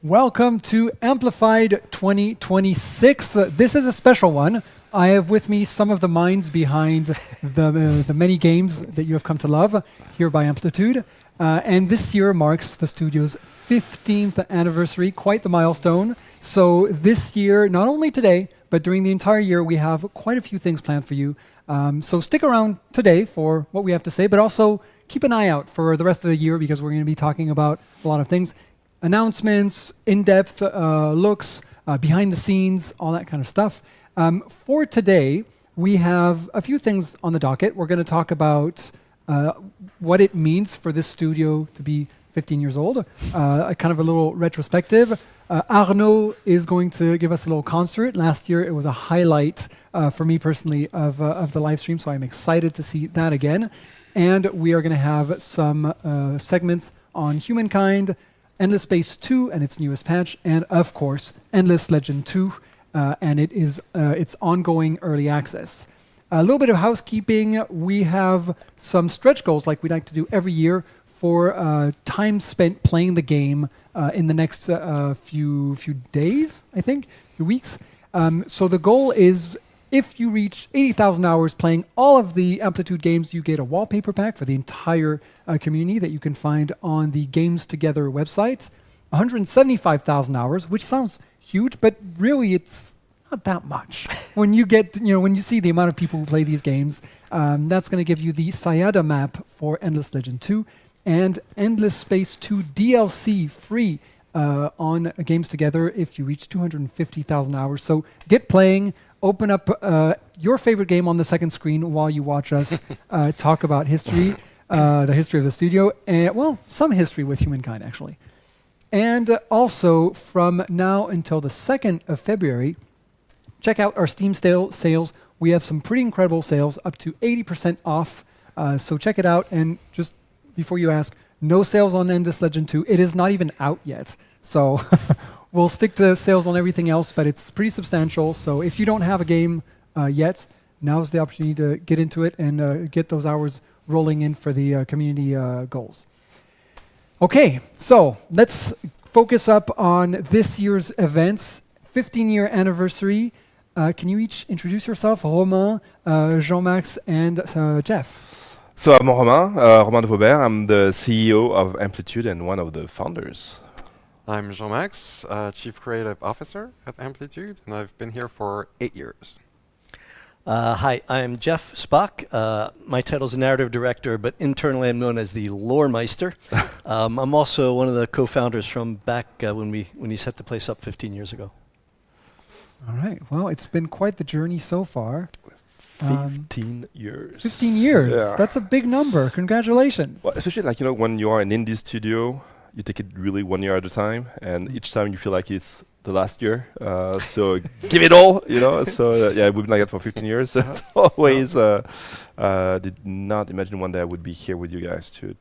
Welcome to Amplified 2026. This is a special one. I have with me some of the minds behind the many games that you have come to love here by Amplitude. And this year marks the studio's 15th anniversary, quite the milestone. So this year, not only today, but during the entire year, we have quite a few things planned for you. So stick around today for what we have to say, but also keep an eye out for the rest of the year because we're going to be talking about a lot of things. Announcements, in-depth looks, behind the scenes, all that kind of stuff. For today, we have a few things on the docket. We're going to talk about what it means for this studio to be 15 years old, a kind of a little retrospective. Arnaud is going to give us a little concert. Last year, it was a highlight for me personally of the live stream, so I'm excited to see that again. And we are going to have some segments on Humankind, Endless Space 2 and its newest patch, and of course, Endless Legend 2, and its ongoing early access. A little bit of housekeeping. We have some stretch goals like we like to do every year for time spent playing the game in the next few days, I think, few weeks. So the goal is, if you reach 80,000 hours playing all of the Amplitude games, you get a wallpaper pack for the entire community that you can find on the Games Together website. 175,000 hours, which sounds huge, but really it's not that much. When you get, when you see the amount of people who play these games, that's going to give you the Sayada map for Endless Legend 2 and Endless Space 2 DLC free on Games Together if you reach 250,000 hours. So get playing. Open up your favorite game on the second screen while you watch us talk about history, the history of the studio, and, well, some history with Humankind, actually. And also, from now until the 2nd of February, check out our Steam sales. We have some pretty incredible sales, up to 80% off. So check it out. And just before you ask, no sales on Endless Legend 2. It is not even out yet. So we'll stick to sales on everything else, but it's pretty substantial. So if you don't have a game yet, now's the opportunity to get into it and get those hours rolling in for the community goals. Okay, so let's focus up on this year's events. 15-year anniversary. Can you each introduce yourself? Romain, Jean-Max, and Jeff. So I'm Romain de Vaubert. I'm the CEO of Amplitude and one of the founders. I'm Jean-Max, Chief Creative Officer at Amplitude, and I've been here for 8 years. Hi, I'm Jeff Spock. My title is Narrative Director, but internally I'm known as the Lore Meister. I'm also one of the co-founders from back when we set the place up 15 years ago. All right. Well, it's been quite the journey so far. 15 years. 15 years. Yeah. That's a big number. Congratulations. Well, especially when you are an indie studio, you take it really 1 year at a time, and each time you feel like it's the last year. So give it all, So yeah, we've been like that for 15 years. So it's always did not imagine one day I would be here with you guys to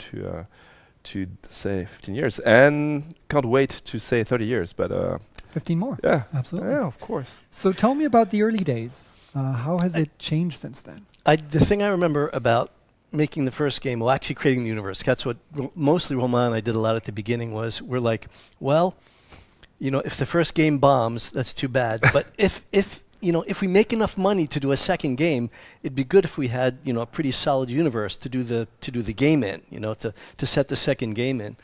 say 15 years, and can't wait to say 30 years. But 15 more. Yeah, Absolutely. Yeah, of course. So tell me about the early days. How has it changed since then? The thing I remember about making the first game, well, actually creating the universe, that's what mostly Romain and I did a lot at the beginning was, we're like, well, if the first game bombs, that's too bad. But if we make enough money to do a second game, it'd be good if we had, a pretty solid universe to do the game in, to set the second game in.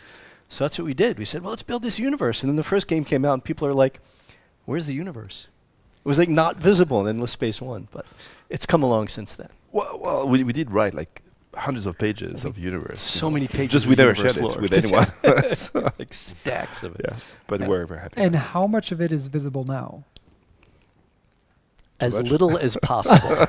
So that's what we did. We said, well, let's build this universe. And then the first game came out and people are like, where's the universe? It was like not visible in Endless Space 1, but it's come along since then. Well, we did write like hundreds of pages of universe. So many pages. Just we never shared it with anyone. So like stacks of it. Yeah, but we're very happy. And how much of it is visible now? As little as possible.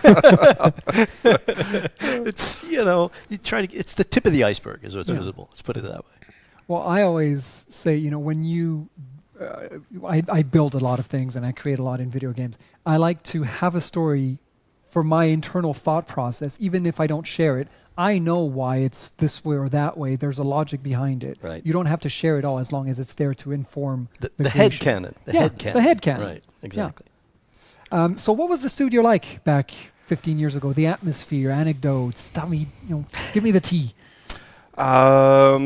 It's you try to. It's the tip of the iceberg is what's visible. Let's put it that way. Well, I always say, when you, I build a lot of things and I create a lot in video games. I like to have a story for my internal thought process, even if I don't share it. I know why it's this way or that way. There's a logic behind it. Right. You don't have to share it all as long as it's there to inform the head canon. The head canon. Right. Exactly. Yeah. So what was the studio like back 15 years ago? The atmosphere, anecdotes. Tell me, give me the tea. Well,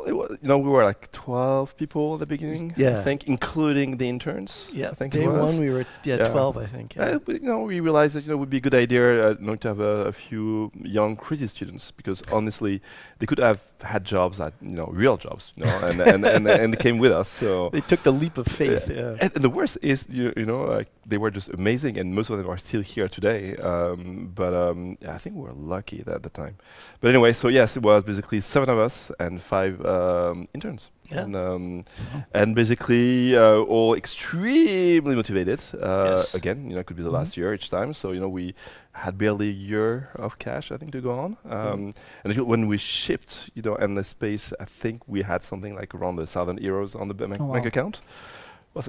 it was, we were like 12 people at the beginning. Yeah. I think, including the interns. Yeah, I think day it was. one we were 12, I think. Yeah. We realized that it would be a good idea to have a few young crazy students, because honestly, they could have had jobs at real jobs, and they came with us. So They took the leap of faith. Yeah. and the worst is like they were just amazing, and most of them are still here today. But I think we were lucky at the time. But anyway, so yes, it was basically 7 of us and 5 interns. Yeah. And basically all extremely motivated. Yes. Again, it could be the last year each time. So we had barely a year of cash, I think, to go on. And when we shipped, and the space, I think we had something like around €1,000 on the bank account.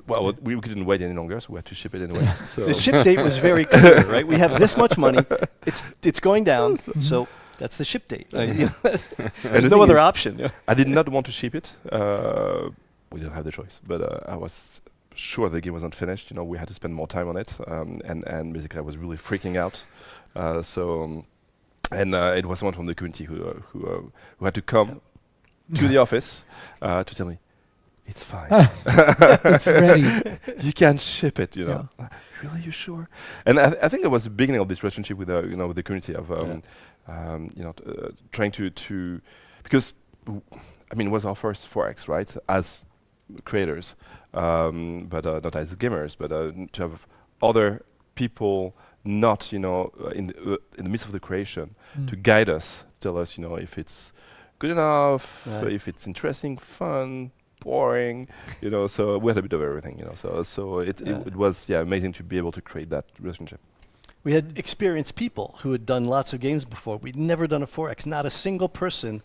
Well, we couldn't wait any longer, so we had to ship it anyway. So The ship date was very clear, right? We have this much money. It's going down, so that's the ship date. And There's the no thing other is, option. Yeah. I did not want to ship it. We didn't have the choice, but I was sure the game wasn't finished. We had to spend more time on it, and basically I was really freaking out. It was someone from the community who had to come to the office to tell me, it's fine. It's ready. You can ship it, Yeah. Really, you sure? And I think it was the beginning of this relationship with with the community of trying to because it was our first 4X, right? As creators, but not as gamers, but to have other people not in the midst of the creation to guide us, tell us if it's good enough, Right. if it's interesting, fun, boring, so we had a bit of everything, so it was amazing to be able to create that relationship. We had experienced people who had done lots of games before. We'd never done a 4X. Not a single person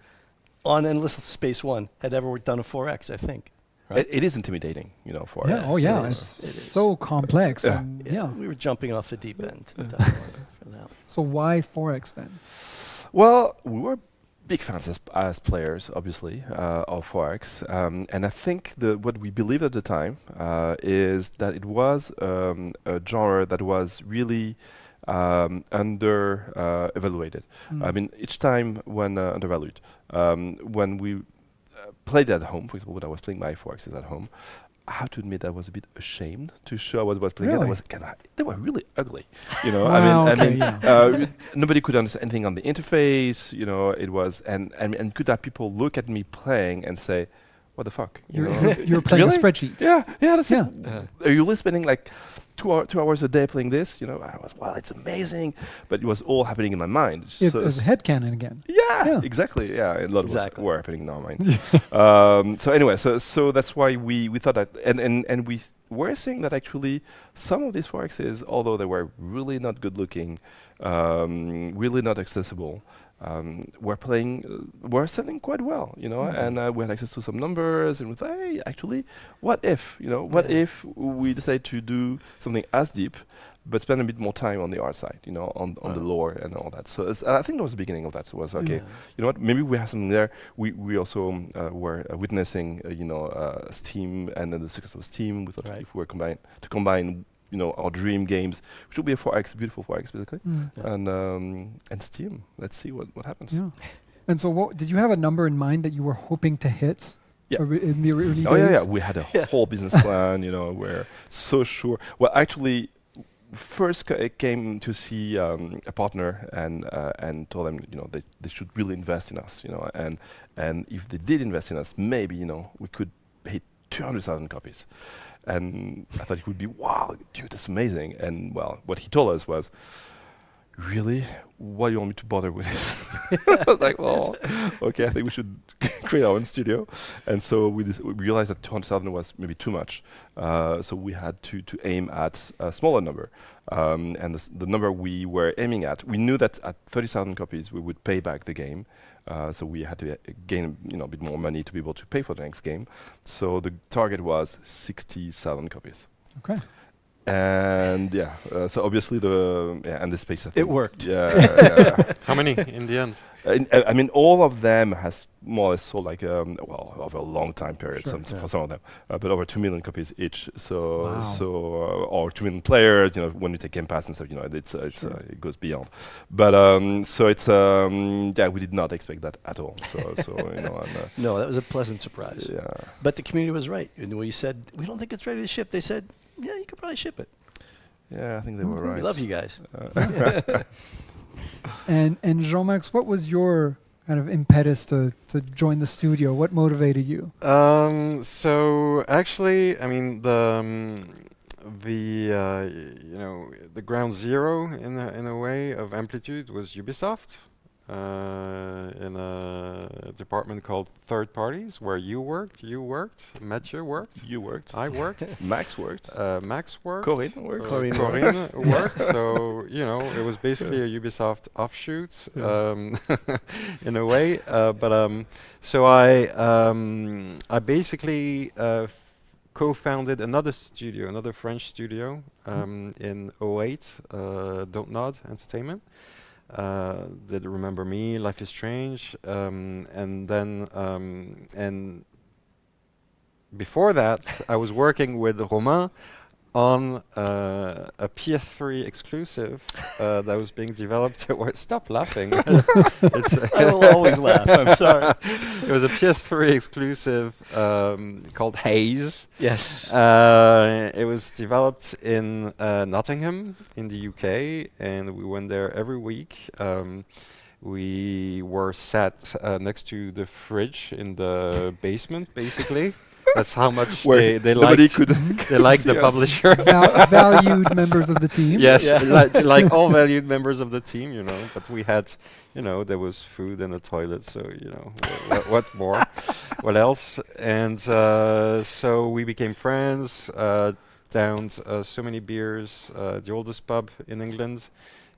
on Endless Space 1 had ever done a 4X, I think. Right? It is intimidating, for Yeah. us. Oh, yeah. It is. It's It is. so complex. Yeah. And We were jumping off the deep end. Definitely for that. So why 4X then? Well, we were big fans as players, obviously, of 4X, and I think what we believed at the time is that it was a genre that was really evaluated. Each time when undervalued, when we played at home, for example, when I was playing my 4Xs at home, I have to admit I was a bit ashamed to show I was playing. Really? They were really ugly. Wow, okay, yeah. Nobody could understand anything on the interface. It was and could have people look at me playing and say, "What the fuck?" You're playing Really? a spreadsheet. Yeah, that's Yeah. it. Are you really spending like 2 hours a day playing this? I was, it's amazing, but it was all happening in my mind. It's headcanon again. Yeah, exactly. Yeah, a lot of Exactly. were happening in our mind. So anyway, so that's why we thought that, and we were saying that actually some of these 4Xs, although they were really not good looking, really not accessible, were selling quite well, and we had access to some numbers, and we thought, hey, actually, what if, if we decide to do something as deep, but spend a bit more time on the art side, on the lore and all that. So I think that was the beginning of that. So it was okay. Yeah. You know what? Maybe we have something there. We also were witnessing, Steam and then the success of Steam. We thought Right. if we were to combine, our dream games, which would be a 4X, beautiful 4X basically, and Steam. Let's see what happens. Yeah. And so, did you have a number in mind that you were hoping to hit? Yeah. In the early days? Oh yeah. We had a whole business plan. We're so sure. Well, actually, first came to see a partner and told them they should really invest in us, and if they did invest in us, maybe we could hit 200,000 copies. And I thought it would be, wow, dude, that's amazing. And well, what he told us was, really? Why do you want me to bother with this? I was like, well, okay, I think we should create our own studio. And so we realized that 200,000 was maybe too much. So we had to aim at a smaller number. And the number we were aiming at, we knew that at 30,000 copies, we would pay back the game. So we had to gain a bit more money to be able to pay for the next game. So the target was 60,000 copies. Okay. And yeah, so obviously and the space. I It think, worked. Yeah. How many in the end? I mean, all of them has more or less sold like well, over a long time period. Sure. For some of them, but over 2 million copies each. So Wow. or 2 million players. You know, when you take Game Pass and stuff, you know, Sure. it goes beyond. But so it's yeah, we did not expect that at all. So you know, and, No, that was a pleasant surprise. yeah. But the community was right. And when you said, we don't think it's ready to ship, they said, yeah, you could probably ship it. Yeah, I think they were right. We love you guys. And Jean-Max, what was your kind of impetus to join the studio? What motivated you? So actually, I mean you know, the ground zero in a way of Amplitude was Ubisoft, in a department called third parties, where you worked, Mathieu worked, You worked. I worked, Max worked. Max worked, Corinne worked. Corinne Corinne worked. So you know, it was basically a Ubisoft offshoot, in a way. So I basically co-founded another studio, another French studio, in '08, Don't Nod Entertainment. Did Remember Me, Life is Strange, and then and before that, I was working with Romain on a PS3 exclusive that was being developed. Stop laughing! I will always laugh. I'm sorry. It was a PS3 exclusive called Haze. Yes. It was developed in Nottingham in the UK, and we went there every week. We were sat next to the fridge in the basement, basically. That's how much Where they nobody liked. could They liked see the us. publisher. Valued members of the team. Yes, Yeah. like all valued members of the team, you know. But we had, you know, there was food and a toilet, so you know, what more? What else? And so we became friends. Downed so many beers. The oldest pub in England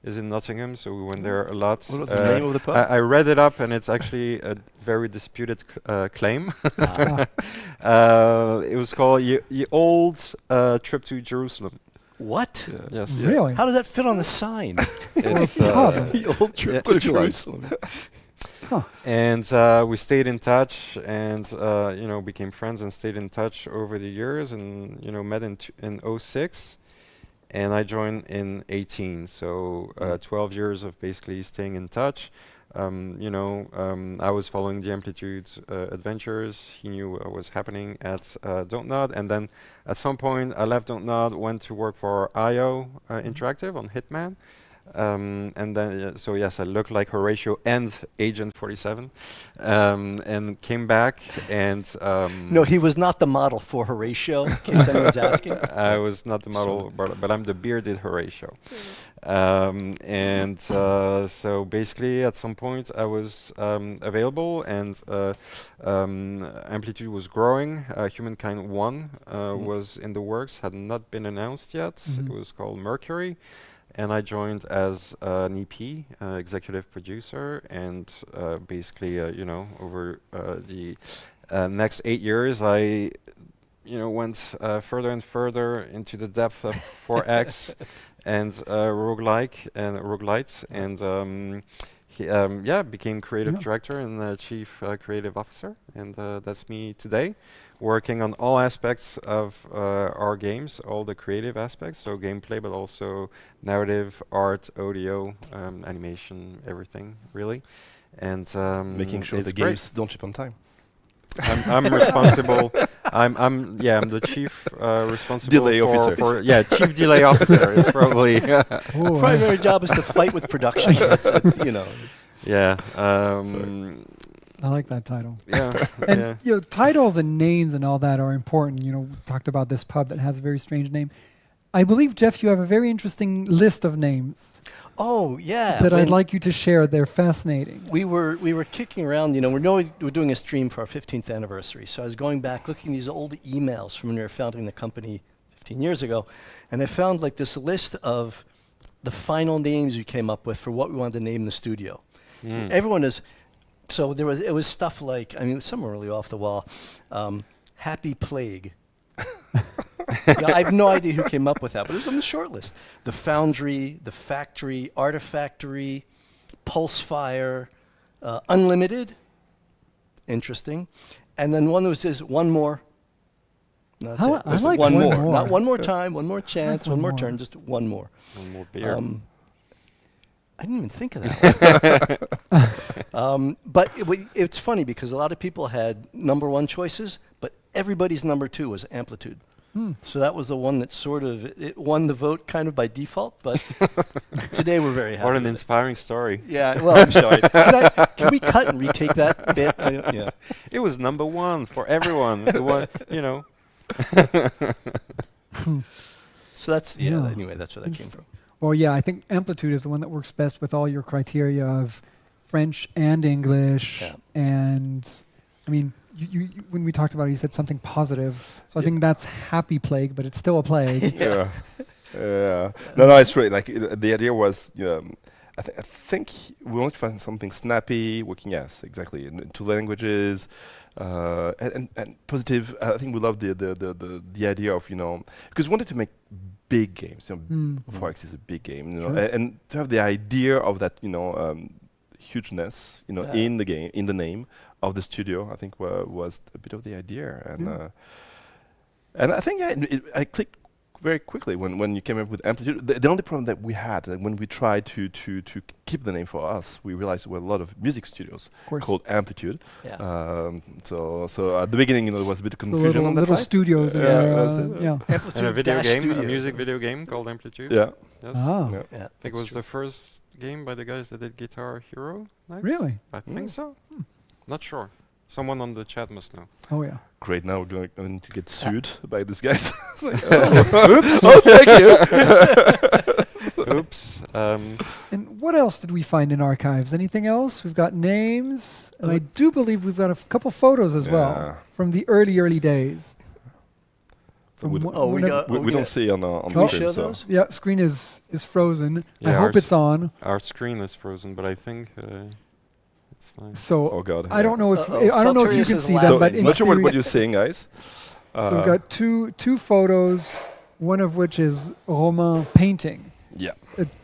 is in Nottingham, so we went there a lot. What was the name of the pub? I read it up, and it's actually a very disputed claim. It was called Ye Old Trip to Jerusalem. What? Yes. Really? How does that fit on the sign? It's, pub. The old trip Yeah. to Jerusalem. and we stayed in touch, and you know, became friends and stayed in touch over the years, and you know, met in '06. And I joined in 18, so 12 years of basically staying in touch. You know, I was following the Amplitude adventures. He knew what was happening at Don't Nod, and then at some point I left Don't Nod, went to work for IO Interactive on Hitman. And then, so yes, I looked like Horatio and Agent 47, and came back and No, he was not the model for Horatio, in case anyone's asking. I was not the model, but I'm the bearded Horatio. And so basically, at some point, I was available, and Amplitude was growing. Humankind 1 was in the works, had not been announced yet. It was called Mercury. And I joined as an EP, executive producer, and basically, you know, over the next 8 years, I, you know, went further and further into the depth of 4X and roguelite, and yeah, became creative director and chief creative officer, and that's me today. Working on all aspects of our games, all the creative aspects, so gameplay, but also narrative, art, audio, animation, everything, really. And Making sure it's the great. games don't ship on time. I'm responsible. I'm the chief responsible Delay officer. for chief delay officer is probably Ooh, Primary job is to fight with production. That's, you know. yeah. I like that title. Yeah, And yeah. you know, titles and names and all that are important. You know, we talked about this pub that has a very strange name. I believe, Jeff, you have a very interesting list of names Oh yeah. that I'd when like you to share. They're fascinating. we were kicking around. You know, we're doing a stream for our 15th anniversary. So I was going back looking at these old emails from when we were founding the company 15 years ago, and I found like this list of the final names we came up with for what we wanted to name the studio. Everyone is. So it was stuff like, I mean, some were really off the wall. Happy Plague. Yeah, I have no idea who came up with that, but it was on the short list. The Foundry, the Factory, Artifactory, Pulsefire, Unlimited. Interesting. And then one that says one more. No, that's it. I Just like one one more. more. Not one more time, one more chance, one one more more. turn, just one more. One more beer. I didn't even think of that one. But it's funny because a lot of people had number one choices, but everybody's number two was Amplitude. So that was the one that sort of it won the vote kind of by default. But today we're very happy. What an with it. inspiring story. Yeah, well, I'm sorry. Can we cut and retake that bit? Yeah. It was number one for everyone. It was, So that's, Yeah. anyway, that's where that came from. Well, yeah, I think Amplitude is the one that works best with all your criteria of French and English. Yeah. And, I mean, you when we talked about it, you said something positive. So I think that's happy plague, but it's still a plague. Yeah. Yeah. No, it's right. Like the idea was, I think we want to find something snappy, working, yes, exactly, in two languages, and positive. I think we love the idea of, because we wanted to make big games. Forex is a big game, Sure. and to have the idea of that, hugeness, Yeah. in the game, in the name of the studio, I think was a bit of the idea, and I think I clicked very quickly when you came up with Amplitude. The only problem that we had when we tried to keep the name for us, we realized there were a lot of music studios Of course. called Amplitude. Yeah. So at the beginning, there was a bit of The confusion on that little side. studios. in Yeah, there, that's it. yeah. Amplitude And a video dash game, a studio. music video game called Amplitude. Yeah. Yes. Ah. Yeah. Yeah, I think it was the first game by the guys that did Guitar Hero. Next. Really? I think so. Not sure. Someone on the chat must know. Oh, yeah. Great. Now we're going to get sued by these guys. It's like, Oops. oh, thank you. Oops. And what else did we find in archives? Anything else? We've got names, and I do believe we've got a couple photos as Yeah. well from the early days. So we From don't- wh- we whenever- got- we we don't got- see on Can the we screen. show So those? Yeah, screen is frozen. I Yeah, hope ours- it's on. Our screen is frozen, but I think it's fine. So oh god. I don't know if Uh-oh. I don't know if you Salterius can is see laughing. them, So but in not sure what theory, you're saying, guys. so we've got two photos. One of which is Romain painting. Yeah.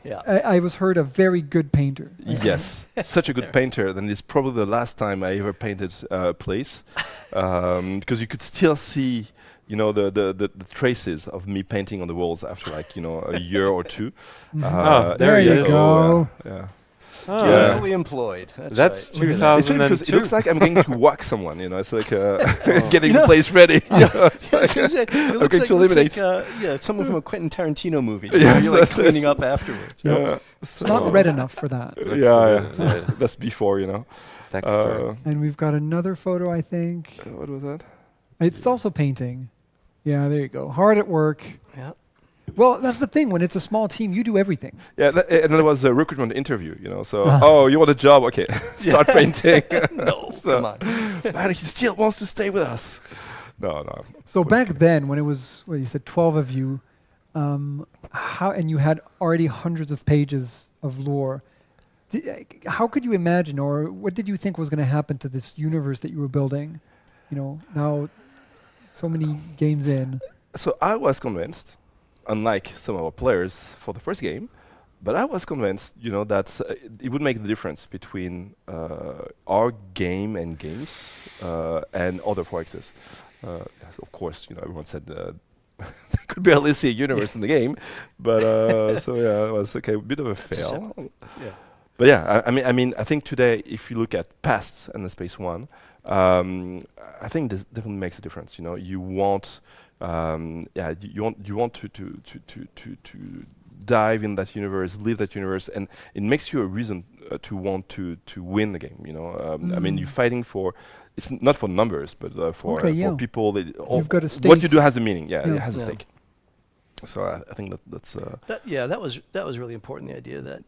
Yeah. I was heard a very good painter. Yes, such a good painter. Then it's probably the last time I ever painted a place, because you could still see, the traces of me painting on the walls after a year or two. Ah, there you is. go. Yeah. Ah, Yeah. Fully employed. That's That's right. Look at that. It's funny because it 2002. looks like I'm going to whack someone. It's like getting the place ready. It's like, It looks going to eliminate. it's someone from a Quentin Tarantino movie. Yes, You're like that's it. cleaning up afterwards. yeah. It's not red enough for that. That's, Yeah. yeah. That's before. Dexter. And we've got another photo, I think. What was that? It's also painting. Yeah, there you go. Hard at work. Yeah. Well, that's the thing. When it's a small team, you do everything. Yeah, and there was a recruitment interview. So oh, you want a job? Okay, start painting. No, So- come on. Man, he still wants to stay with us. No. So back then, when it was, you said 12 of you, and you had already hundreds of pages of lore, how could you imagine, or what did you think was going to happen to this universe that you were building? Now so many games in. So I was convinced, unlike some of our players for the first game, but I was convinced, that it would make the difference between our game and games and other Forexes. Yes, of course, everyone said there could barely see a universe in the game, but it was a bit of a fail. Yeah. But yeah, I mean, I think today, if you look at Past and the Space One, I think this definitely makes a difference. You want, you want to dive in that universe, live that universe, and it makes you a reason to want to win the game. I mean, you're fighting for. It's not for numbers, but for people. You've got a stake. What you do has a meaning. Yeah, Yeah. it has a Yeah. stake. So I think that's. That was really important. The idea that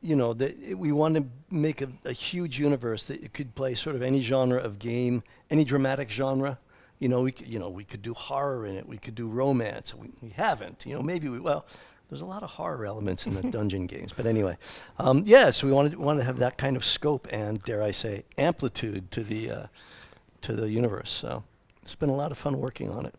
we want to make a huge universe that it could play sort of any genre of game, any dramatic genre. We could do horror in it. We could do romance. We haven't. Maybe there's a lot of horror elements in the dungeon games, but anyway, so we wanted to have that kind of scope and, dare I say, amplitude to the universe. So it's been a lot of fun working on it,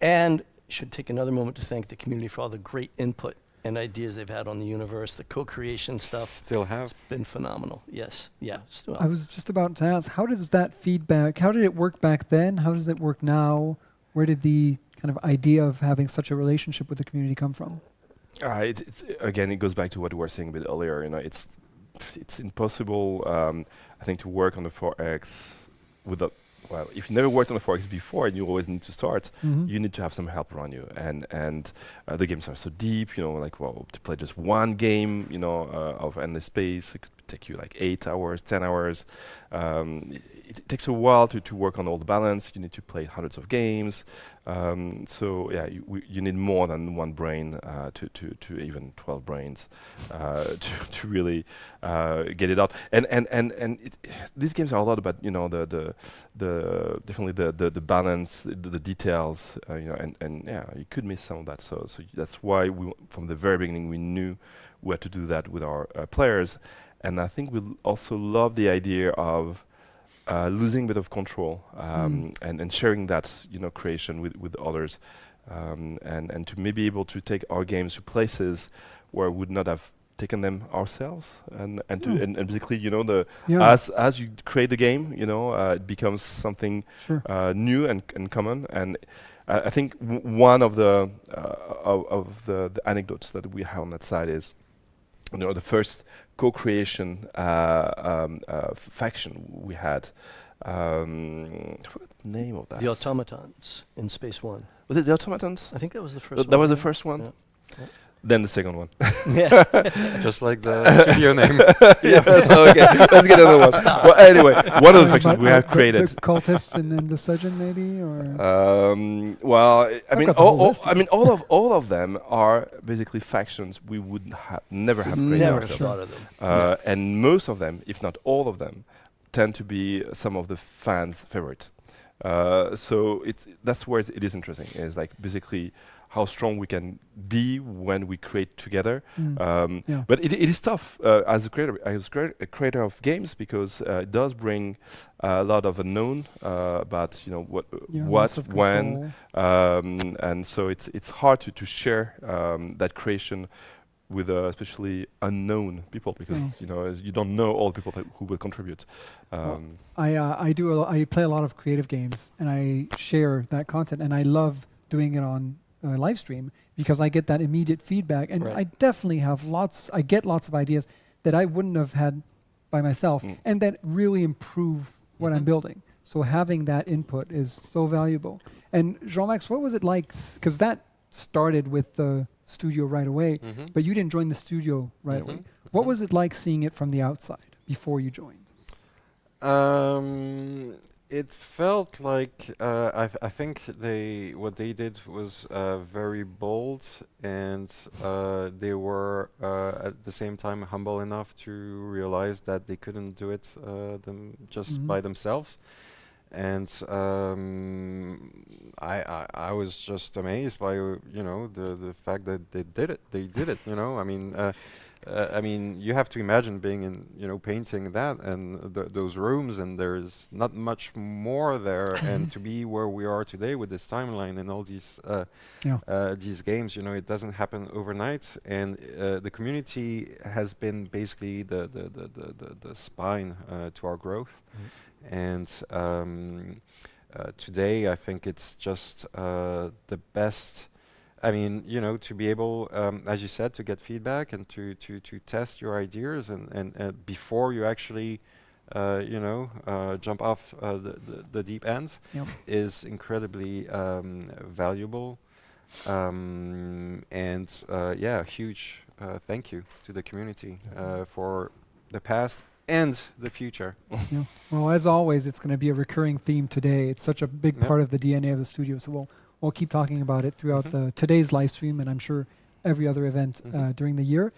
and should take another moment to thank the community for all the great input and ideas they've had on the universe, the co-creation stuff. Still have. It's been phenomenal. Yes. Yeah. Still. I was just about to ask, how does that feedback, how did it work back then? How does it work now? Where did the kind of idea of having such a relationship with the community come from? It's again, it goes back to what we were saying a bit earlier. You know, it's impossible, I think, to work on the 4X without. Well, if you never worked on the 4X before and you always need to start, you need to have some help around you. And the games are so deep, you know, like, well, to play just one game, you know, of endless space, it could take you like 8 hours, 10 hours. It takes a while to work on all the balance. You need to play hundreds of games. So yeah, you need more than one brain to even 12 brains to really get it out. And these games are a lot about, you know, the definitely the balance, the details, you know, and yeah, you could miss some of that. So that's why from the very beginning we knew we had to do that with our players. And I think we also love the idea of losing a bit of control and sharing that, you know, creation with others, and to maybe able to take our games to places where we would not have taken them ourselves, and basically, you know, as you create the game, you know, it becomes something new and common. And I think one of the anecdotes that we have on that side is, you know, the first co-creation faction we had. I forgot the name of that. The automatons in Space One. Was it the automatons? I think that was the first one. That was the first one? Yeah. Then the second one. Yeah. Just like the studio name. Yeah, so okay, let's get another one. Well, anyway, one of the factions we have created. The cultists in the Surgeon, maybe, or well, I mean, got the whole list. all of them are basically factions we would never have created Never ourselves. thought of them. And most of them, if not all of them, tend to be some of the fans' favorite. So that's where it is interesting. Is like basically how strong we can be when we create together. But it is tough as a creator of games, because it does bring a lot of unknown about, you know, what, when, and so it's hard to share that creation with especially unknown people, because you know, you don't know all the people who will contribute. I play a lot of creative games, and I share that content, and I love doing it on live stream, because I get that immediate feedback, and I definitely have lots of ideas that I wouldn't have had by myself, and that really improve what I'm building. So having that input is so valuable. And Jean-Max, what was it like? Because that started with the studio right away, but you didn't join the studio right away. What was it like seeing it from the outside before you joined? It felt like I think what they did was very bold, and they were at the same time humble enough to realize that they couldn't do it by themselves. And I was just amazed by, you know, the fact that they did it. You know, I mean, you have to imagine being in, you know, painting that and those rooms, and there's not much more there. And to be where we are today with this timeline and all these games, you know, it doesn't happen overnight. And the community has been basically the spine to our growth. And today, I think it's just the best. I mean, you know, to be able, as you said, to get feedback and to test your ideas, and before you actually, you know, jump off the deep end, is incredibly valuable. And yeah, huge thank you to the community for the past and the future. Well, as always, it's going to be a recurring theme today. It's such a big part of the DNA of the studio, so we'll keep talking about it throughout today's live stream, and I'm sure every other event during the year.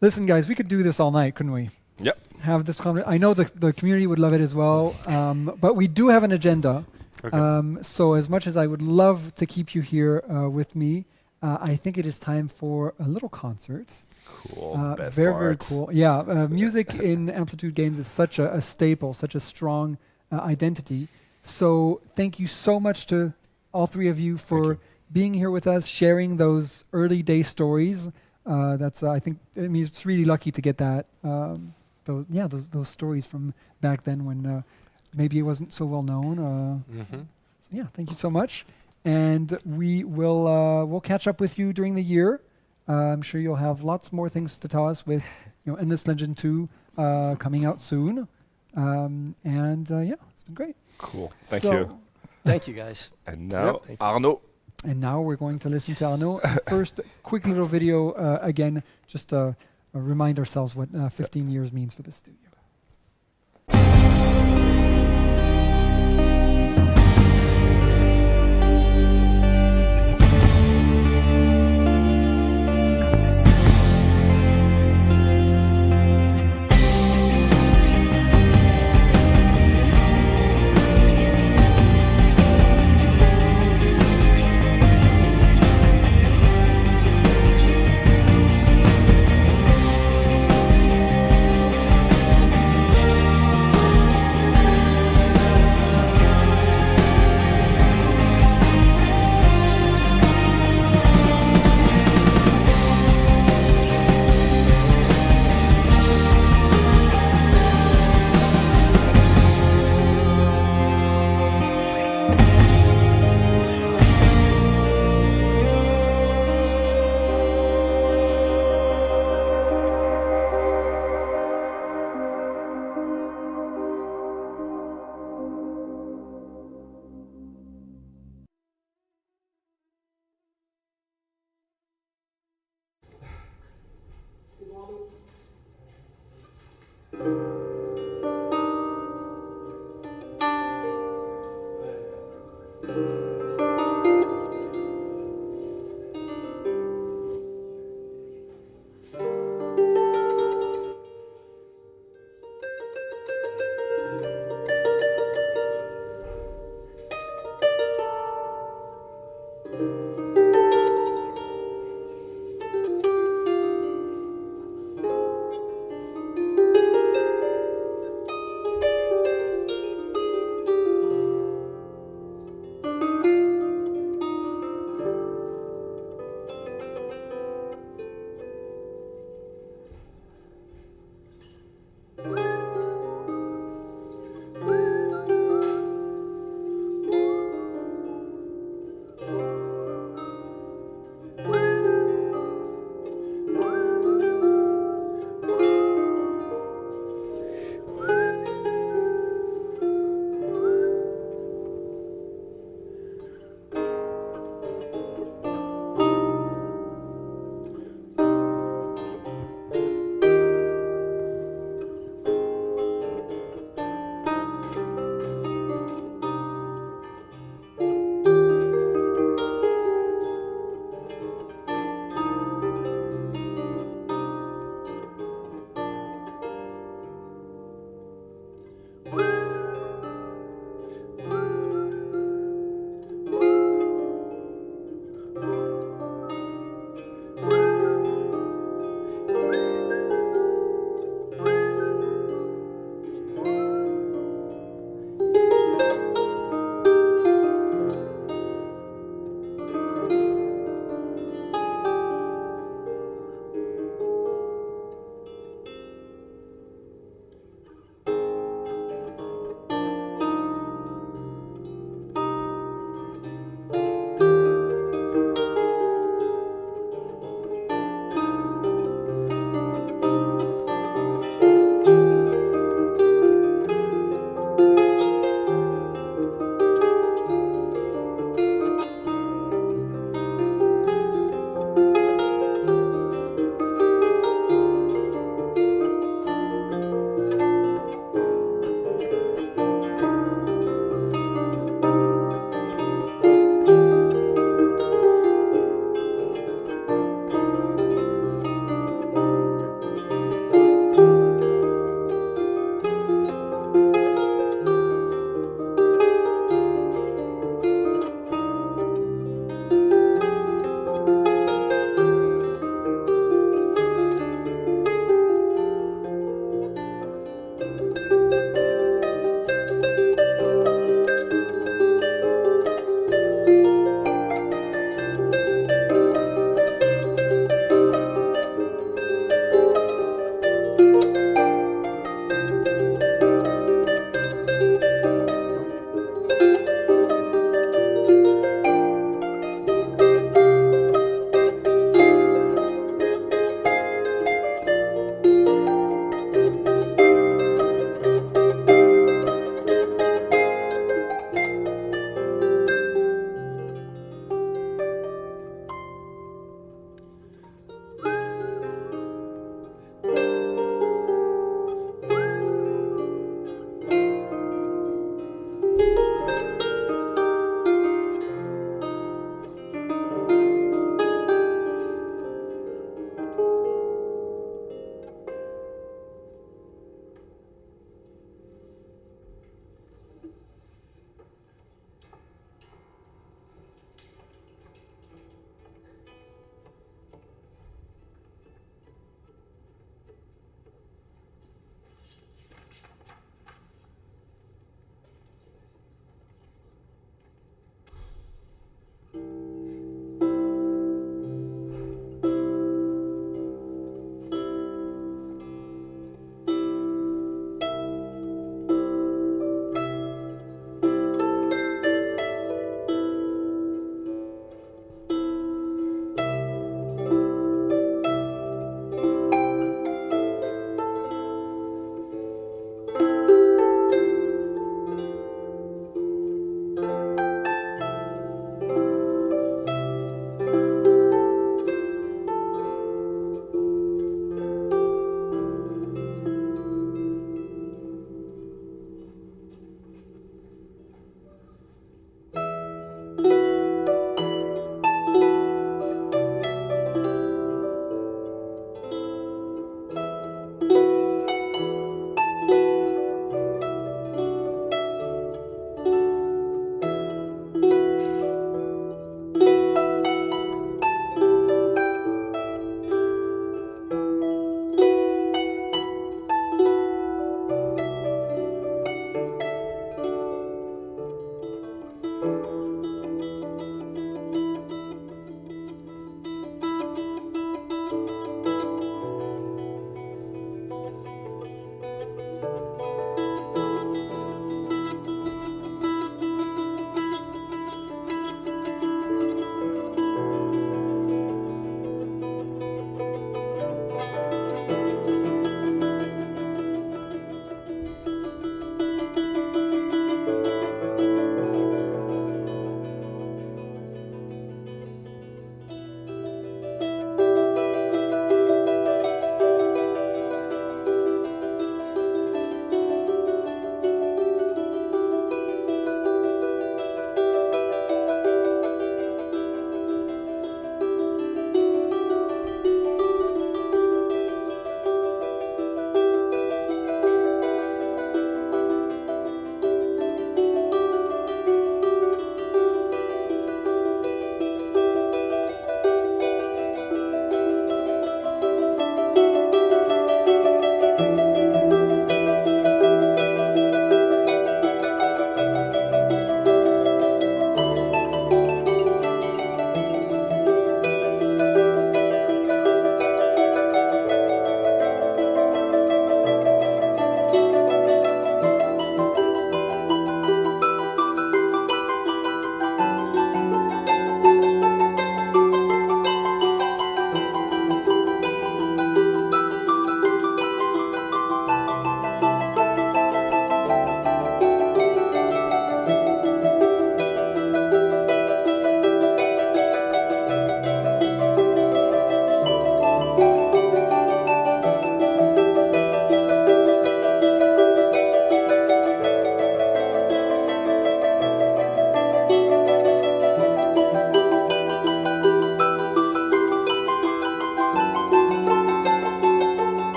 Listen, guys, we could do this all night, couldn't we? Yep. Have this conversation. I know the community would love it as well, but we do have an agenda. Okay. So as much as I would love to keep you here with me, I think it is time for a little concert. Cool. Best Very part. cool. Yeah, music in Amplitude Games is such a staple, such a strong identity. So thank you so much to all three of you for being here with us, sharing those early day stories. I mean, it's really lucky to get that. Those stories from back then when maybe it wasn't so well known. Yeah, thank you so much. And we'll catch up with you during the year. I'm sure you'll have lots more things to tell us with, Endless Legend 2 coming out soon. It's been great. Cool. Thank you. Thank you, guys. And now, Yep. Arnaud. And now we're going to listen to Arnaud. First, quick little video again, just to remind ourselves what 15 years means for the studio.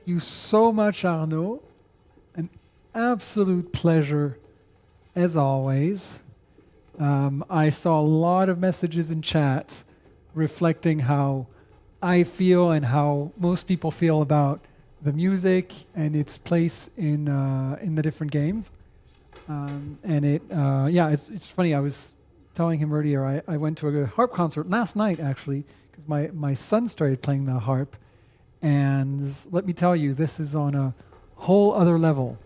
You so much, Arnaud. An absolute pleasure, as always. I saw a lot of messages in chat reflecting how I feel and how most people feel about the music and its place in the different games. And it's funny. I was telling him earlier. I went to a harp concert last night actually because my son started playing the harp, and let me tell you, this is on a whole other level.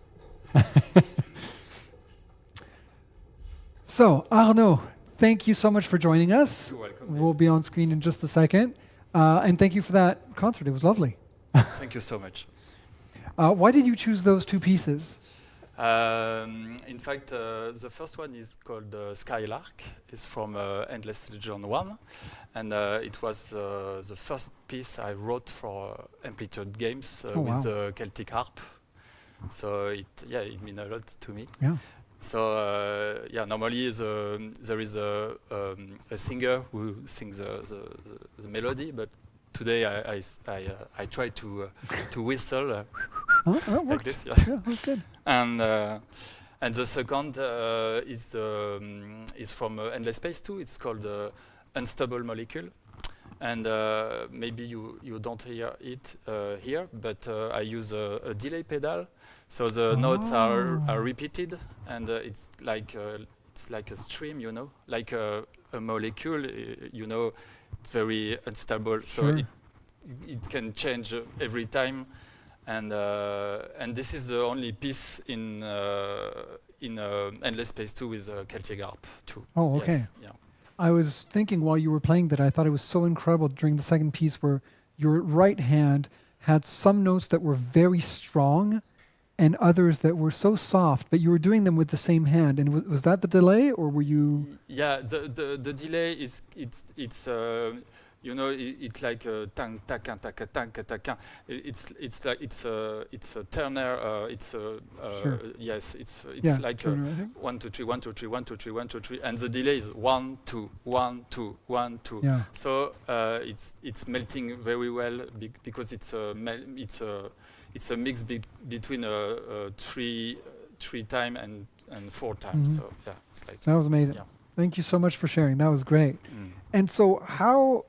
So Arnaud, thank you so much for joining us. You're welcome. We'll be on screen in just a second. And thank you for that concert. It was lovely. Thank you so much. Why did you choose those two pieces? In fact, the first one is called Skylark. It's from Endless Legend 1. And it was the first piece I wrote for Amplitude Games with the Celtic harp. So it means a lot to me. Yeah. So normally there is a singer who sings the melody, but today I try to whistle like this. Yeah, that's good. And the second is from Endless Space 2. It's called Unstable Molecule. And maybe you don't hear it here, but I use a delay pedal, so the notes are repeated, and it's like a stream, like a molecule, it's very unstable, so Sure. it can change every time, and this is the only piece in Endless Space 2 with Celtic Harp too. Oh, okay. Yes, yeah. I was thinking while you were playing that I thought it was so incredible during the second piece where your right hand had some notes that were very strong and others that were so soft, but you were doing them with the same hand. And was that the delay, or were you? Yeah, the delay is it's you know, it's like tang takan taka tang taka. It's like it's a Turner. Sure. Yes, it's Yeah, like Turner, I think. 1 2 3 1 2 3 1 2 3 1 2 3, and the delay is 1 2 1 2 1 2. Yeah. So it's melting very well because it's a mix between three time and 4 times. Mhm. So yeah, it's like That was amazing. Yeah. Thank you so much for sharing. That was great. And so, how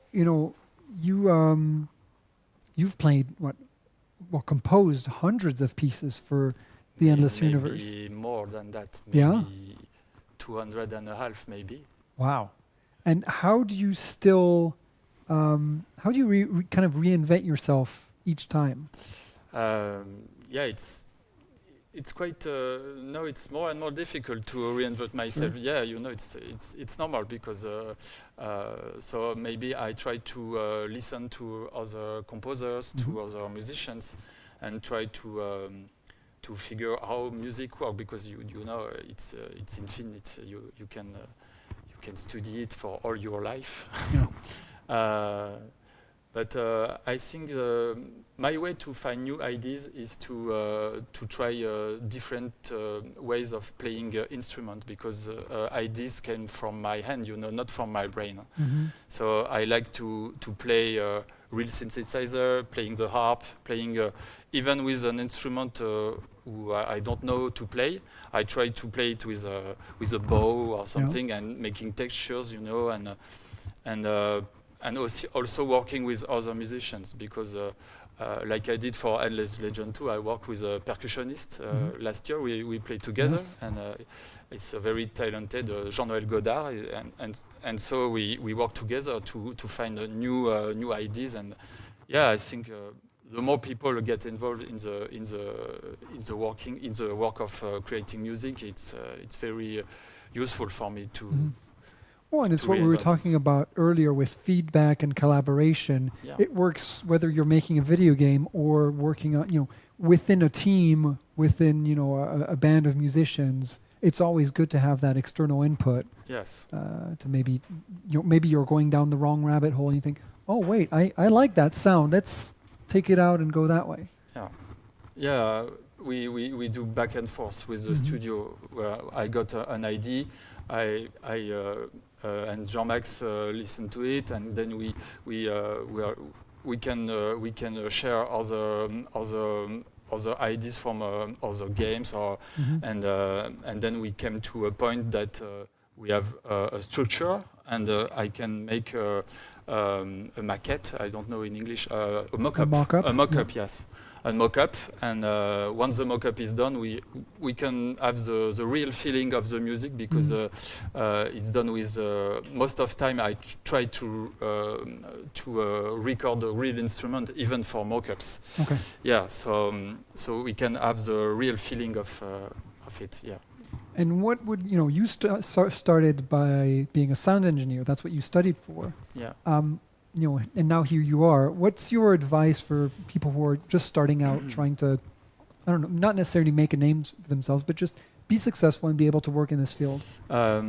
you've played composed hundreds of pieces for the Endless Universe. Maybe more than that. Yeah? Maybe 200 and a half, maybe. Wow. And how do you still, how do you kind of reinvent yourself each time? Yeah, it's quite no, it's more and more difficult to reinvent myself. Sure. Yeah, you know, it's normal because so maybe I try to listen to other composers, to other musicians, and try to figure how music works, because you know it's infinite. You can study it for all your life. Yeah. But I think my way to find new ideas is to try different ways of playing instrument, because ideas came from my hand, you know, not from my brain. So I like to play real synthesizer, playing the harp, playing even with an instrument who I don't know to play. I try to play it with a bow or something, and making textures, you know, and also working with other musicians, because like I did for Endless Legend 2, I worked with a percussionist last year. We played together, and it's a very talented Jean-Noël Godard, and so we work together to find new ideas. And yeah, I think the more people get involved in the work of creating music, it's very useful for me to. Well, and it's to what we were reinvent talking about earlier with feedback and collaboration. Yeah. It works whether you're making a video game or working on, within a team, within, a band of musicians. It's always good to have that external input. Yes. To maybe you're going down the wrong rabbit hole and you think, oh wait, I like that sound. Let's take it out and go that way. Yeah. Yeah. We do back and forth with the studio, where I got an idea. And Jean-Max listened to it, and then we can share other ideas from other games, and then we came to a point that we have a structure, and I can make a maquette. I don't know in English. A mock-up. A mock-up, yes. A mock-up, and once the mock-up is done, we can have the real feeling of the music, because it's done with most of time I try to record the real instrument even for mock-ups. Okay. Yeah, so we can have the real feeling of it. Yeah. And what would you started by being a sound engineer? That's what you studied for. Yeah. And now here you are. What's your advice for people who are just starting out, trying to, I don't know, not necessarily make a name for themselves, but just be successful and be able to work in this field? For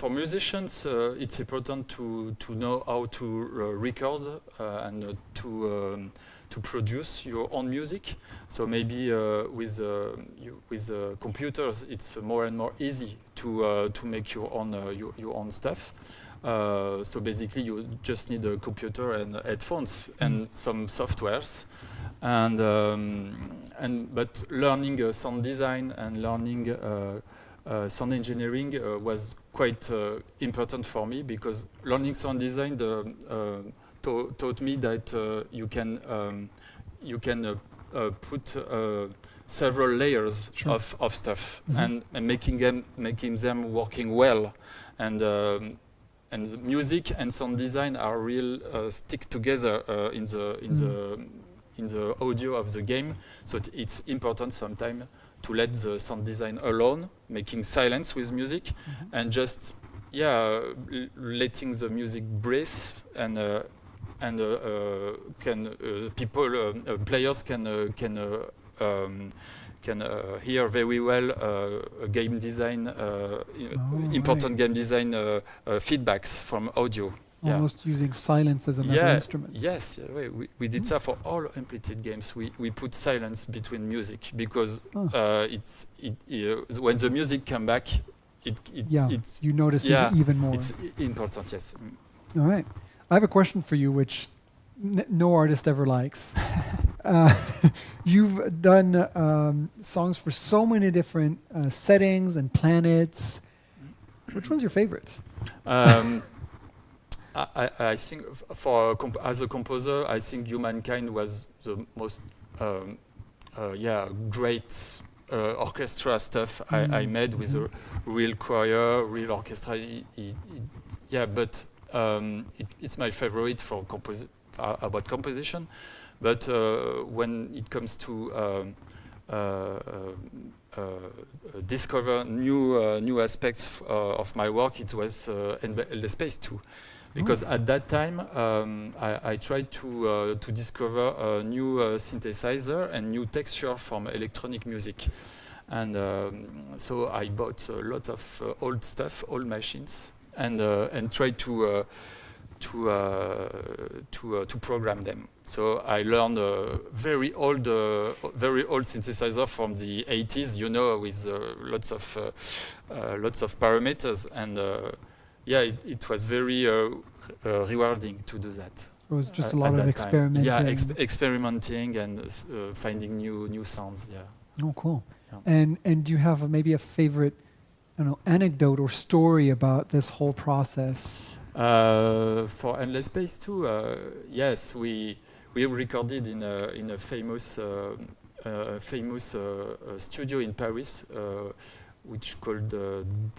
musicians, it's important to know how to record and to produce your own music. So maybe with computers, it's more and more easy to make your own stuff. So basically, you just need a computer and headphones and some softwares, but learning sound design and learning sound engineering was quite important for me, because learning sound design taught me that you can put several layers of stuff, and making them working well, and and the music and sound design are real stick together in the audio of the game. So it's important sometimes to let the sound design alone, making silence with music, and just letting the music breathe, and players can hear very well game design, important game design feedbacks from audio. Almost using silence as another instrument. Yes, we did that for all Amplitude games. We put silence between music because when the music come back, you notice it even more. It's important, yes. All right. I have a question for you, which no artist ever likes. You've done songs for so many different settings and planets. Which one's your favorite? I think as a composer, I think Humankind was the most great orchestra stuff I made with a real choir, real orchestra. But it's my favorite for about composition. But when it comes to discover new aspects of my work, it was EL2. Because at that time, I tried to discover a new synthesizer and new texture from electronic music. And so I bought a lot of old stuff, old machines, and tried to program them. So I learned a very old synthesizer from the 80s, with lots of parameters, and it was very rewarding to do that. It was just a lot of experimenting. Yeah, experimenting and finding new sounds. Yeah. Oh, cool. Yeah. And do you have maybe a favorite, anecdote or story about this whole process? For Endless Space 2, yes, we recorded in a famous studio in Paris, which called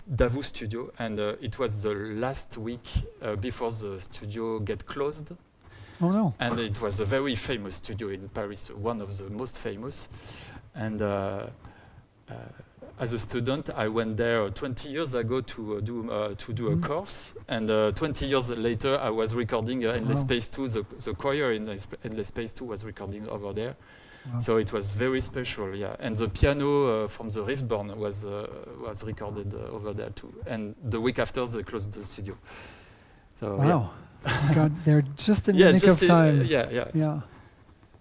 Davou Studio, and it was the last week before the studio get closed. Oh no! And it was a very famous studio in Paris, one of the most famous. And as a student, I went there 20 years ago to do a course, and 20 years later, I was recording Endless Space 2. The choir in Endless Space 2 was recording over there. Wow. So it was very special, And the piano from the Riftborn was recorded over there too. And the week after, they closed the studio. So, wow! God, they're just in the nick of time. Yeah.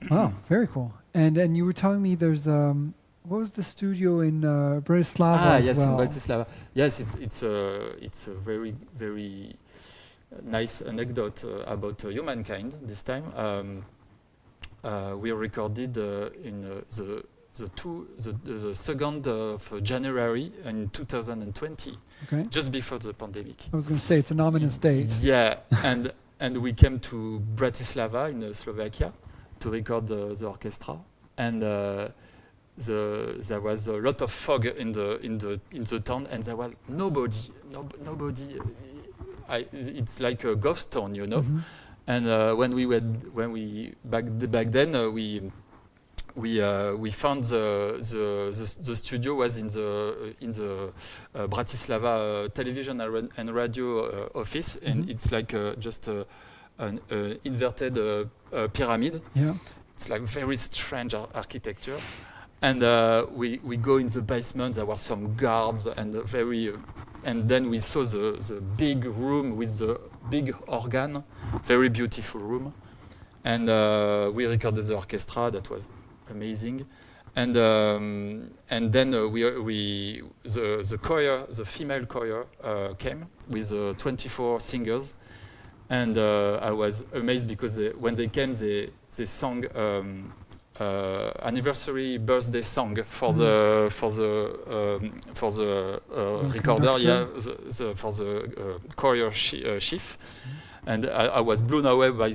Wow, very cool. And then you were telling me there's what was the studio in Bratislava? Yes, well? in Bratislava. Yes, it's a very very nice anecdote about Humankind. This time. We recorded in the 2nd of January in 2020, just before the pandemic. I was going to say it's an ominous date. Yeah, and we came to Bratislava in Slovakia to record the orchestra, and there was a lot of fog in the town, and there was nobody. It's like a ghost town, Mm-hmm. And back then we found the studio was in the Bratislava television and radio office, and it's like just an inverted pyramid. Yeah, it's like very strange architecture. And we go in the basement. There were some guards and and then we saw the big room with the big organ, very beautiful room, and we recorded the orchestra. That was amazing, and then the choir, the female choir, came with 24 singers, and I was amazed because when they came, they sang anniversary birthday song for the recorder, for the choir chief, and I was blown away by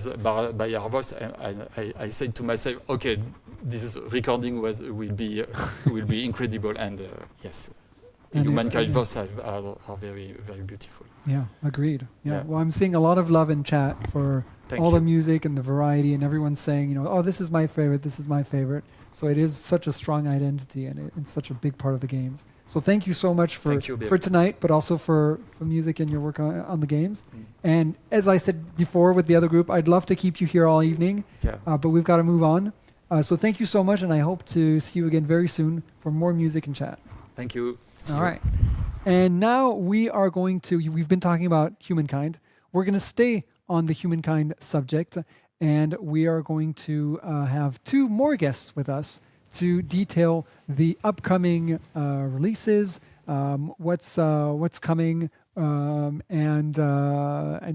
her voice. And I said to myself, okay, this recording will be incredible, and yes, And Humankind yeah. verse are very, very beautiful. Yeah, agreed. Yeah. Yeah. Well, I'm seeing a lot of love in chat for Thank all you. the music and the variety, and everyone's saying, oh, this is my favorite, this is my favorite. So it is such a strong identity, and it's such a big part of the games. So thank you so much for Thank you, Bill. for tonight, but also for music and your work on the games. Mm. And as I said before with the other group, I'd love to keep you here all evening, Yeah. but we've got to move on. So thank you so much, and I hope to see you again very soon for more music and chat. Thank you. See All you. right. And now we are going to, we've been talking about humankind. We're going to stay on the humankind subject, and we are going to have two more guests with us to detail the upcoming releases, what's coming, and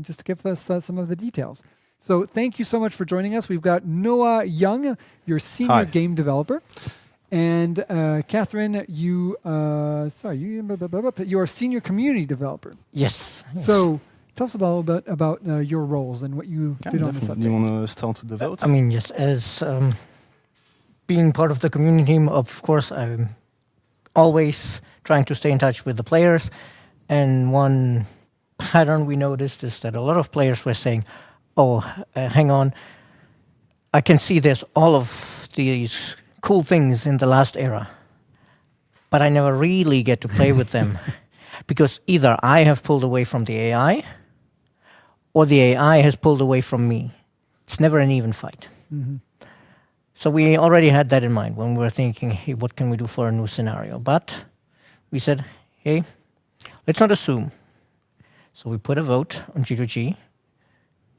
just to give us some of the details. So thank you so much for joining us. We've got Noah Young, your senior Hi. game developer. And Catherine, you're a senior community developer. Yes. So tell us a little bit about your roles and what you did on the Do subject. you want to start with the vote? I mean, yes, as being part of the community team, of course, I'm always trying to stay in touch with the players. And one pattern we noticed is that a lot of players were saying, hang on, I can see there's all of these cool things in the last era, but I never really get to play with them because either I have pulled away from the AI or the AI has pulled away from me. It's never an even fight. Mm-hmm. So we already had that in mind when we were thinking, hey, what can we do for a new scenario? But we said, hey, let's not assume. So we put a vote on G2G.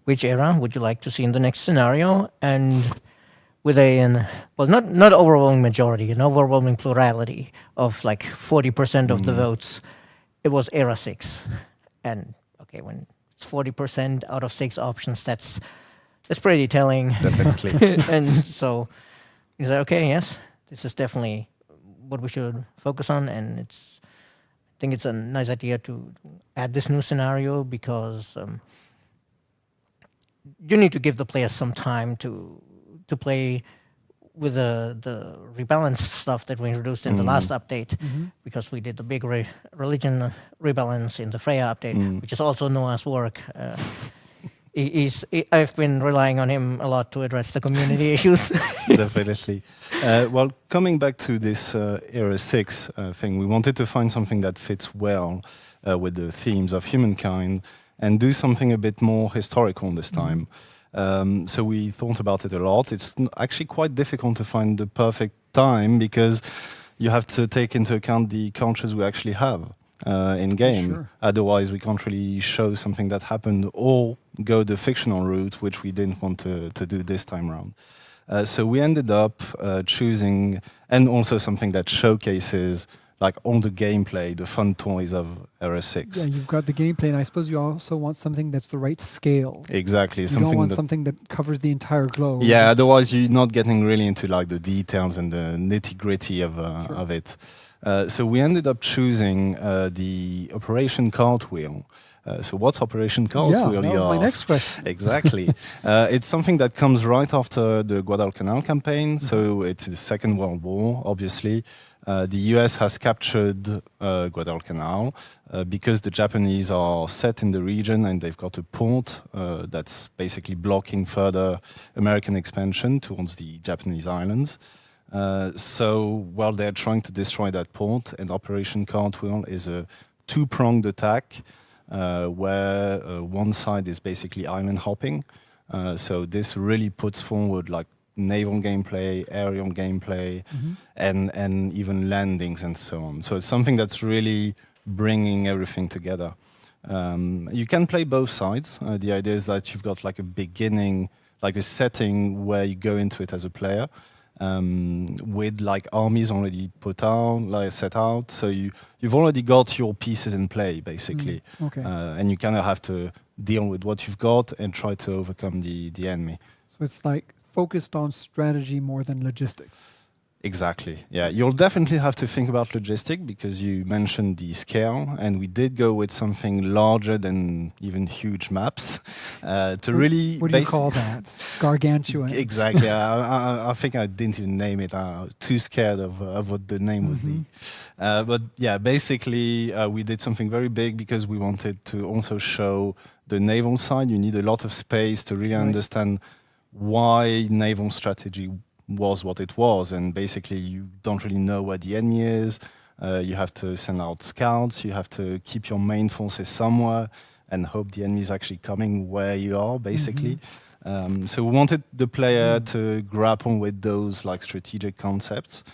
Which era would you like to see in the next scenario? And with not overwhelming majority, an overwhelming plurality of like 40% of the votes, it was era 6. And okay, when it's 40% out of 6 options, that's pretty telling. Definitely. And so we said, okay, yes, this is definitely what we should focus on. And I think it's a nice idea to add this new scenario because you need to give the players some time to play with the rebalanced stuff that we introduced in the last update, because we did the big religion rebalance in the Freya update, which is also Noah's work. I've been relying on him a lot to address the community issues. Definitely. Well, coming back to this Era 6 thing, we wanted to find something that fits well with the themes of humankind and do something a bit more historical this time. So we thought about it a lot. It's actually quite difficult to find the perfect time because you have to take into account the countries we actually have in game. Sure. Otherwise, we can't really show something that happened or go the fictional route, which we didn't want to do this time around. So we ended up choosing, and also something that showcases like all the gameplay, the fun toys of Era 6. Yeah, you've got the gameplay, and I suppose you also want something that's the right scale. Exactly. You don't want something that covers the entire globe. Yeah, otherwise you're not getting really into like the details and the nitty-gritty of it. So we ended up choosing the Operation Cartwheel. So what's Operation Cartwheel? That was my next question. Exactly. It's something that comes right after the Guadalcanal campaign. So it's the Second World War, obviously. The US has captured Guadalcanal because the Japanese are set in the region and they've got a port that's basically blocking further American expansion towards the Japanese islands. So they're trying to destroy that port, and Operation Cartwheel is a two-pronged attack where one side is basically island hopping. So this really puts forward like naval gameplay, aerial gameplay, and even landings and so on. So it's something that's really bringing everything together. You can play both sides. The idea is that you've got like a beginning, like a setting where you go into it as a player, with like armies already put out, like set out. So you've already got your pieces in play, basically. Okay. And you kind of have to deal with what you've got and try to overcome the enemy. So it's like focused on strategy more than logistics. Exactly. Yeah, you'll definitely have to think about logistic because you mentioned the scale, and we did go with something larger than even huge maps to really. What do you call that? gargantuan. Exactly. I think I didn't even name it. I was too scared of what the name would be. But yeah, basically, we did something very big because we wanted to also show the naval side. You need a lot of space to really understand why naval strategy was what it was. And basically, you don't really know where the enemy is. You have to send out scouts. You have to keep your main forces somewhere and hope the enemy is actually coming where you are, basically. So we wanted the player to grapple with those like strategic concepts.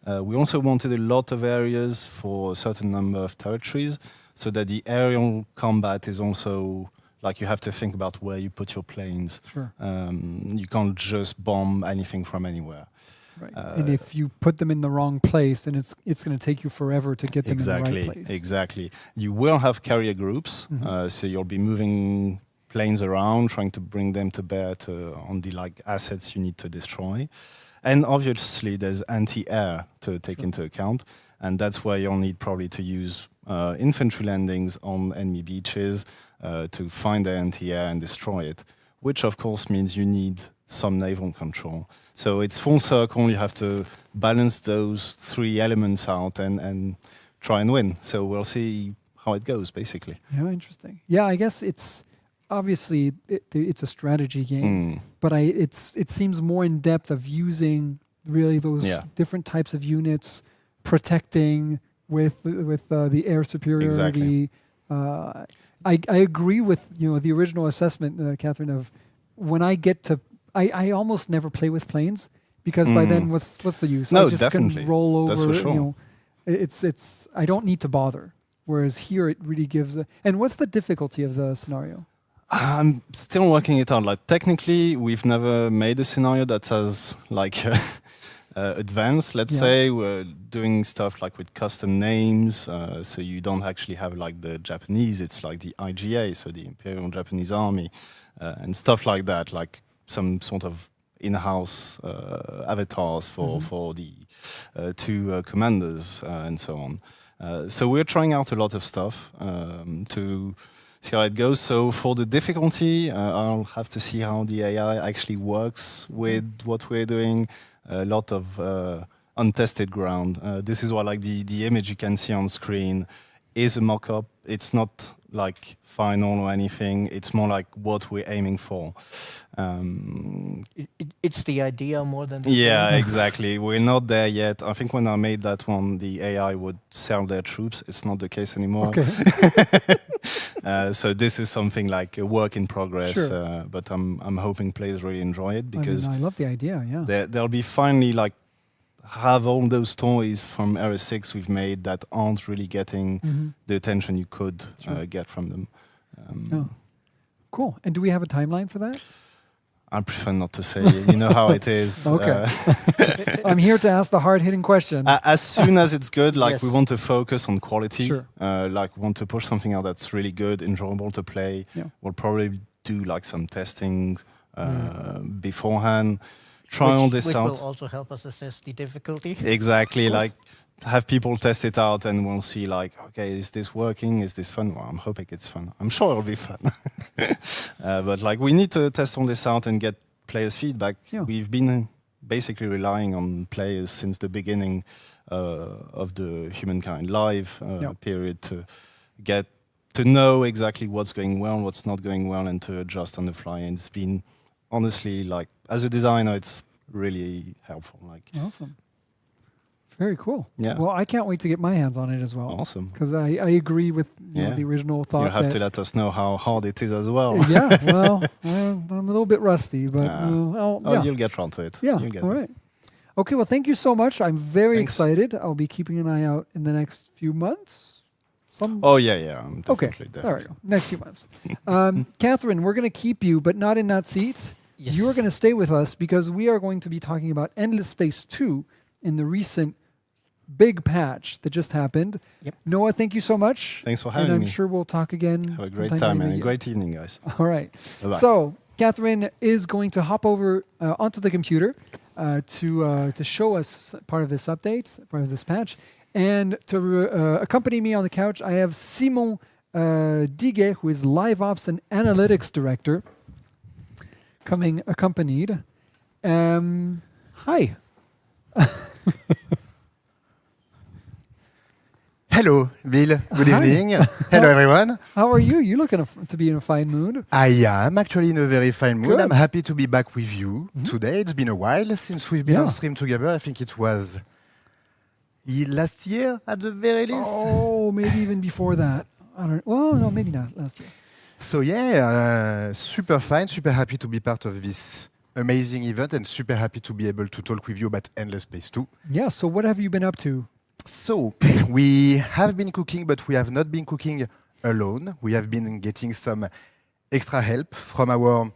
We also wanted a lot of areas for a certain number of territories, so that the aerial combat is also like you have to think about where you put your planes. Sure. You can't just bomb anything from anywhere. Right. And if you put them in the wrong place, then it's going to take you forever to get them in the right place. Exactly. You will have carrier groups, so you'll be moving planes around, trying to bring them to bear on the like assets you need to destroy. And obviously, there's anti-air to take into account, and that's where you'll need probably to use infantry landings on enemy beaches to find the anti-air and destroy it, which of course means you need some naval control. So it's full circle. You have to balance those three elements out and try and win. So we'll see how it goes, basically. Yeah, interesting. Yeah, I guess it's obviously it's a strategy game, but it seems more in depth of using really those different types of units, protecting with the air superiority. Exactly. I agree with the original assessment, Catherine, of when I get to I almost never play with planes because by then what's the use? No, I just definitely. can roll over. That's for sure. It's I don't need to bother. Whereas here it really gives. And what's the difficulty of the scenario? I'm still working it out. Like technically, we've never made a scenario that has like advanced. Let's say we're doing stuff like with custom names, so you don't actually have like the Japanese. It's like the IGA, so the Imperial Japanese Army, and stuff like that. Like some sort of in-house avatars for the two commanders and so on. So we're trying out a lot of stuff to see how it goes. So for the difficulty, I'll have to see how the AI actually works with what we're doing. A lot of untested ground. This is why like the image you can see on screen is a mock-up. It's not like final or anything. It's more like what we're aiming for. It's the idea more than the Yeah, game. exactly. We're not there yet. I think when I made that one, the AI would sell their troops. It's not the case anymore. Okay. So this is something like a work in progress. Sure. But I'm hoping players really enjoy it because I love the idea. Yeah. they'll be finally like have all those toys from Era 6 we've made that aren't really getting the attention you could get from them. Cool. And do we have a timeline for that? I prefer not to say. You know how it is. Okay. I'm here to ask the hard-hitting question. As soon as it's good, like Yes. we want to focus on quality. Sure. Like want to push something out that's really good, enjoyable to play. Yeah. We'll probably do like some testing beforehand. Try all this which out. will also help us assess the difficulty. Exactly. Like have people test it out, and we'll see. Like, okay, is this working? Is this fun? Well, I'm hoping it's fun. I'm sure it'll be fun. But like, we need to test all this out and get players' feedback. Yeah. We've been basically relying on players since the beginning of the Humankind Live period to get to know exactly what's going well, what's not going well, and to adjust on the fly. And it's been honestly like, as a designer, it's really helpful. Like, Awesome. Very cool. Yeah. Well, I can't wait to get my hands on it as well. awesome. Because I agree with the original thought. You have that to let us know how hard it is as well. Yeah, well, I'm a little bit rusty, but You'll get around to it. yeah, You'll get all it. right. Okay, well, thank you so much. I'm very Thanks. excited. I'll be keeping an eye out in the next few months. Oh yeah. I'm Okay, definitely there. there we go. Next few months. Catherine, we're going to keep you, but not in that seat. Yes. You are going to stay with us because we are going to be talking about Endless Space 2 in the recent big patch that just happened. Yep. Noah, thank you so much. Thanks for And having I'm me. sure we'll talk again. Have a great sometime time later and a in the great evening, guys. year. All right. Bye-bye. So, Catherine is going to hop over onto the computer to show us part of this update, part of this patch. And to accompany me on the couch, I have Simon Diguet, who is Live Ops and Analytics Director. coming accompanied. Hi. Hello, Bill. Good Hi. evening. Hello, everyone. How are you? You look to be in a fine mood. I am actually in a very fine mood. Good. I'm happy to be back with you today. It's been a while since we've been on stream together. I think it was last year at the very least. Oh, maybe even before that. I don't. Well, no, maybe not last year. So yeah, super fine, super happy to be part of this amazing event and super happy to be able to talk with you about Endless Space 2. Yeah. So what have you been up to? So we have been cooking, but we have not been cooking alone. We have been getting some extra help from our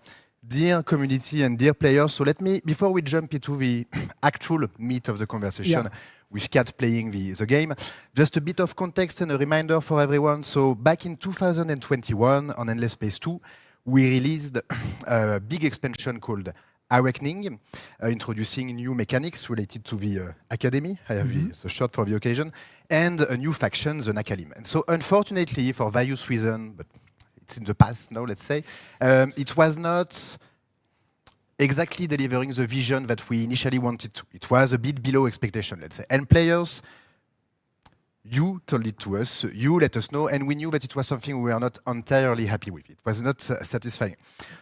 dear community and dear players. So let me, before we jump into the actual meat of the conversation with Kat playing the game, just a bit of context and a reminder for everyone. So back in 2021 on Endless Space 2, we released a big expansion called Awakening, introducing new mechanics related to the Academy. I have the shirt for the occasion, and a new faction, the Nakalim. And so, unfortunately, for various reasons, but it's in the past now, let's say, it was not exactly delivering the vision that we initially wanted to. It was a bit below expectation, let's say. And players, you told it to us, you let us know, and we knew that it was something we were not entirely happy with. It was not satisfying.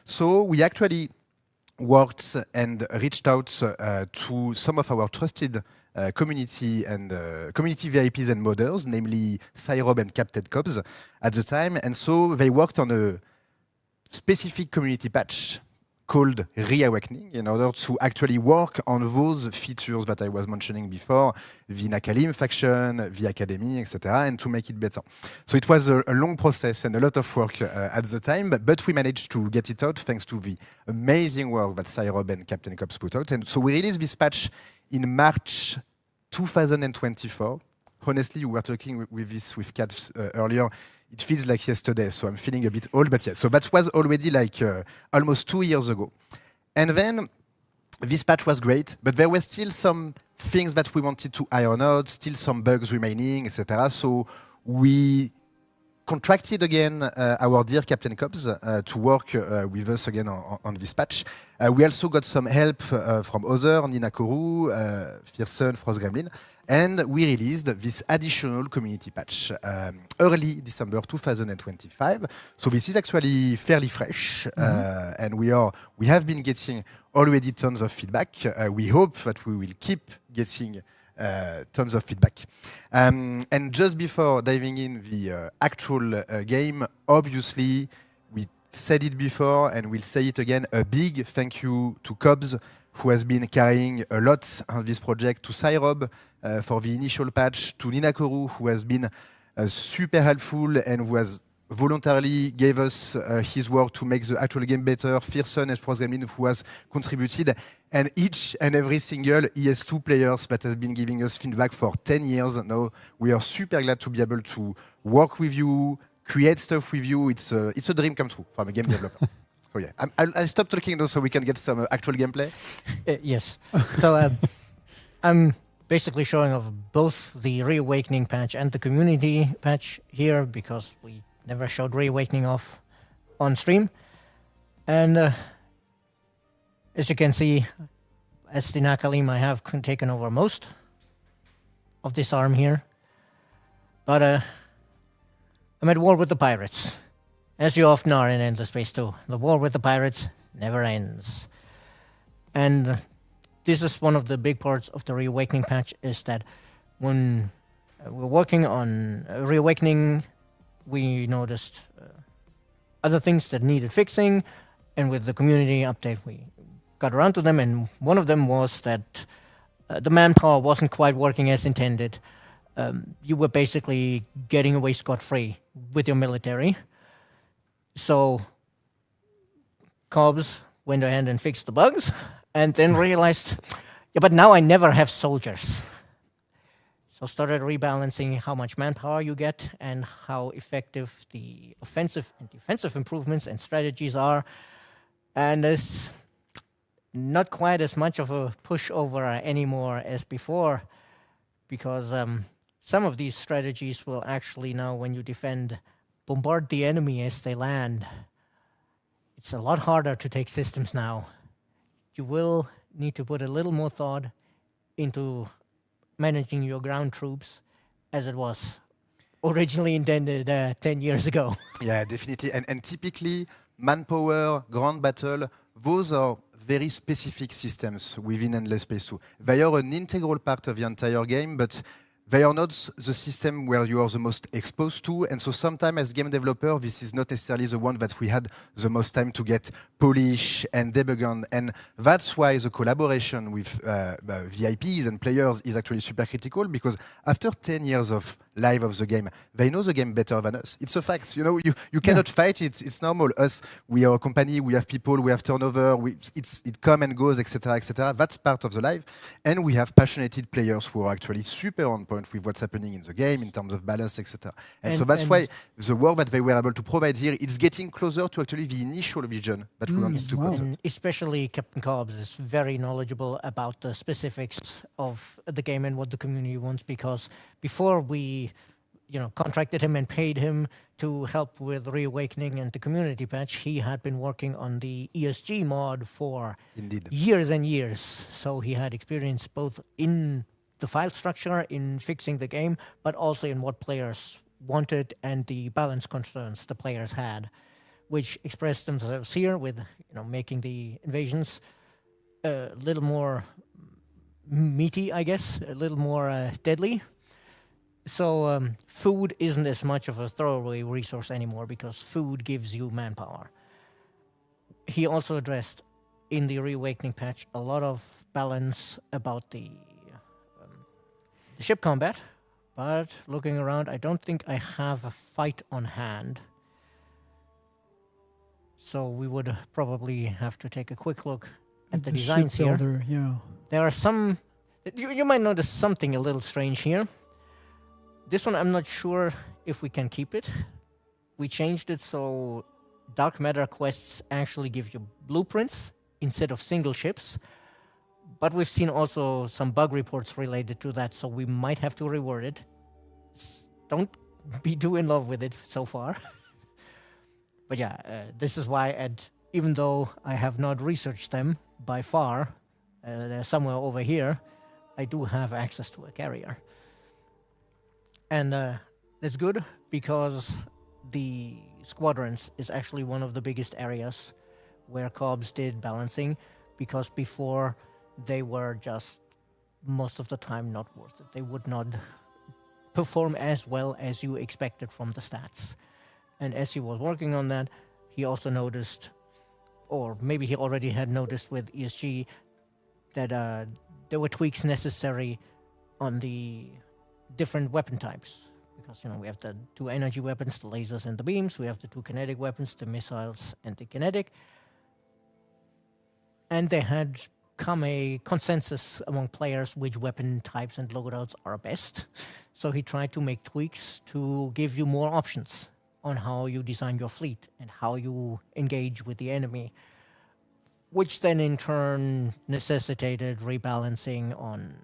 So we actually worked and reached out to some of our trusted community and community VIPs and modders, namely Cyrob and Captain Cobbs at the time. And so they worked on a specific community patch called Reawakening in order to actually work on those features that I was mentioning before, the Nakalim faction, the Academy, etc., and to make it better. So it was a long process and a lot of work at the time, but we managed to get it out thanks to the amazing work that Cyrob and Captain Cops put out. And so we released this patch in March 2024. Honestly, we were talking with Kat earlier. It feels like yesterday, so I'm feeling a bit old, but yeah. So that was already like almost 2 years ago. And then this patch was great, but there were still some things that we wanted to iron out, still some bugs remaining, etc. So we contracted again our dear Captain Cobbs to work with us again on this patch. We also got some help from other, Nina Koru, Fearson, Frost Gremlin, and we released this additional community patch early December 2025. So this is actually fairly fresh, and we have been getting already tons of feedback. We hope that we will keep getting tons of feedback. And just before diving in the actual game, obviously, we said it before and we'll say it again, a big thank you to Cobbs, who has been carrying a lot on this project, to Cyrob for the initial patch, to Nina Koru, who has been super helpful and who has voluntarily gave us his work to make the actual game better, Fearson and Frost Gremlin, who has contributed, and each and every single ES2 players that has been giving us feedback for 10 years now. We are super glad to be able to work with you, create stuff with you. It's a dream come true from a game developer. So yeah, I'll stop talking though so we can get some actual gameplay. Yes. So I'm basically showing off both the Reawakening patch and the community patch here because we never showed Reawakening off on stream. And as you can see, as the Nakalim, I have taken over most of this arm here. But I'm at war with the pirates. As you often are in Endless Space 2. The war with the pirates never ends. And this is one of the big parts of the Reawakening patch, is that when we're working on Reawakening, we noticed other things that needed fixing, and with the community update we got around to them, and one of them was that the manpower wasn't quite working as intended. You were basically getting away scot-free with your military. So Cobbs went ahead and fixed the bugs, and then realized, yeah, but now I never have soldiers. So started rebalancing how much manpower you get and how effective the offensive and defensive improvements and strategies are. And it's not quite as much of a pushover anymore as before, because some of these strategies will actually now, when you defend, bombard the enemy as they land. it's a lot harder to take systems now. You will need to put a little more thought into managing your ground troops as it was originally intended 10 years ago. Yeah, definitely. And typically, manpower, ground battle, those are very specific systems within Endless Space 2. They are an integral part of the entire game, but they are not the system where you are the most exposed to. And so sometimes as game developer, this is not necessarily the one that we had the most time to get polish and debug on. And that's why the collaboration with VIPs and players is actually super critical, because after 10 years of live of the game, they know the game better than us. It's a fact. You know, you cannot fight it. It's normal. Us, we are a company, we have people, we have turnover, it come and goes, etc., etc. That's part of the life. And we have passionate players who are actually super on point with what's happening in the game in terms of balance, etc. And so that's why the work that they were able to provide here, it's getting closer to actually the initial vision that we wanted to put. And especially Captain Cobbs is very knowledgeable about the specifics of the game and what the community wants, because before we contracted him and paid him to help with Reawakening and the community patch, he had been working on the ESG mod for years and years. So he had experience both in the file structure, in fixing the game, but also in what players wanted and the balance concerns the players had, which expressed themselves here with making the invasions a little more meaty, I guess, a little more deadly. So food isn't as much of a throwaway resource anymore, because food gives you manpower. He also addressed in the Reawakening patch a lot of balance about the ship combat, but looking around, I don't think I have a fight on hand. So we would probably have to take a quick look at the designs here. Yeah. There are some... You might notice something a little strange here. This one, I'm not sure if we can keep it. We changed it so Dark Matter quests actually give you blueprints instead of single ships. But we've seen also some bug reports related to that, so we might have to reword it. Don't be too in love with it so far. But yeah, this is why, even though I have not researched them by far, they're somewhere over here, I do have access to a carrier. And that's good, because the squadrons is actually one of the biggest areas where Cobbs did balancing, because before they were just most of the time not worth it. They would not perform as well as you expected from the stats. And as he was working on that, he also noticed, or maybe he already had noticed with ESG, that there were tweaks necessary on the different weapon types, because we have the 2 energy weapons, the lasers and the beams. We have the 2 kinetic weapons, the missiles and the kinetic. And they had come a consensus among players which weapon types and loadouts are best. So he tried to make tweaks to give you more options on how you design your fleet and how you engage with the enemy, which then in turn necessitated rebalancing on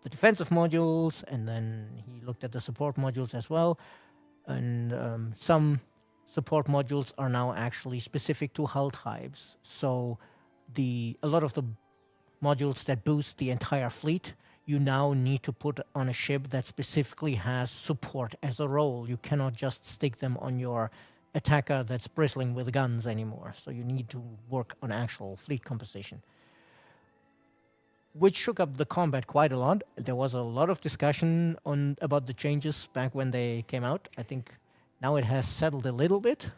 the defensive modules, and then he looked at the support modules as well. And some support modules are now actually specific to hull types. So a lot of the modules that boost the entire fleet, you now need to put on a ship that specifically has support as a role. You cannot just stick them on your attacker that's bristling with guns anymore. So you need to work on actual fleet composition, which shook up the combat quite a lot. There was a lot of discussion about the changes back when they came out. I think now it has settled a little bit.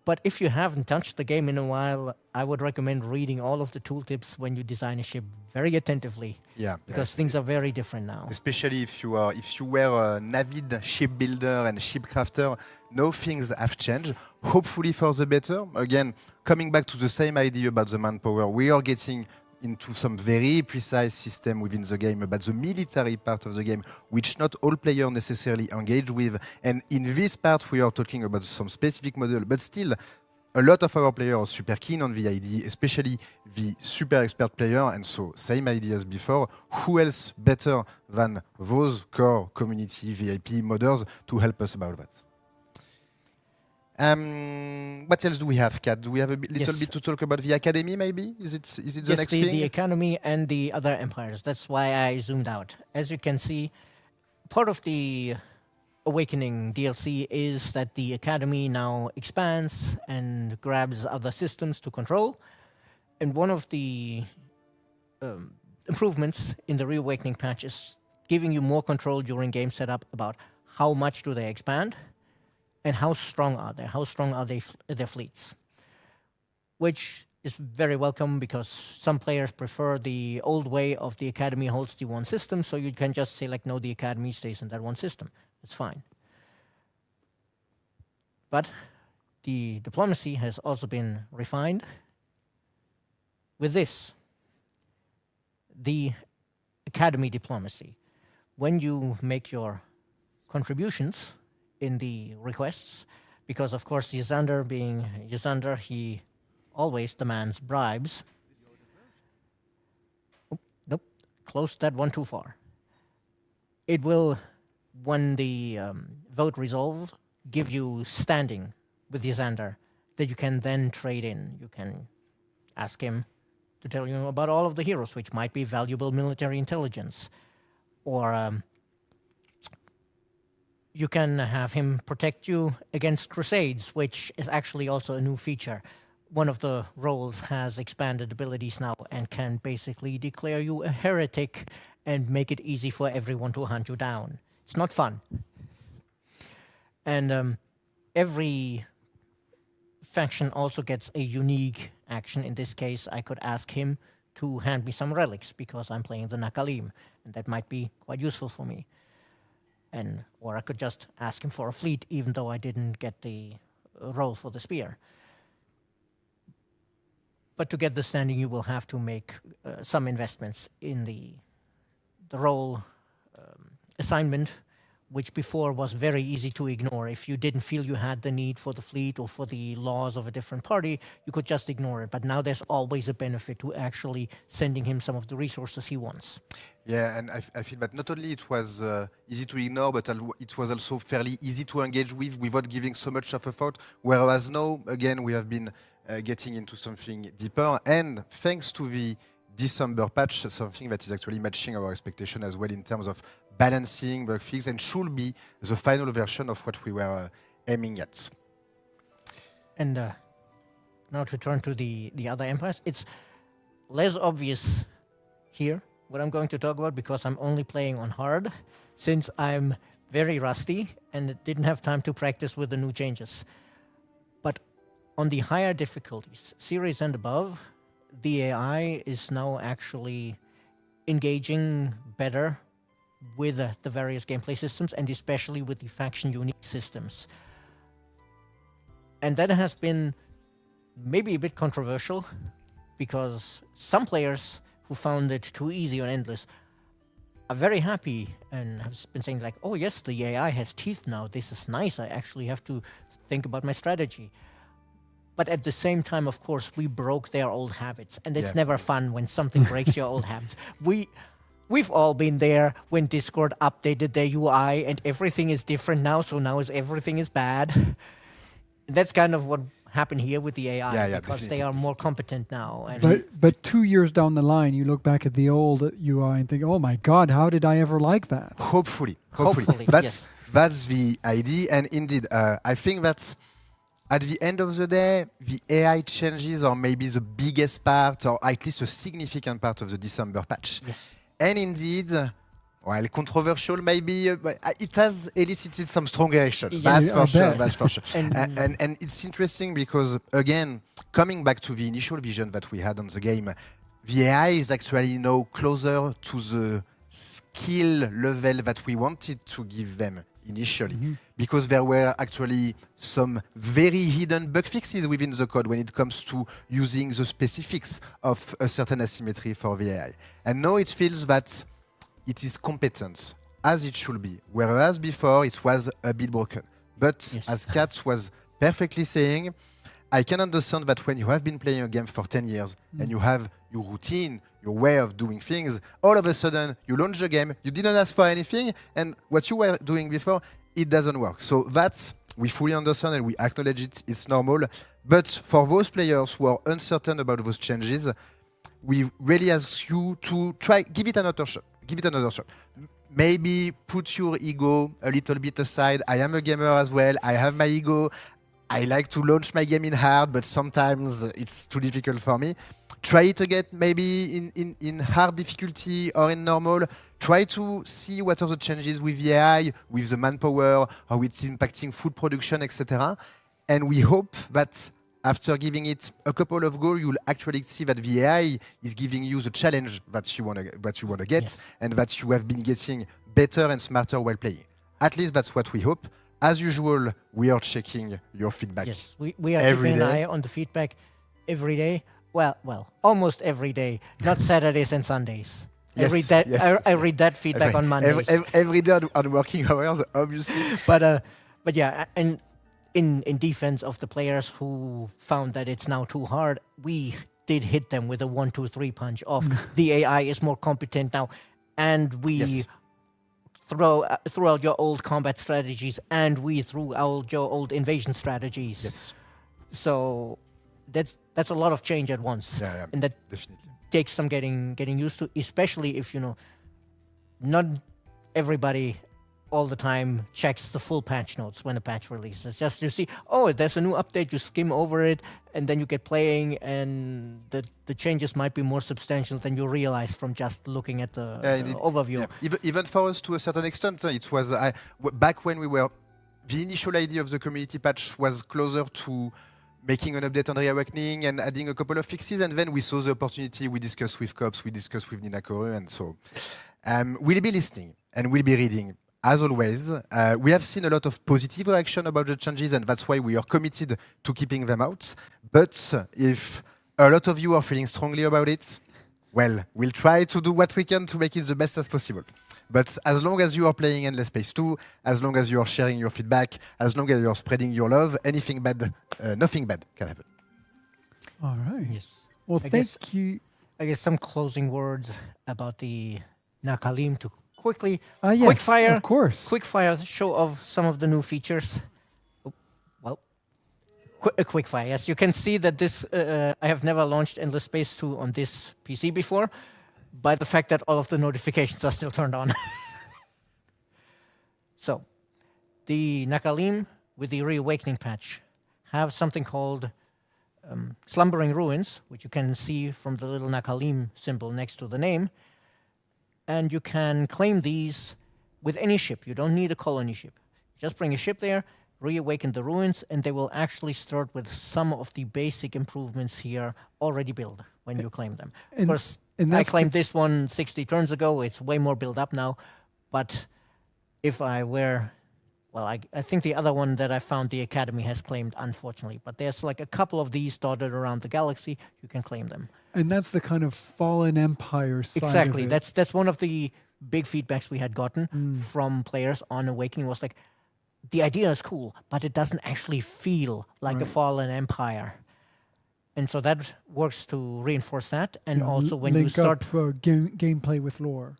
But if you haven't touched the game in a while, I would recommend reading all of the tooltips when you design a ship very attentively. Yeah, because things are very different now. Especially if you were an avid ship builder and ship crafter, now things have changed. Hopefully for the better. Again, coming back to the same idea about the manpower, we are getting into some very precise system within the game about the military part of the game, which not all players necessarily engage with. And in this part, we are talking about some specific model, but still, a lot of our players are super keen on the idea, especially the super expert player. And so, same idea as before, who else better than those core community VIP modders to help us about that? What else do we have, Kat? Do we have a little Yes. bit to talk about the academy, maybe? Is it the Yes, next the thing? economy and the other empires. That's why I zoomed out. As you can see, part of the Awakening DLC is that the academy now expands and grabs other systems to control. And one of the improvements in the Reawakening patch is giving you more control during game setup about how much do they expand and how strong are they, their fleets, which is very welcome because some players prefer the old way of the academy holds the one system, so you can just say like, no, the academy stays in that one system. It's fine. But the diplomacy has also been refined with this, the academy diplomacy. When you make your contributions in the requests, because of course Ysander being Ysander, he always demands bribes. Oh, nope, closed that one too far. It will, when the vote resolves, give you standing with Ysander that you can then trade in. You can ask him to tell you about all of the heroes, which might be valuable military intelligence, or you can have him protect you against crusades, which is actually also a new feature. One of the roles has expanded abilities now and can basically declare you a heretic and make it easy for everyone to hunt you down. It's not fun. And every faction also gets a unique action. In this case, I could ask him to hand me some relics because I'm playing the Nakalim, and that might be quite useful for me. Or I could just ask him for a fleet, even though I didn't get the role for the spear. But to get the standing, you will have to make some investments in the role assignment, which before was very easy to ignore. If you didn't feel you had the need for the fleet or for the laws of a different party, you could just ignore it. But now there's always a benefit to actually sending him some of the resources he wants. Yeah, and I feel that not only it was easy to ignore, but it was also fairly easy to engage with without giving so much of a thought. Whereas now, again, we have been getting into something deeper, and thanks to the December patch, something that is actually matching our expectation as well in terms of balancing bug fix, and should be the final version of what we were aiming at. And now to turn to the other empires, it's less obvious here what I'm going to talk about because I'm only playing on hard, since I'm very rusty and didn't have time to practice with the new changes. But on the higher difficulties, series and above, the AI is now actually engaging better with the various gameplay systems, and especially with the faction unique systems. And that has been maybe a bit controversial, because some players who found it too easy or endless are very happy and have been saying like, oh yes, the AI has teeth now, this is nice, I actually have to think about my strategy. But at the same time, of course, we broke their old habits, and it's never fun when something breaks your old habits. We've all been there when Discord updated their UI and everything is different now, so now everything is bad. And that's kind of what happened here with the AI, because they are more competent now. And But 2 years down the line, you look back at the old UI and think, oh my God, how did I ever like that? Hopefully. Yes. That's the idea, and indeed, I think that at the end of the day, the AI changes are maybe the biggest part, or at least a significant part of the December patch. Yes. And indeed, well, controversial maybe, but it has elicited some strong reaction. Yes. That's for sure. And it's interesting because, again, coming back to the initial vision that we had on the game, the AI is actually now closer to the skill level that we wanted to give them initially, because there were actually some very hidden bug fixes within the code when it comes to using the specifics of a certain asymmetry for the AI. And now it feels that it is competent as it should be, whereas before it was a bit broken. But as Kat was perfectly saying, I can understand that when you have been playing a game for 10 years and you have your routine, your way of doing things, all of a sudden you launch the game, you didn't ask for anything, and what you were doing before, it doesn't work. So that We fully understand and we acknowledge it. It's normal. But for those players who are uncertain about those changes, we really ask you to try, give it another shot. Give it another shot. Maybe put your ego a little bit aside. I am a gamer as well. I have my ego. I like to launch my game in hard, but sometimes it's too difficult for me. Try it again, maybe in hard difficulty or in normal. Try to see what are the changes with the AI, with the manpower, how it's impacting food production, etc. And we hope that after giving it a couple of goals, you'll actually see that the AI is giving you the challenge that you want to get, Yes. and that you have been getting better and smarter while playing. At least that's what we hope. As usual, we are checking your feedback. Yes, we are every keeping an day. eye on the feedback every day. Well, almost every day, not Saturdays and Sundays. Yes, yes. I read that feedback on Mondays. Every day on working hours, obviously. But yeah, and in defense of the players who found that it's now too hard, we did hit them with a 1, 2, 3 punch of the AI is more competent now, and we Yes. throw out your old combat strategies, and we threw out your old invasion strategies. Yes, So that's a lot of change at once, yeah, and that definitely. takes some getting used to, especially if not everybody all the time checks the full patch notes when a patch releases. Just you see, oh, there's a new update, you skim over it, and then you get playing, and the changes might be more substantial than you realize from just looking at the Indeed. overview. Yeah. Even for us, to a certain extent, it was back when we were. The initial idea of the community patch was closer to making an update on Reawakening and adding a couple of fixes, and then we saw the opportunity. We discussed with Cops, we discussed with Nina Koru, and so we'll be listening and we'll be reading. As always, we have seen a lot of positive reaction about the changes, and that's why we are committed to keeping them out. But if a lot of you are feeling strongly about it, well, we'll try to do what we can to make it the best as possible. But as long as you are playing Endless Space 2, as long as you are sharing your feedback, as long as you are spreading your love, anything bad, nothing bad can happen. All right. Yes. Well, I thank guess- you. I guess some closing words about the Nakalim to quickly Yes, quickfire. of course. Quickfire show of some of the new features. Oh, well, quickfire. Yes, you can see that this. I have never launched Endless Space 2 on this PC before, by the fact that all of the notifications are still turned on. So, the Nakalim with the Reawakening patch have something called Slumbering Ruins, which you can see from the little Nakalim symbol next to the name. And you can claim these with any ship. You don't need a colony ship. Just bring a ship there, reawaken the ruins, and they will actually start with some of the basic improvements here already built when you claim them. Of And- course, and I that's claimed this one 60 turns ago. It's way more built up now. But if I were... Well, I think the other one that I found the Academy has claimed, unfortunately. But there's like a couple of these dotted around the galaxy. You can claim them. And that's the kind of fallen empire side Exactly. of it. That's one of the big feedbacks we had gotten from players on Awakening was like, the idea is cool, but it doesn't actually feel like a Right. fallen empire. And so that works to reinforce that. And Yeah, also when you link start... up, gameplay with lore.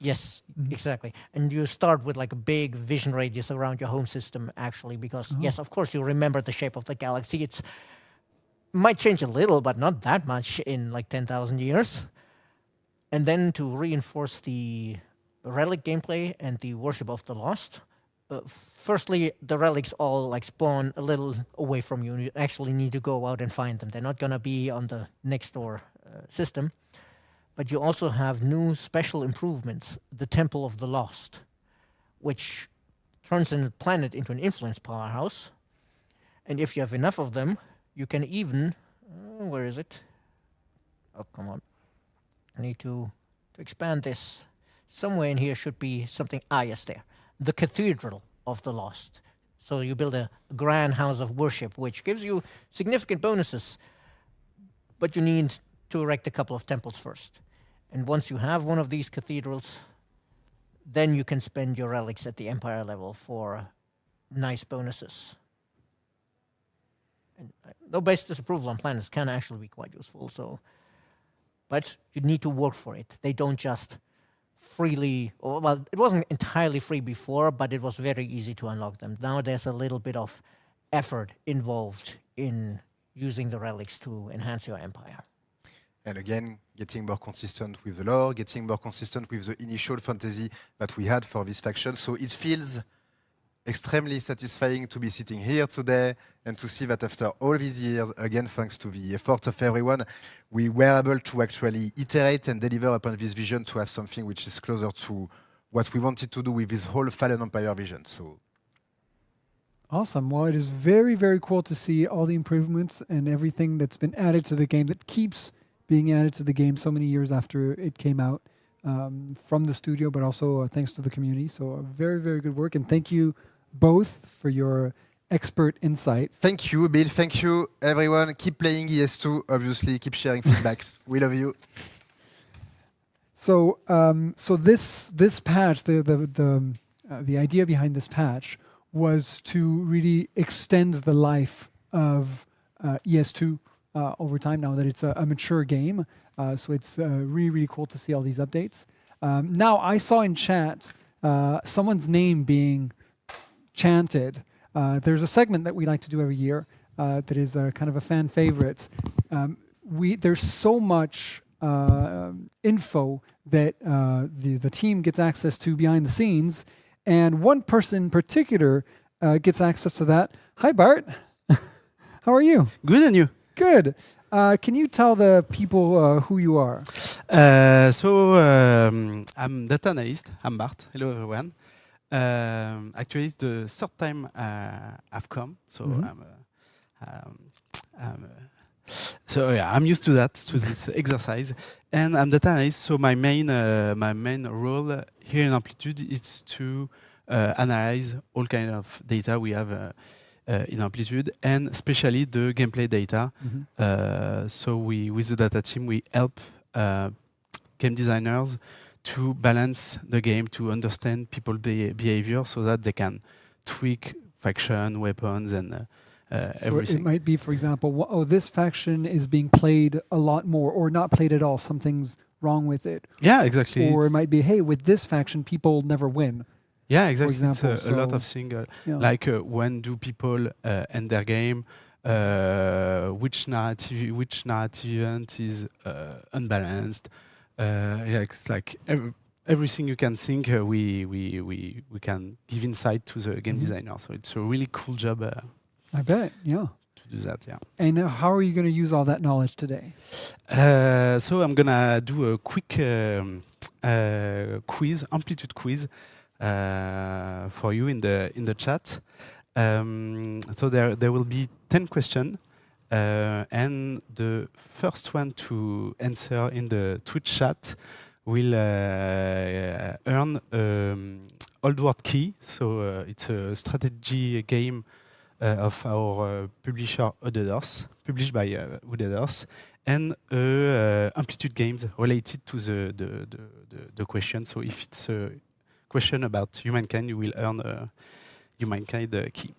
Yes, exactly. And you start with like a big vision radius around your home system, actually, because yes, of course, you remember the shape of the galaxy. It's might change a little, but not that much in like 10,000 years. And then to reinforce the relic gameplay and the worship of the lost. Firstly, the relics all like spawn a little away from you. You actually need to go out and find them. They're not gonna be on the next door system. But you also have new special improvements, the Temple of the Lost, which turns a planet into an influence powerhouse. And if you have enough of them, you can even... where is it? Oh, come on. I need to expand this. Somewhere in here should be something... Ah, yes, there. The Cathedral of the Lost. So you build a grand house of worship, which gives you significant bonuses. But you need to erect a couple of temples first. And once you have one of these cathedrals, then you can spend your relics at the Empire level for nice bonuses. And though base disapproval on planets can actually be quite useful, so... But you need to work for it. They don't just freely, well, it wasn't entirely free before, but it was very easy to unlock them. Now there's a little bit of effort involved in using the relics to enhance your empire. And again, getting more consistent with the lore, getting more consistent with the initial fantasy that we had for this faction. So it feels extremely satisfying to be sitting here today and to see that after all these years, again, thanks to the effort of everyone, we were able to actually iterate and deliver upon this vision to have something which is closer to what we wanted to do with this whole Fallen Empire vision. So Awesome. Well, it is very, very cool to see all the improvements and everything that's been added to the game that keeps being added to the game so many years after it came out from the studio, but also thanks to the community. So very, very good work. And thank you both for your expert insight. thank you, Bill. Thank you, everyone. Keep playing ES2, obviously. Keep sharing feedbacks. We love you. So, this patch, the idea behind this patch was to really extend the life of ES2 over time. Now that it's a mature game, so it's really, really cool to see all these updates. Now, I saw in chat someone's name being chanted. There's a segment that we like to do every year that is kind of a fan favorite. There's so much info that the team gets access to behind the scenes, and one person in particular gets access to that. Hi, Bart. How are you? Good, and you? Good. Can you tell the people who you are? I'm data analyst. I'm Bart. Hello, everyone. Actually, it's the third time I've come, so I'm used to that, to this exercise. And I'm data analyst, so my main role here in Amplitude is to analyze all kind of data we have in Amplitude, and especially the gameplay data. So with the data team, we help game designers to balance the game, to understand people behavior so that they can tweak faction, weapons, and everything. It might be, for example, this faction is being played a lot more, or not played at all. Something's wrong with it. Yeah, exactly. Or it might be, hey, with this faction, people never win. Yeah, exactly. Example, It's a lot of things, yeah. like when do people end their game, which narrative event is unbalanced. Yeah, it's like everything you can think. We can give insight to the game designer. So it's a really cool job. I bet, yeah. To do that, yeah. And how are you going to use all that knowledge today? So I'm gonna do a quick quiz, Amplitude quiz, for you in the chat. So there will be 10 questions, and the first one to answer in the Twitch chat will earn Old World Key. So it's a strategy game of our publisher Udedors, published by Udedors, and Amplitude games related to the question. So if it's a question about Humankind, you will earn a Humankind key.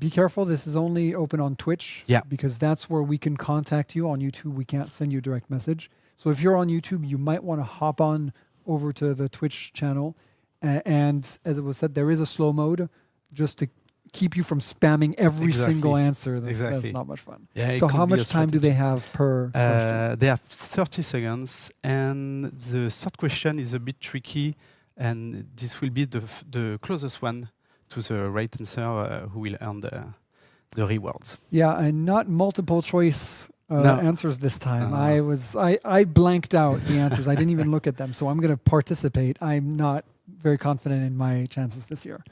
Be careful, this is only open on Twitch, Yeah. because that's where we can contact you. On YouTube, we can't send you a direct message. So if you're on YouTube, you might want to hop on over to the Twitch channel. And as it was said, there is a slow mode just to keep you from spamming every single answer. That's not much fun. Yeah, so how much time do they have per question? They have 30 seconds, and the third question is a bit tricky, and this will be the closest one to the right answer who will earn the rewards. Yeah, and not multiple choice No. answers this time. No. I blanked out the answers. I didn't even look at them. So I'm going to participate. I'm not very confident in my chances this year.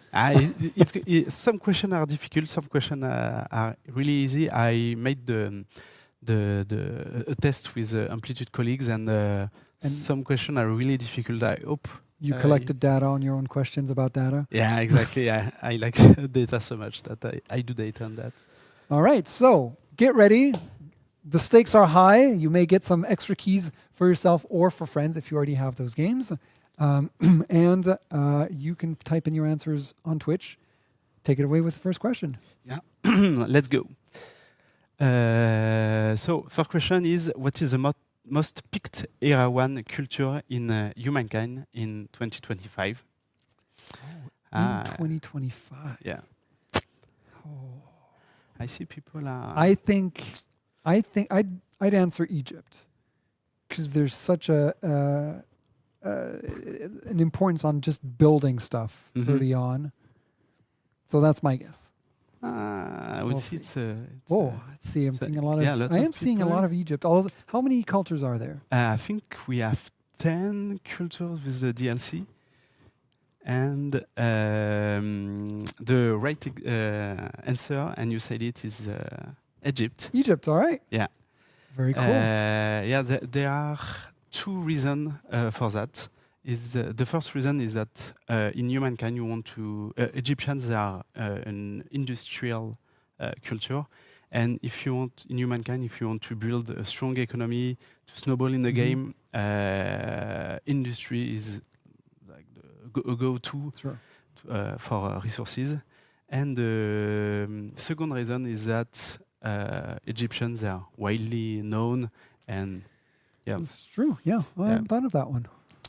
Some questions are difficult. Some questions are really easy. I made a test with Amplitude colleagues, and some questions are really difficult. I hope you collected data on your own questions about data. Yeah, exactly. I like data so much that I do data on that. All right, so get ready. The stakes are high. You may get some extra keys for yourself or for friends if you already have those games. And you can type in your answers on Twitch. Take it away with the first question. Yeah, let's go. So first question is, what is the most picked era one culture in humankind in 2025. In 2025. Yeah. Oh. I see people are. I think I'd answer Egypt because there's such an importance on just building stuff early on. So that's my guess. I would We'll see see. it's Let's see. I'm seeing a lot of. lots I of am seeing a people. lot of Egypt. How many cultures are there? I think we have 10 cultures with the DLC. And the right answer, and you said it, is Egypt. Egypt. All right. Yeah. Very cool. Yeah, there are two reasons for that. The first reason is that in humankind, you want to Egyptians are an industrial culture, and if you want in humankind, if you want to build a strong economy to snowball in the game, industry is like the go-to for resources. And the second reason is that Egyptians are widely known, and yeah, It's true. Yeah, I hadn't thought of that one.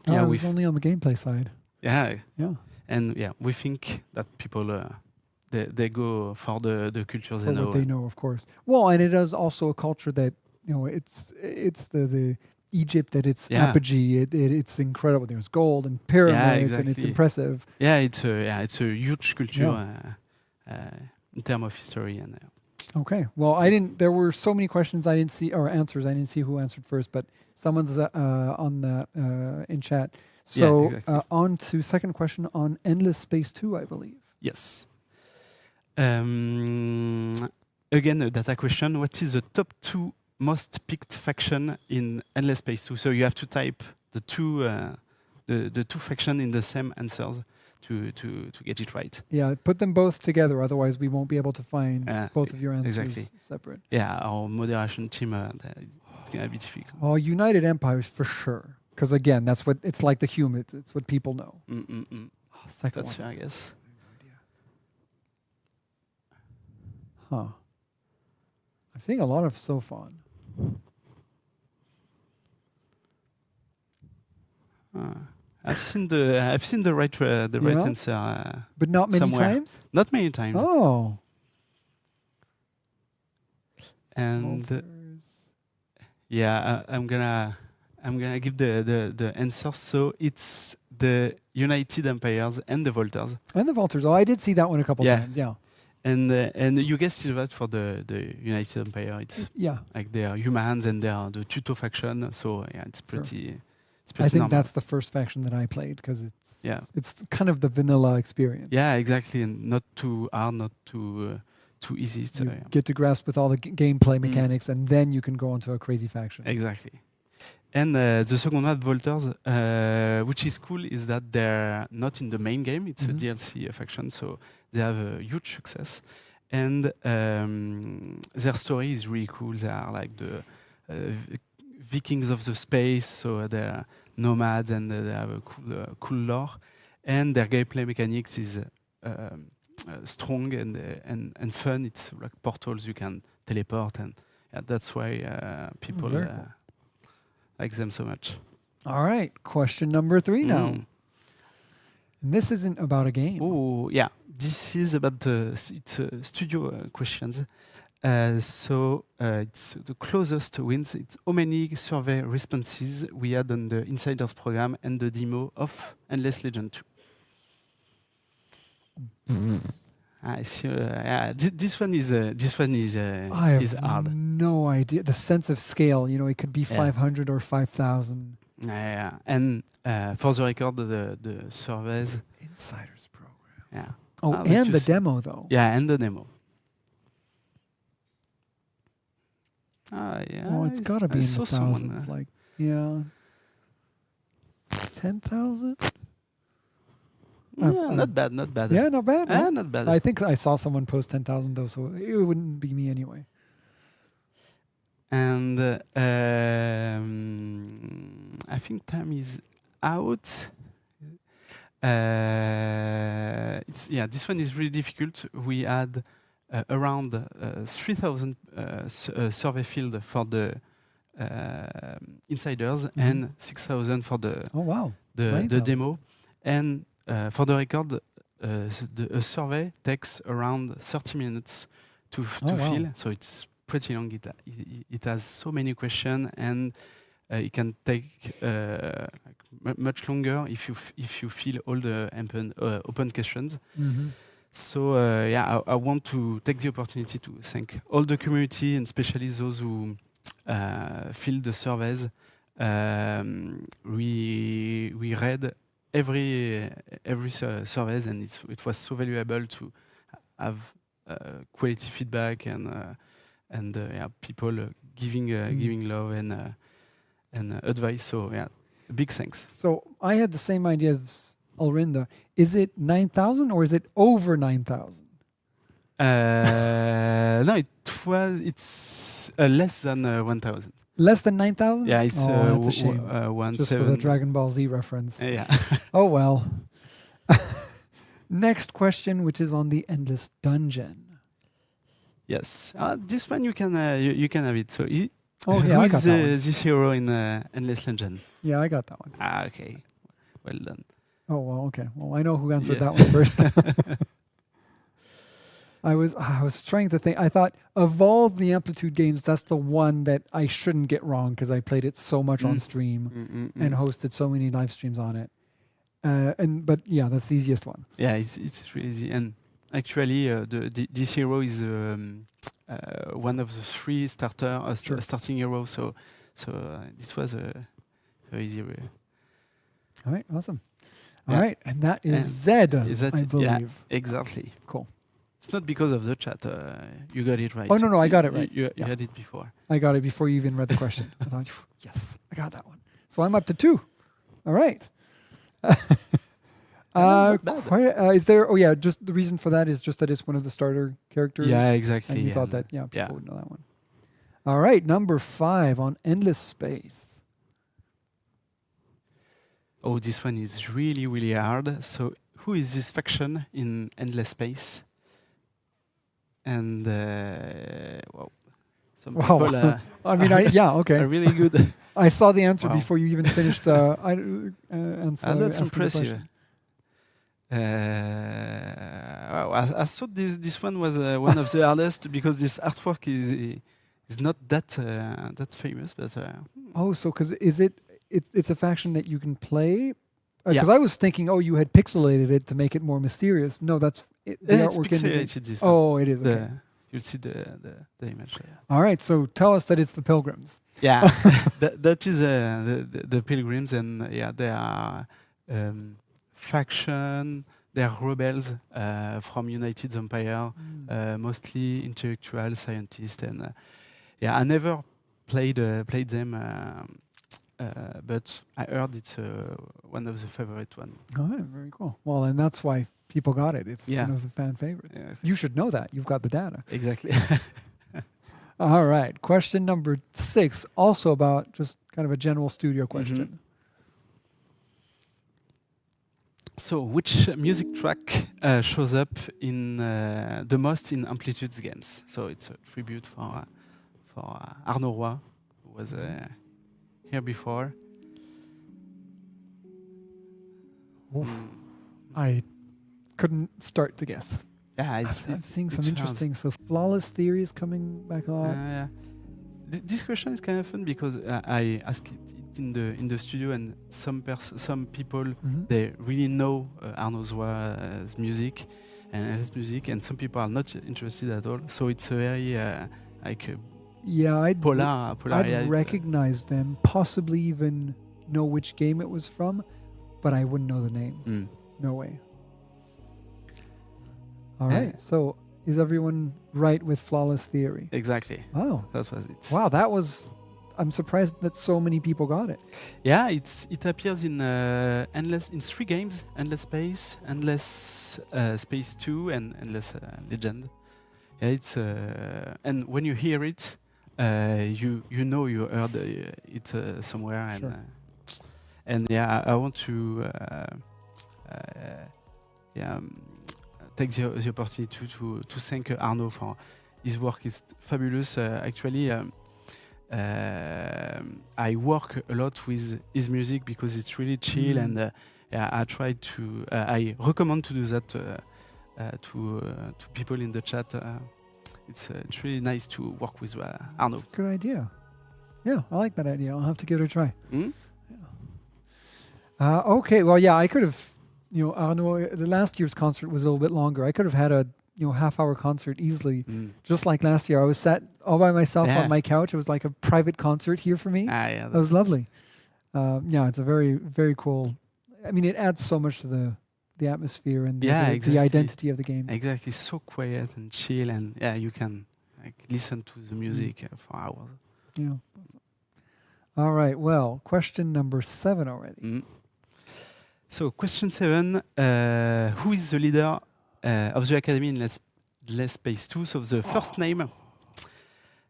Yeah, I was only on the gameplay side. yeah, Yeah, and yeah, we think that people they go for the culture for they know. what they know, of course. Well, and it is also a culture that it's the Egypt at its apogee. It's incredible. There's gold and pyramids, and it's exactly. impressive. Yeah, it's a huge culture in terms of history and. Okay. Well, I didn't. There were so many questions I didn't see, or answers I didn't see who answered first. But someone's on the in chat. So exactly. on to second question on Endless Space 2, I believe. Yes. Again, a data question. What is the top 2 most picked faction in Endless Space 2? So you have to type the two faction in the same answers to get it right. Yeah, put them both together. Otherwise, we won't be able to find both of your answers exactly. separate. Yeah, our moderation team, it's going to be difficult. Oh, United Empires for sure. Because again, that's what it's like. The human. It's what people know. Second That's one. fair, I guess. Huh. I'm seeing a lot of Sophon. I've seen the right answer, but not many somewhere. times. Not many times. Oh. And yeah, I'm gonna give the answer. So it's the United Empires and the Volters. And the Vultures. Oh, I did see that one a couple times. Yeah. And you guessed it right for the United Empire. It's like they are humans and they are the Tuto faction. So yeah, it's pretty. It's pretty I think normal. that's the first faction that I played because it's kind of the vanilla experience. Yeah, exactly, and not too hard, not too easy. So, you get to grasp with all the gameplay mechanics, and then you can go into a crazy faction. Exactly. And the second one, Volters, which is cool, is that they're not in the main game. It's a DLC faction, so they have a huge success. And their story is really cool. They are like the Vikings of the space, so they're nomads and they have a cool lore. And their gameplay mechanics is strong and fun. It's like portals you can teleport, and that's why people like them so much. All right, question number 3 now. And this isn't about a game. Oh, yeah. This is about it's studio questions. So it's the closest wins. It's how many survey responses we had on the Insiders program and the demo of Endless Legend 2. I see. This one is I have hard. no idea. The sense of scale, it could be 500 or 5,000. Yeah, and for the record, the surveys. Insiders program. Yeah. Oh, and the demo though. Yeah, and the demo. Yeah. Oh, it's got to be in the someone, thousands. Like, yeah. 10,000? Yeah, not bad, not bad. Yeah, not bad. No? Not bad. I think I saw someone post 10,000 though, so it wouldn't be me anyway. And I think time is out. This one is really difficult. We had around 3,000 survey field for the insiders and 6,000 for the Oh wow. the, Right. the demo. And for the record, a survey takes around 30 minutes to Oh, wow. fill, so it's pretty long. It has so many questions, and it can take much longer if you fill all the open questions. Mm-hmm. So I want to take the opportunity to thank all the community, and especially those who filled the surveys. We read every surveys, and it was so valuable to have quality feedback and people giving love and advice. So big thanks. So I had the same idea as Alrinda. Is it 9,000 or is it over 9,000? No, it's less than 1,000. Less than 9,000? Yeah, it's oh, that's a shame. Just for the 1,700. Dragon Ball Z reference. Yeah. Oh well. Next question, which is on the Endless Dungeon. Yes, this one you can have it. So, Oh yeah, who I is got that one. this hero in Endless Legend? Yeah, I got that one. Ah, okay, well done. Oh well, okay. Well, I know who answered Yeah. that one first. I was trying to think. I thought of all the Amplitude games, that's the one that I shouldn't get wrong because I played it so much on stream and hosted so many live streams on it. But yeah, that's the easiest one. Yeah, it's really easy. And actually, this hero is one of the three starting heroes. So this was a very easy. All right, awesome. Yeah. All right, and that is And Zed, is that I it? believe. Yeah, exactly. Cool. It's not because of the chat. You got it right. Oh, no, I got it right. You Yeah. had it before. I got it before you even read the question. I thought, yes, I got that one. So I'm up to 2. All right. Not bad. Is there? Oh yeah, just the reason for that is just that it's one of the starter characters. Yeah, exactly. And you thought that, yeah. people would know that one. All right, number 5 on Endless Space. Oh, this one is really, really hard. So, who is this faction in Endless Space? And wow, some Wow. people I mean, okay. are really good. I saw the answer Wow. before you even finished. Answer, That's asking the impressive. question. Wow, I thought this one was one of the hardest because this artwork is not that famous, but Oh, so because it's a faction that you can play? Because Yeah. I was thinking, you had pixelated it to make it more mysterious. No, that's the it's artwork in the game. pixelated. This one. Oh, it is. Okay. You'll see the image. All right, so tell us that it's the Pilgrims. Yeah, that is the Pilgrims, and they are faction. They are rebels from United Empire, mostly intellectual scientists, and I never played them, but I heard it's one of the favorite one. All right, very cool. Well, and that's why people got it. It's Yeah. one of the fan favorites. Yeah, You should know that. You've got the data. exactly. All right, question number 6, also about just kind of a general studio question. So, which music track shows up in the most in Amplitude's games? So, it's a tribute for Arnaud, who was here before. I couldn't start to guess. Yeah, I'm seeing some it's interesting. So flawless theory is coming back a lot. yeah. This question is kind of fun because I asked it in the studio, and some people they really know Arnaud's music and his music, and some people are not interested at all. So it's a very I'd polar. I'd recognize them, possibly even know which game it was from, but I wouldn't know the name. No way. All right. So is everyone right with flawless theory? Exactly. Wow. That was it. Wow, that was. I'm surprised that so many people got it. Yeah, it appears in 3 games: Endless Space, Endless Space 2, and Endless Legend. Yeah, it's and when you hear it, you know you heard it somewhere, Sure. and I want to take the opportunity to thank Arnaud for his work. It's fabulous. Actually, I work a lot with his music because it's really chill, and yeah, I try to. I recommend to do that to people in the chat. It's really nice to work with Arnaud. Good idea. Yeah, I like that idea. I'll have to give it a try. Mm? Okay, well, yeah, I could have, Arnaud, the last year's concert was a little bit longer. I could have had a, half-hour concert easily. Just like last year, I was sat all by myself on my couch. It was like a private concert here for me. Yeah, That was lovely. Yeah, it's a very, very cool. I mean, it adds so much to the atmosphere and the identity of the game. Exactly, so quiet and chill, and yeah, you can listen to the music for hours. Yeah. All right. Well, question number 7 already. So, question 7: who is the leader of the academy in Let's Space 2? So, the first name.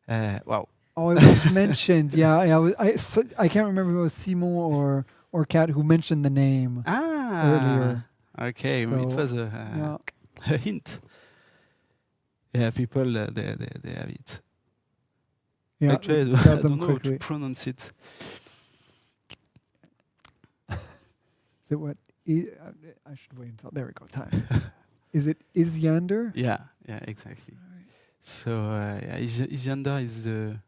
Wow. Oh, it was mentioned. Yeah, I can't remember if it was Simon or Kat who mentioned the name earlier. Okay, So, it was a hint. Yeah, people they have it. Yeah, Actually, got I them don't know how quickly. to pronounce it. Is it what? I should wait until. There we go. Time. Is it Isyander? Yeah, exactly. So Isyander is the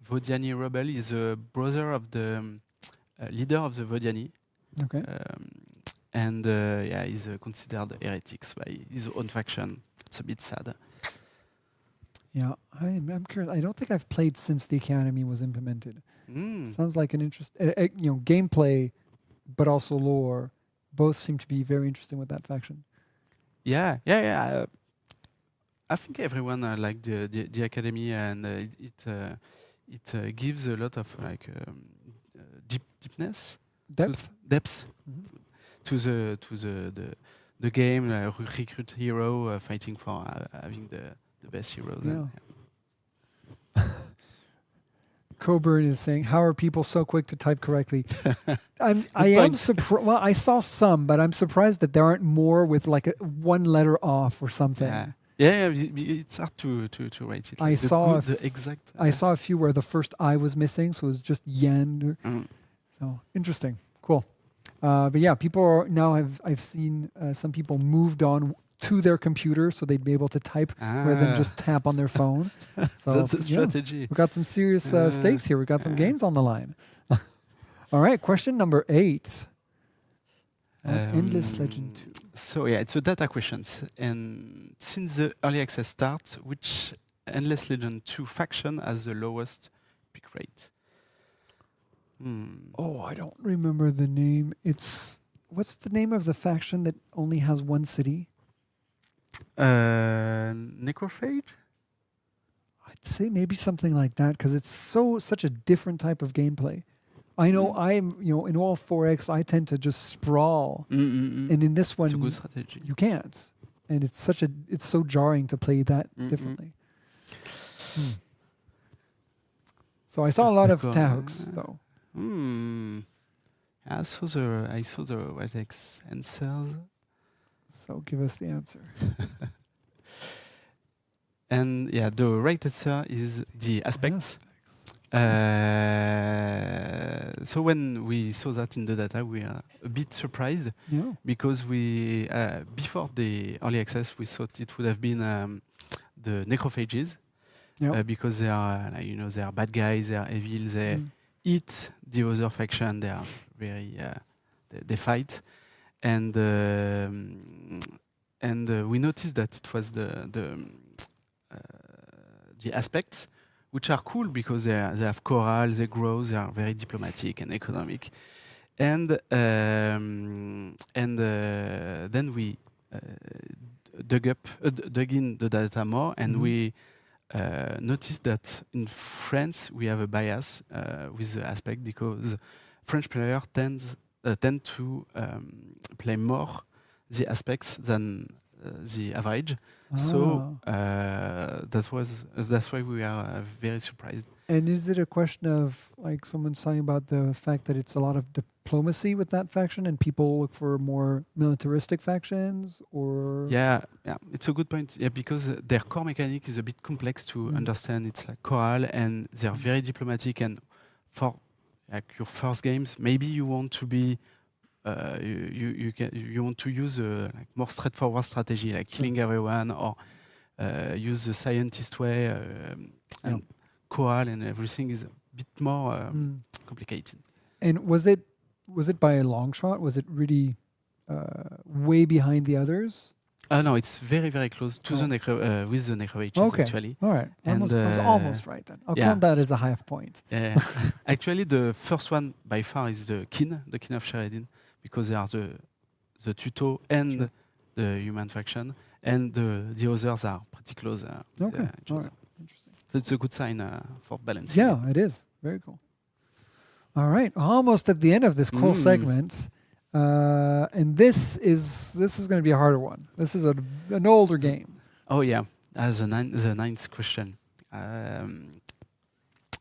Vodiani rebel. He's the brother of the leader of the Vodiani. Okay. And he's considered heretics by his own faction. It's a bit sad. Yeah, I'm curious. I don't think I've played since the academy was implemented. Sounds like an gameplay, but also lore. Both seem to be very interesting with that faction. Yeah. I think everyone liked the academy, and it gives a lot of deepness, Depth. to the game. Recruit hero fighting for having the best heroes. Yeah. Coburn is saying, "How are people so quick to type correctly?" I am surprised. Well, I saw some, but I'm surprised that there aren't more with like one letter off or something. Yeah, it's hard to write it. I saw the exact. I saw a few where the first I was missing, so it was just yen. So interesting, cool. But yeah, people are now I've seen some people moved on to their computer so they'd be able to type rather than just tap on their phone. So that's a strategy. We've got some serious stakes here. We've got some games on the line. All right, question number 8. Endless Legend 2. So yeah, it's a data questions. And since the early access starts, which Endless Legend 2 faction has the lowest pick rate? Oh, I don't remember the name. What's the name of the faction that only has one city? Necrophage? I'd say maybe something like that because it's such a different type of gameplay. I know I'm, in all 4X, I tend to just sprawl. And in this one, it's a good strategy. You can't. And it's so jarring to play that differently. So I saw a lot of Tahooks, though. I saw the right answers. So give us the answer. And yeah, the right answer is the aspects. So when we saw that in the data, we are a bit surprised because we before the early access, we thought it would have been the necrophages because they are they are bad guys, they are evil, they eat the other faction, they are very they fight, and we noticed that it was the aspects, which are cool because they have coral, they grow, they are very diplomatic and economic, and then we dug in the data more, and we noticed that in France we have a bias with the aspect because French players tend to play more the aspects than the average. So that's why we are very surprised. And is it a question of, like, someone's talking about the fact that it's a lot of diplomacy with that faction and people look for more militaristic factions, or? Yeah, it's a good point. Yeah, because their core mechanic is a bit complex to understand. It's like choral, and they're very diplomatic. And for like your first games, maybe you want to be, you want to use a like more straightforward strategy, like killing everyone, or use the scientist way. And choral and everything is a bit more complicated. And was it by a long shot? Was it really way behind the others? No, it's very, very close to the with the necro actually. All right. And, I was almost right then. I'll count that as a half point. Yeah. Actually, the first one by far is the kin of Sheridin, because they are the Tuto and the human faction, and the others are pretty close. Okay. All right. Interesting. So it's a good sign for balancing. Yeah, it is. Very cool. All right. Almost at the end of this cool segment. And this is going to be a harder one. This is an older game. Oh yeah, as the ninth question.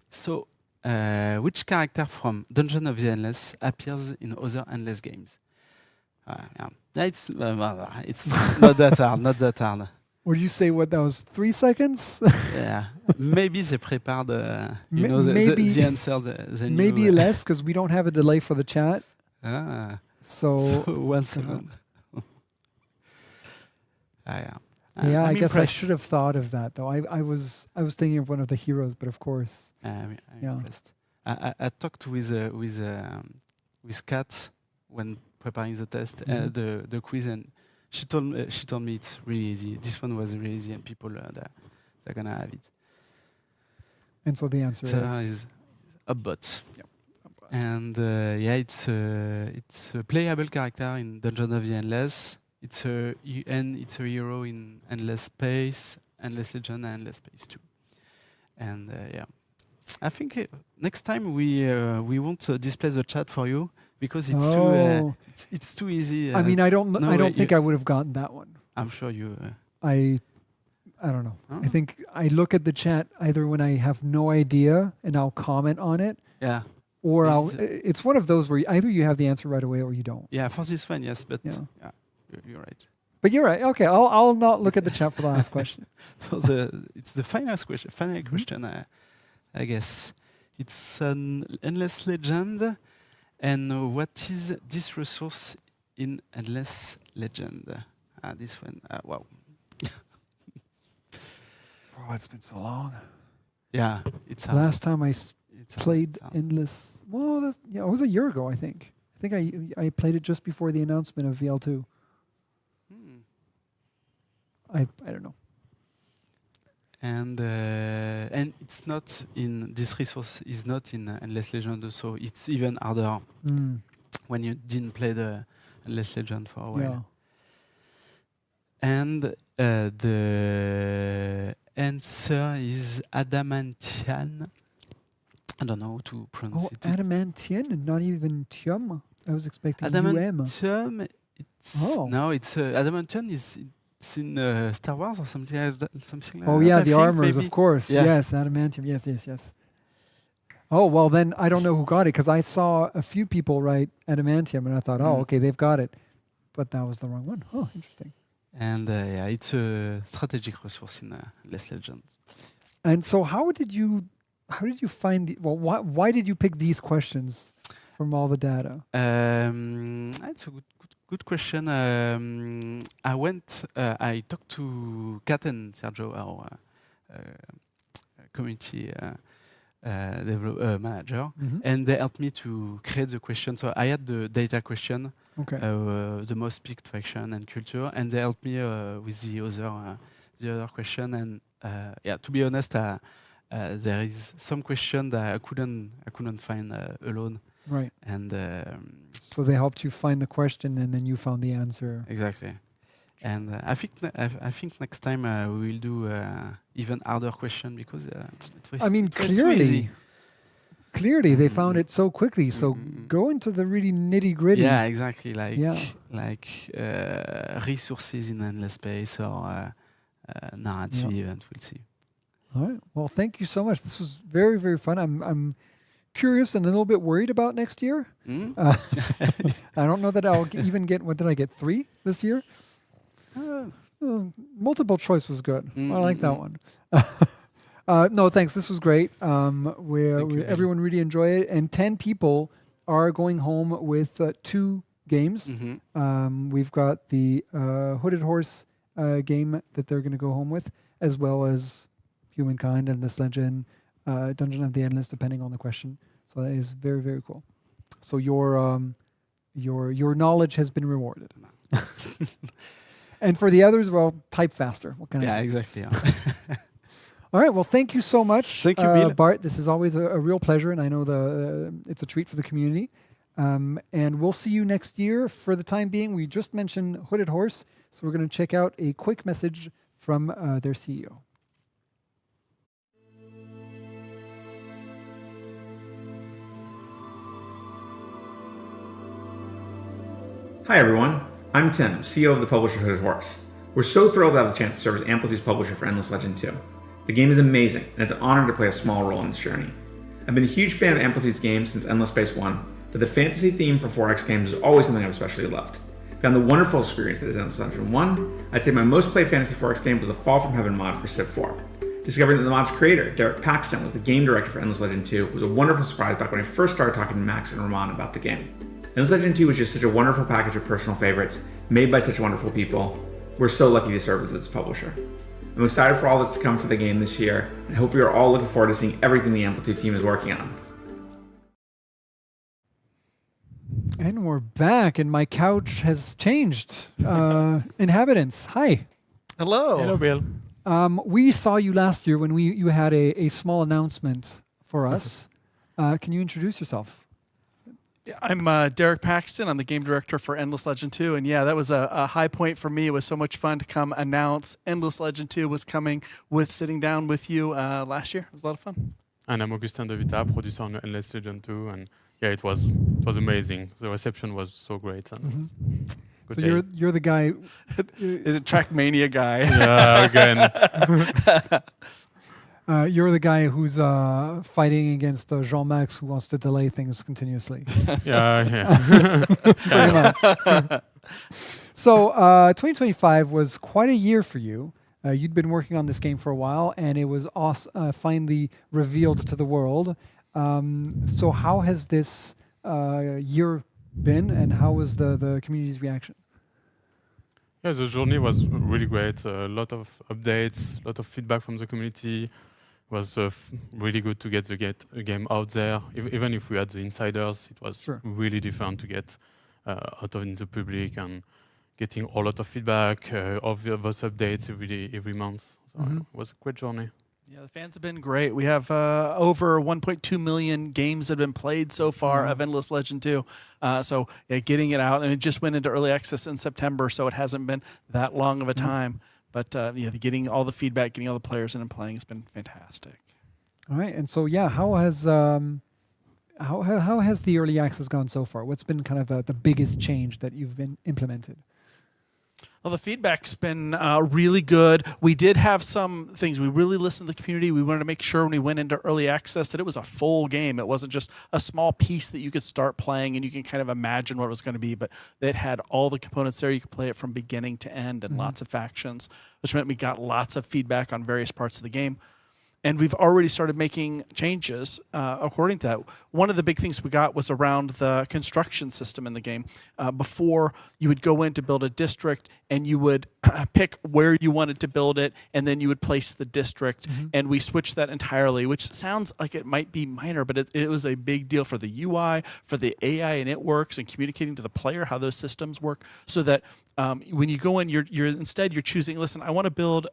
So, which character from Dungeon of the Endless appears in other Endless games? Yeah, it's not that hard. Not that hard. Would you say what that was? 3 seconds? Yeah, maybe they prepared. The answer. The maybe less, because we don't have a delay for the chat. So 1 second. Yeah, I'm I guess I impressed. should have thought of that, though. I was thinking of one of the heroes, but of course. I'm impressed. I talked with Kat when preparing the test, the quiz, and she told me it's really easy. This one was really easy, and people they're gonna have it. And so the answer is a bot. Yep. And it's a playable character in Dungeon of the Endless. It's a hero in Endless Space, Endless Legend, and Endless Space 2. And I think next time we won't display the chat for you, because it's too easy. I mean, I don't think I would have gotten that one. I'm sure you. I don't know. Oh. I think I look at the chat either when I have no idea and I'll comment on it. Yeah. Or it's one of those where either you have the answer right away or you don't. Yeah, for this one, yes, but you're right. But you're right. Okay, I'll not look at the chat for the last question. It's the final question, I guess. It's an Endless Legend, and what is this resource in Endless Legend? This one, wow. Oh, it's been so long. Yeah, it's last time I played Endless. Well, it was a year ago, I think. I think I played it just before the announcement of EL2. I don't know. And it's not in this resource is not in Endless Legend, so it's even harder when you didn't play the Endless Legend for a while. Yeah. And the answer is Adamantian. I don't know how to pronounce it. Adamantian and not even Tium. I was expecting Adamantium. It's Adamantium is it's in Star Wars or something like that. The armors, of course. Yeah. Yes, adamantium. Yes. Oh, well, then I don't know who got it, because I saw a few people write adamantium, and I thought, okay, they've got it. But that was the wrong one. Oh, interesting. And it's a strategic resource in Endless Legends. And so how did you find why did you pick these questions from all the data? It's a good question. I talked to Kat and Sergio, our community manager, and they helped me to create the question. So I had the data question, the most picked faction and culture, and they helped me with the other question. And to be honest, there is some question that I couldn't find alone. Right. And so they helped you find the question, and then you found the answer. Exactly. And I think next time we will do even harder question, because clearly they found it so quickly. So go into the really nitty gritty. Yeah, exactly. like resources in endless space or narrative event. We'll see. All right. Well, thank you so much. This was very, very fun. I'm curious and a little bit worried about next year. I don't know that I'll even get, what did I get, 3 this year? Multiple choice was good. I like that one. No, thanks. This was great. Everyone really enjoyed it. And 10 people are going home with 2 games. We've got the Hooded Horse game that they're going to go home with, as well as Humankind and This Legend, Dungeon of the Endless, depending on the question. So that is very, very cool. So your knowledge has been rewarded. And for the others, well, type faster. What can I say? Yeah, exactly. All right. Well, thank you so much, Thank you, Bill. Bart. This is always a real pleasure, and I know it's a treat for the community. And we'll see you next year. For the time being, we just mentioned Hooded Horse, so we're going to check out a quick message from their CEO. Hi everyone, I'm Tim, CEO of the publisher Hooded Horse. We're so thrilled to have the chance to serve as Amplitude's publisher for Endless Legend 2. The game is amazing, and it's an honor to play a small role in this journey. I've been a huge fan of Amplitude's games since Endless Space 1, but the fantasy theme for 4X games is always something I've especially loved. Beyond the wonderful experience that is Endless Legend 1, I'd say my most played fantasy 4X game was the Fall from Heaven mod for Civ 4. Discovering that the mod's creator, Derek Paxton, was the game director for Endless Legend 2 was a wonderful surprise back when I first started talking to Max and Ramon about the game. Endless Legend 2 was just such a wonderful package of personal favorites, made by such wonderful people. We're so lucky to serve as its publisher. I'm excited for all that's to come for the game this year, and I hope we are all looking forward to seeing everything the Amplitude team is working on. And we're back, and my couch has changed. Inhabitants, hi. Hello. Hello, Bill. We saw you last year when you had a small announcement for us. Can you introduce yourself? Yeah, I'm Derek Paxton. I'm the game director for Endless Legend 2. And yeah, that was a high point for me. It was so much fun to come announce Endless Legend 2 was coming sitting down with you last year. It was a lot of fun. And I'm Augustin de Vita, producer on Endless Legend 2. And yeah, it was amazing. The reception was so great. And so you're the guy. Is it Trackmania guy? Yeah, again. You're the guy who's fighting against Jean-Max, who wants to delay things continuously. Yeah. Pretty much. So 2025 was quite a year for you. You'd been working on this game for a while, and it was finally revealed to the world. So how has this year been, and how was the community's reaction? Yeah, the journey was really great. A lot of updates, a lot of feedback from the community. It was really good to get the game out there. Even if we had the insiders, it was really different to get out in the public and getting a lot of feedback, of those updates every month. So it was a great journey. Yeah, the fans have been great. We have over 1.2 million games that have been played so far of Endless Legend 2. So yeah, getting it out, and it just went into early access in September, so it hasn't been that long of a time. But yeah, getting all the feedback, getting all the players in and playing has been fantastic. All right, and so yeah, how has the early access gone so far? What's been kind of the biggest change that you've been implemented? Well, the feedback's been really good. We did have some things. We really listened to the community. We wanted to make sure when we went into early access that it was a full game. It wasn't just a small piece that you could start playing and you can kind of imagine what it was going to be, but it had all the components there. You could play it from beginning to end and lots of factions, which meant we got lots of feedback on various parts of the game. And we've already started making changes according to that. One of the big things we got was around the construction system in the game. Before, you would go in to build a district, and you would pick where you wanted to build it, and then you would place the district. And we switched that entirely, which sounds like it might be minor, but it was a big deal for the UI, for the AI and it works, and communicating to the player how those systems work, so that when you go in, you're choosing, listen, I want to build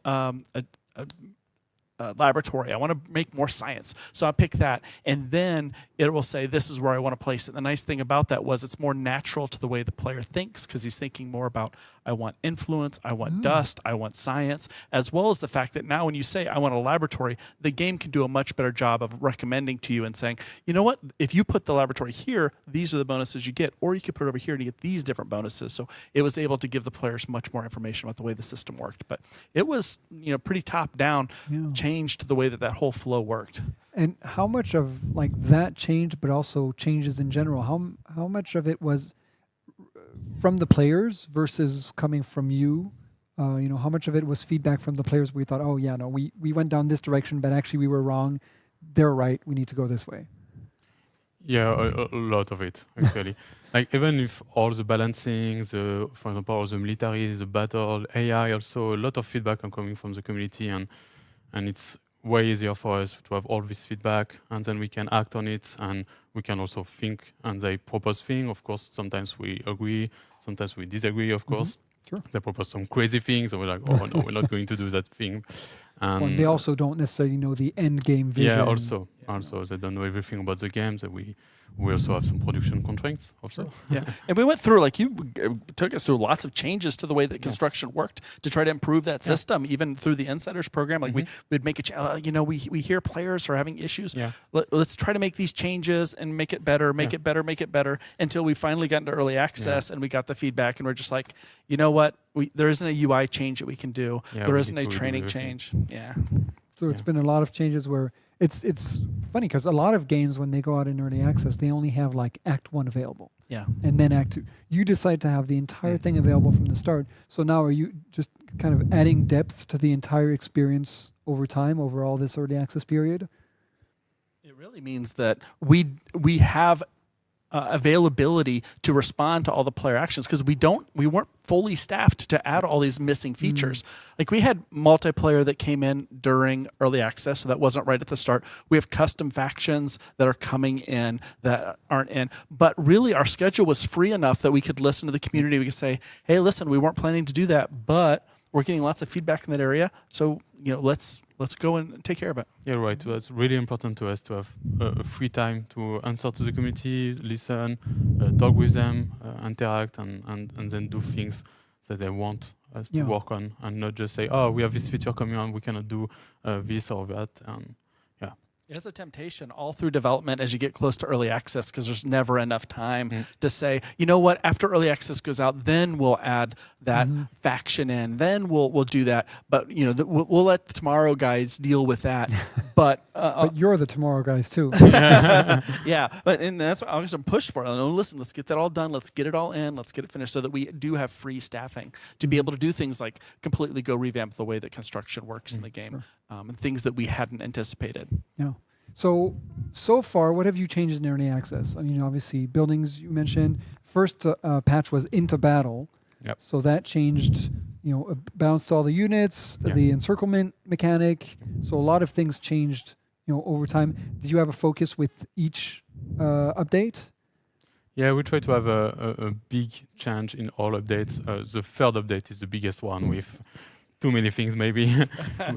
laboratory. I want to make more science. So I pick that. And then it will say, this is where I want to place it. The nice thing about that was it's more natural to the way the player thinks because he's thinking more about, I want influence, I want dust, I want science, as well as the fact that now when you say, I want a laboratory, the game can do a much better job of recommending to you and saying, you know what, if you put the laboratory here, these are the bonuses you get, or you could put it over here and you get these different bonuses. So it was able to give the players much more information about the way the system worked. But it was, pretty top down, changed the way that whole flow worked. And how much of like that changed, but also changes in general? How much of it was from the players versus coming from you? How much of it was feedback from the players where we thought, oh yeah, no, we went down this direction, but actually we were wrong. They're right. We need to go this way. Yeah, a lot of it actually. Like even if all the balancing, for example, all the military, the battle, AI, also a lot of feedback are coming from the community, and it's way easier for us to have all this feedback, and then we can act on it, and we can also think, and they propose things. Of course, sometimes we agree, sometimes we disagree, of course. Sure. They propose some crazy things, and we're like, oh no, we're not going to do that thing. Well, they also don't necessarily know the end game vision. Yeah, also they don't know everything about the games. That we also have some production constraints also. Yeah, and we went through, like you took us through lots of changes to the way that construction worked to try to improve that system, even through the Insiders program. Like we'd make it, we hear players are having issues. Yeah. Let's try to make these changes and make it better, make it better, until we finally got into early access and we got the feedback, and we're just like, you know what? There isn't a UI change that we can do. There isn't a training change. Yeah. So it's been a lot of changes where it's funny because a lot of games, when they go out in early access, they only have like Act 1 available. Yeah. And then Act 2. You decide to have the entire thing available from the start. So now are you just kind of adding depth to the entire experience over time, over all this early access period? It really means that we have availability to respond to all the player actions, because we weren't fully staffed to add all these missing features. Like we had multiplayer that came in during early access, so that wasn't right at the start. We have custom factions that are coming in that aren't in. But really our schedule was free enough that we could listen to the community. We could say, hey, listen, we weren't planning to do that, but we're getting lots of feedback in that area. So, let's go and take care of it. Yeah, right. So it's really important to us to have a free time to answer to the community, listen, talk with them, interact, and then do things that they want us to work on, and not just say, oh, we have this feature coming on, we cannot do this or that. It's a temptation all through development as you get close to early access, because there's never enough time to say, you know what, after early access goes out, then we'll add that faction in, then we'll do that. But we'll let the Tomorrow guys deal with that. But you're the Tomorrow guys too. Yeah, and that's what I was going to push for. Listen, let's get that all done. Let's get it all in. Let's get it finished so that we do have free staffing to be able to do things like completely go revamp the way that construction works in the game, and things that we hadn't anticipated. Yeah. So far, what have you changed in early access? I mean, obviously, buildings you mentioned. First patch was into battle. Yep. So that changed, balanced all the units, the encirclement mechanic. So a lot of things changed, over time. Did you have a focus with each update? Yeah, we try to have a big change in all updates. The third update is the biggest one with too many things, maybe,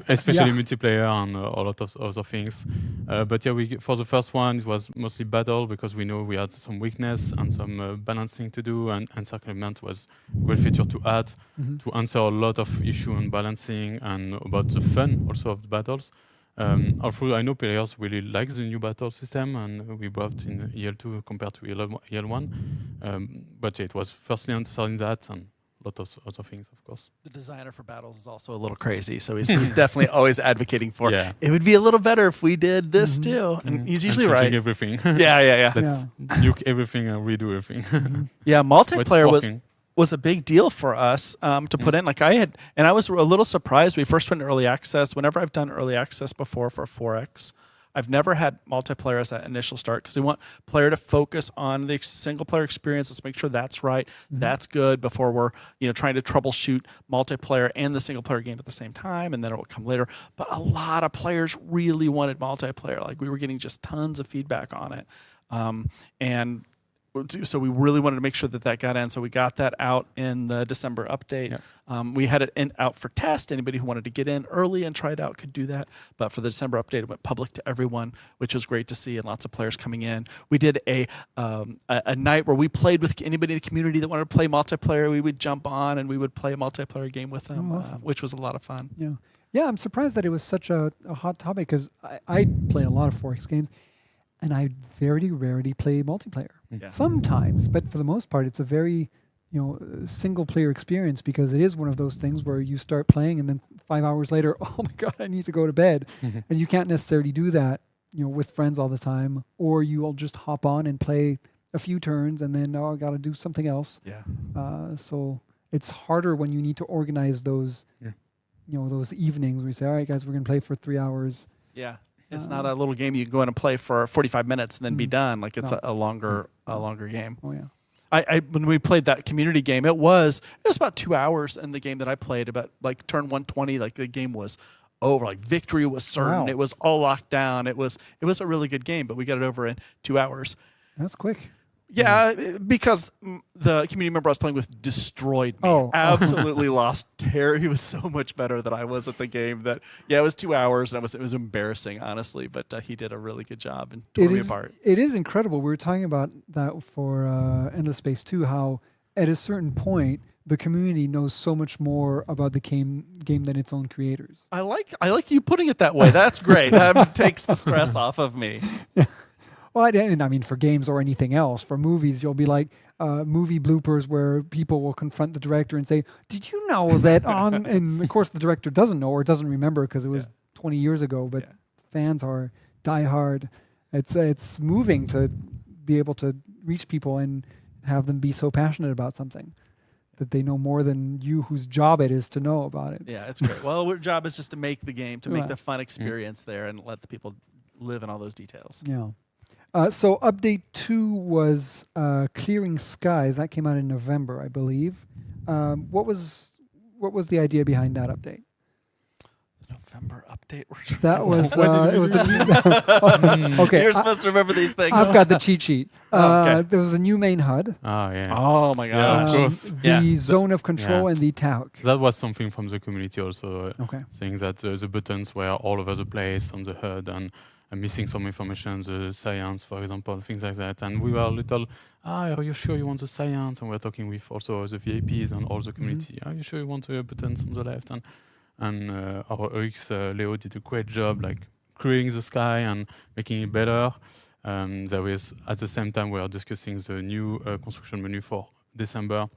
especially multiplayer and a lot of other things. But yeah, for the first one, it was mostly battle, because we know we had some weakness and some balancing to do, and encirclement was a great feature to add to answer a lot of issue on balancing and about the fun also of the battles. Although I know players really like the new battle system, and we brought in EL2 compared to EL1. But yeah, it was firstly answering that, and a lot of other things, of course. The designer for battles is also a little crazy, so he's definitely always advocating for it would be a little better if we did this too. And he's usually right. Everything. Yeah. Let's nuke everything and redo everything. Yeah, multiplayer was a big deal for us to put in. Like I was a little surprised. We first went to early access. Whenever I've done early access before for 4X, I've never had multiplayer as that initial start, because we want player to focus on the single player experience. Let's make sure that's right, that's good, before we're trying to troubleshoot multiplayer and the single player game at the same time, and then it will come later. But a lot of players really wanted multiplayer. Like we were getting just tons of feedback on it, and so we really wanted to make sure that that got in. So we got that out in the December update. We had it out for test. Anybody who wanted to get in early and try it out could do that. But for the December update, it went public to everyone, which was great to see, and lots of players coming in. We did a night where we played with anybody in the community that wanted to play multiplayer. We would jump on and we would play a multiplayer game with them, awesome. which was a lot of fun. Yeah, I'm surprised that it was such a hot topic because I play a lot of 4X games, and I very rarely play multiplayer. Yeah. Sometimes, but for the most part, it's a very single-player experience because it is one of those things where you start playing and then 5 hours later, oh my god, I need to go to bed, and you can't necessarily do that, with friends all the time, or you'll just hop on and play a few turns and then I got to do something else. Yeah. So it's harder when you need to organize those. Those evenings where you say, all right, guys, we're going to play for 3 hours. Yeah. It's not a little game you can go in and play for 45 minutes and then be done. Like it's a longer game. Oh, yeah. I when we played that community game, it was about 2 hours in the game that I played. About like turn 120, like the game was over. Like victory was certain. Wow. It was all locked down. It was a really good game, but we got it over in 2 hours. That's quick. Yeah, because the community member I was playing with destroyed me. Absolutely lost terror. He was so much better than I was at the game that, it was 2 hours and it was embarrassing, honestly, but he did a really good job and tore me apart. It is incredible. We were talking about that for Endless Space 2, how at a certain point, the community knows so much more about the game than its own creators. I like you putting it that way. That's great. That takes the stress off of me. Well, and I mean, for games or anything else, for movies, you'll be like movie bloopers where people will confront the director and say, "Did you know that on?" And of course, the director doesn't know or doesn't remember because it was 20 years ago. But fans are diehard. It's moving to be able to reach people and have them be so passionate about something that they know more than you, whose job it is to know about it. Yeah, it's great. Well, our job is just to make the game, to make the fun experience there, and let the people live in all those details. Yeah. So update 2 was Clearing Skies. That came out in November, I believe. What was the idea behind that update? November update. That was it was a new okay. You're supposed to remember these things. I've got the cheat sheet. Okay. There was a new main HUD. Oh, yeah. Oh my gosh. Of course. The zone of control and the talc. That was something from the community also, Okay. saying that the buttons were all over the place on the HUD and missing some information, the science, for example, things like that. And we were a little, are you sure you want the science? And we're talking with also the VIPs and all the community. Are you sure you want the buttons on the left? And our UX, Leo, did a great job, like creating the sky and making it better. There was, at the same time, we are discussing the new construction menu for December.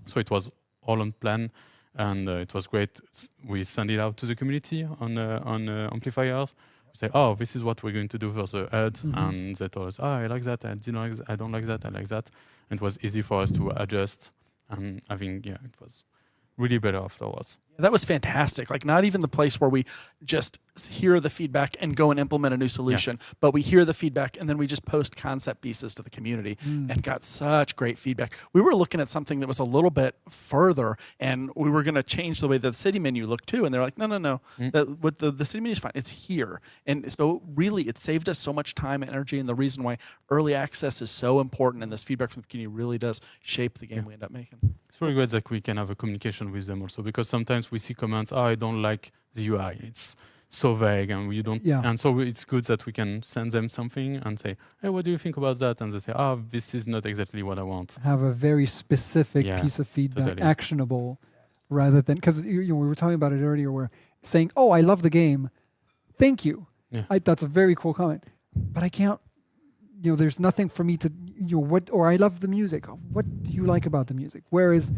So it was all on plan. And it was great. We sent it out to the community on amplifiers. Say, this is what we're going to do for the HUD, and they told us, I like that, I don't like that, I like that. And it was easy for us to adjust, and I think, it was really better afterwards. That was fantastic. Like, not even the place where we just hear the feedback and go and implement a new solution, but we hear the feedback and then we just post concept pieces to the community and got such great feedback. We were looking at something that was a little bit further, and we were going to change the way that the city menu looked too. And they're like, no. The city menu is fine. It's here. And so really, it saved us so much time and energy. And the reason why early access is so important and this feedback from the community really does shape the game we end up making. It's really great that we can have a communication with them also, because sometimes we see comments, I don't like the UI. It's so vague, and we don't. Yeah. And so it's good that we can send them something and say, hey, what do you think about that? And they say, this is not exactly what I want. Have a very specific piece of feedback, actionable, rather than, because we were talking about it earlier, where saying, I love the game, thank you. Yeah. That's a very cool comment, but I can't. There's nothing for me to, or I love the music. What do you like about the music? Whereas,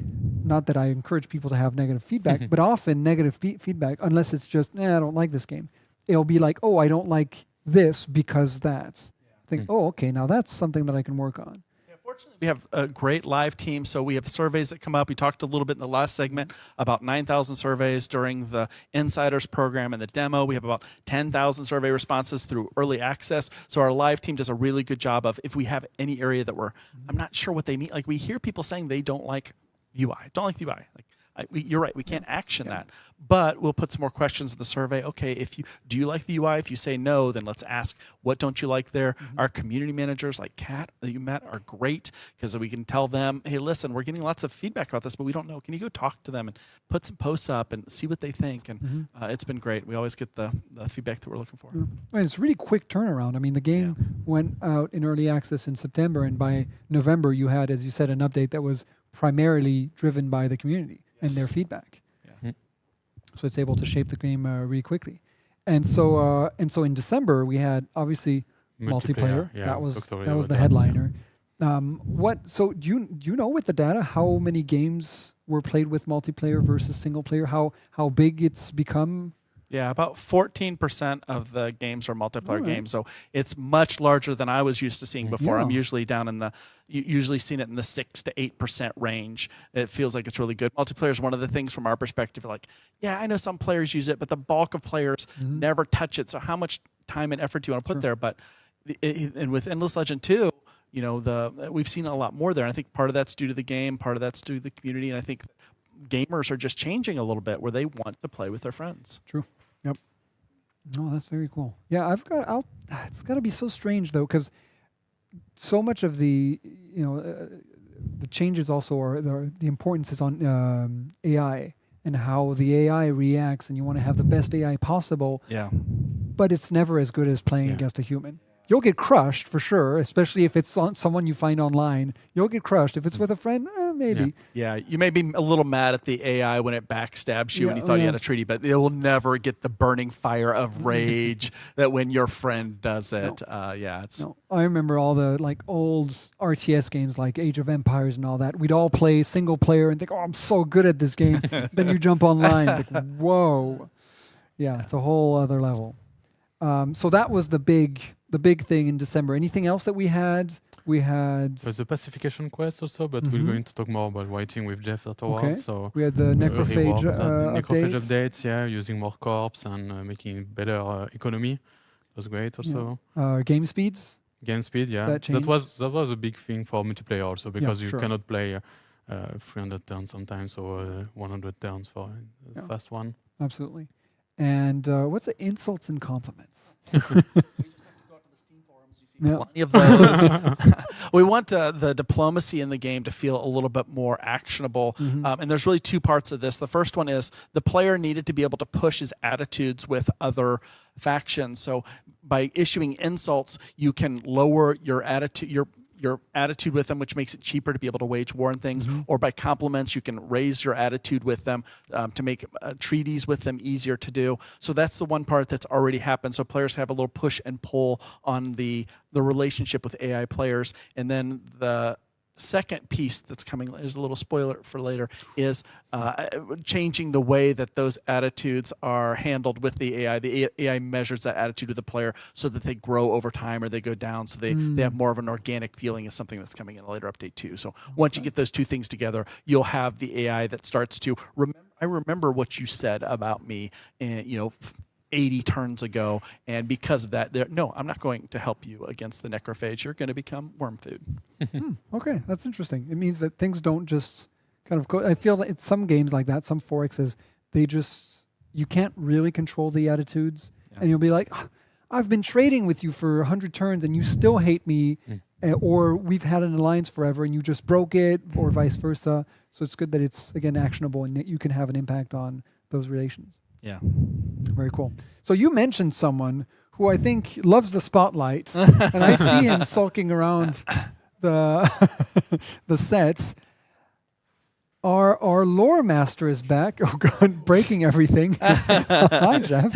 not that I encourage people to have negative feedback, but often negative feedback, unless it's just, I don't like this game. It'll be like, I don't like this because that's. Think, okay, now that's something that I can work on. Fortunately, we have a great live team, so we have surveys that come up. We talked a little bit in the last segment about 9,000 surveys during the Insiders program and the demo. We have about 10,000 survey responses through early access. So our live team does a really good job of, if we have any area that I'm not sure what they mean. Like, we hear people saying they don't like UI, Like, You're right. We can't action that, but we'll put some more questions in the survey. Okay, do you like the UI? If you say no, then let's ask what don't you like there. Our community managers like Kat that you met are great because we can tell them, hey, listen, we're getting lots of feedback about this, but we don't know. Can you go talk to them and put some posts up and see what they think? And it's been great. We always get the feedback that we're looking for. And it's really quick turnaround. I mean, the game went out in early access in September, and by November you had, as you said, an update that was primarily driven by the community and their feedback. So it's able to shape the game really quickly. And so in December we had obviously multiplayer. That was the headliner. So do you know with the data how many games were played with multiplayer versus single player? How big it's become? Yeah, about 14% of the games are multiplayer games, so it's much larger than I was used to seeing before. I'm usually usually seeing it in the 6 to 8% range. It feels like it's really good. Multiplayer is one of the things from our perspective. Like, I know some players use it, but the bulk of players never touch it. So how much time and effort do you want to put there? But and with Endless Legend 2, we've seen a lot more there. And I think part of that's due to the game, part of that's due to the community, and I think gamers are just changing a little bit where they want to play with their friends. True. Yep. Oh, that's very cool. Yeah, it's got to be so strange though, because so much of the the changes also are the importance is on AI and how the AI reacts, and you want to have the best AI possible. Yeah. But it's never as good as playing against a human. You'll get crushed for sure, especially if it's on someone you find online. You'll get crushed. If it's with a friend, maybe. Yeah, you may be a little mad at the AI when it backstabs you when you thought you had a treaty, but it will never get the burning fire of rage that when your friend does it. No. I remember all the old RTS games like Age of Empires and all that. We'd all play single player and think, "Oh, I'm so good at this game." Then you jump online, like, whoa. Yeah, it's a whole other level. So that was the big thing in December. Anything else that we had? There's a pacification quest also, but we're going to talk more about writing with Jeff afterwards. Okay. So we had the necrophage updates, using more corps and making better economy. It was great also. Game speeds. Game speed, that was a big thing for multiplayer also, because you cannot play 300 turns sometimes, or 100 turns for the first one. Absolutely. And what's the insults and compliments? Plenty of those. We want the diplomacy in the game to feel a little bit more actionable. And there's really two parts of this. The first one is the player needed to be able to push his attitudes with other factions. So by issuing insults, you can lower your attitude with them, which makes it cheaper to be able to wage war and things. Or by compliments, you can raise your attitude with them to make treaties with them easier to do. So that's the one part that's already happened. So players have a little push and pull on the relationship with AI players. And then the second piece that's coming, there's a little spoiler for later, is changing the way that those attitudes are handled with the AI. The AI measures that attitude with the player so that they grow over time or they go down, so they have more of an organic feeling, is something that's coming in a later update too. So once you get those two things together, you'll have the AI that starts to remember what you said about me, 80 turns ago, and because of that, I'm not going to help you against the necrophage. You're going to become worm food. Okay, that's interesting. It means that things don't just kind of go. I feel like it's some games like that, some 4Xs, you can't really control the attitudes, and you'll be like, I've been trading with you for 100 turns, and you still hate me, or we've had an alliance forever, and you just broke it, or vice versa. So it's good that it's, again, actionable, and that you can have an impact on those relations. Yeah. Very cool. So you mentioned someone who I think loves the spotlight, and I see him sulking around the sets. Our lore master is back. Oh God, breaking everything. Hi, Jeff.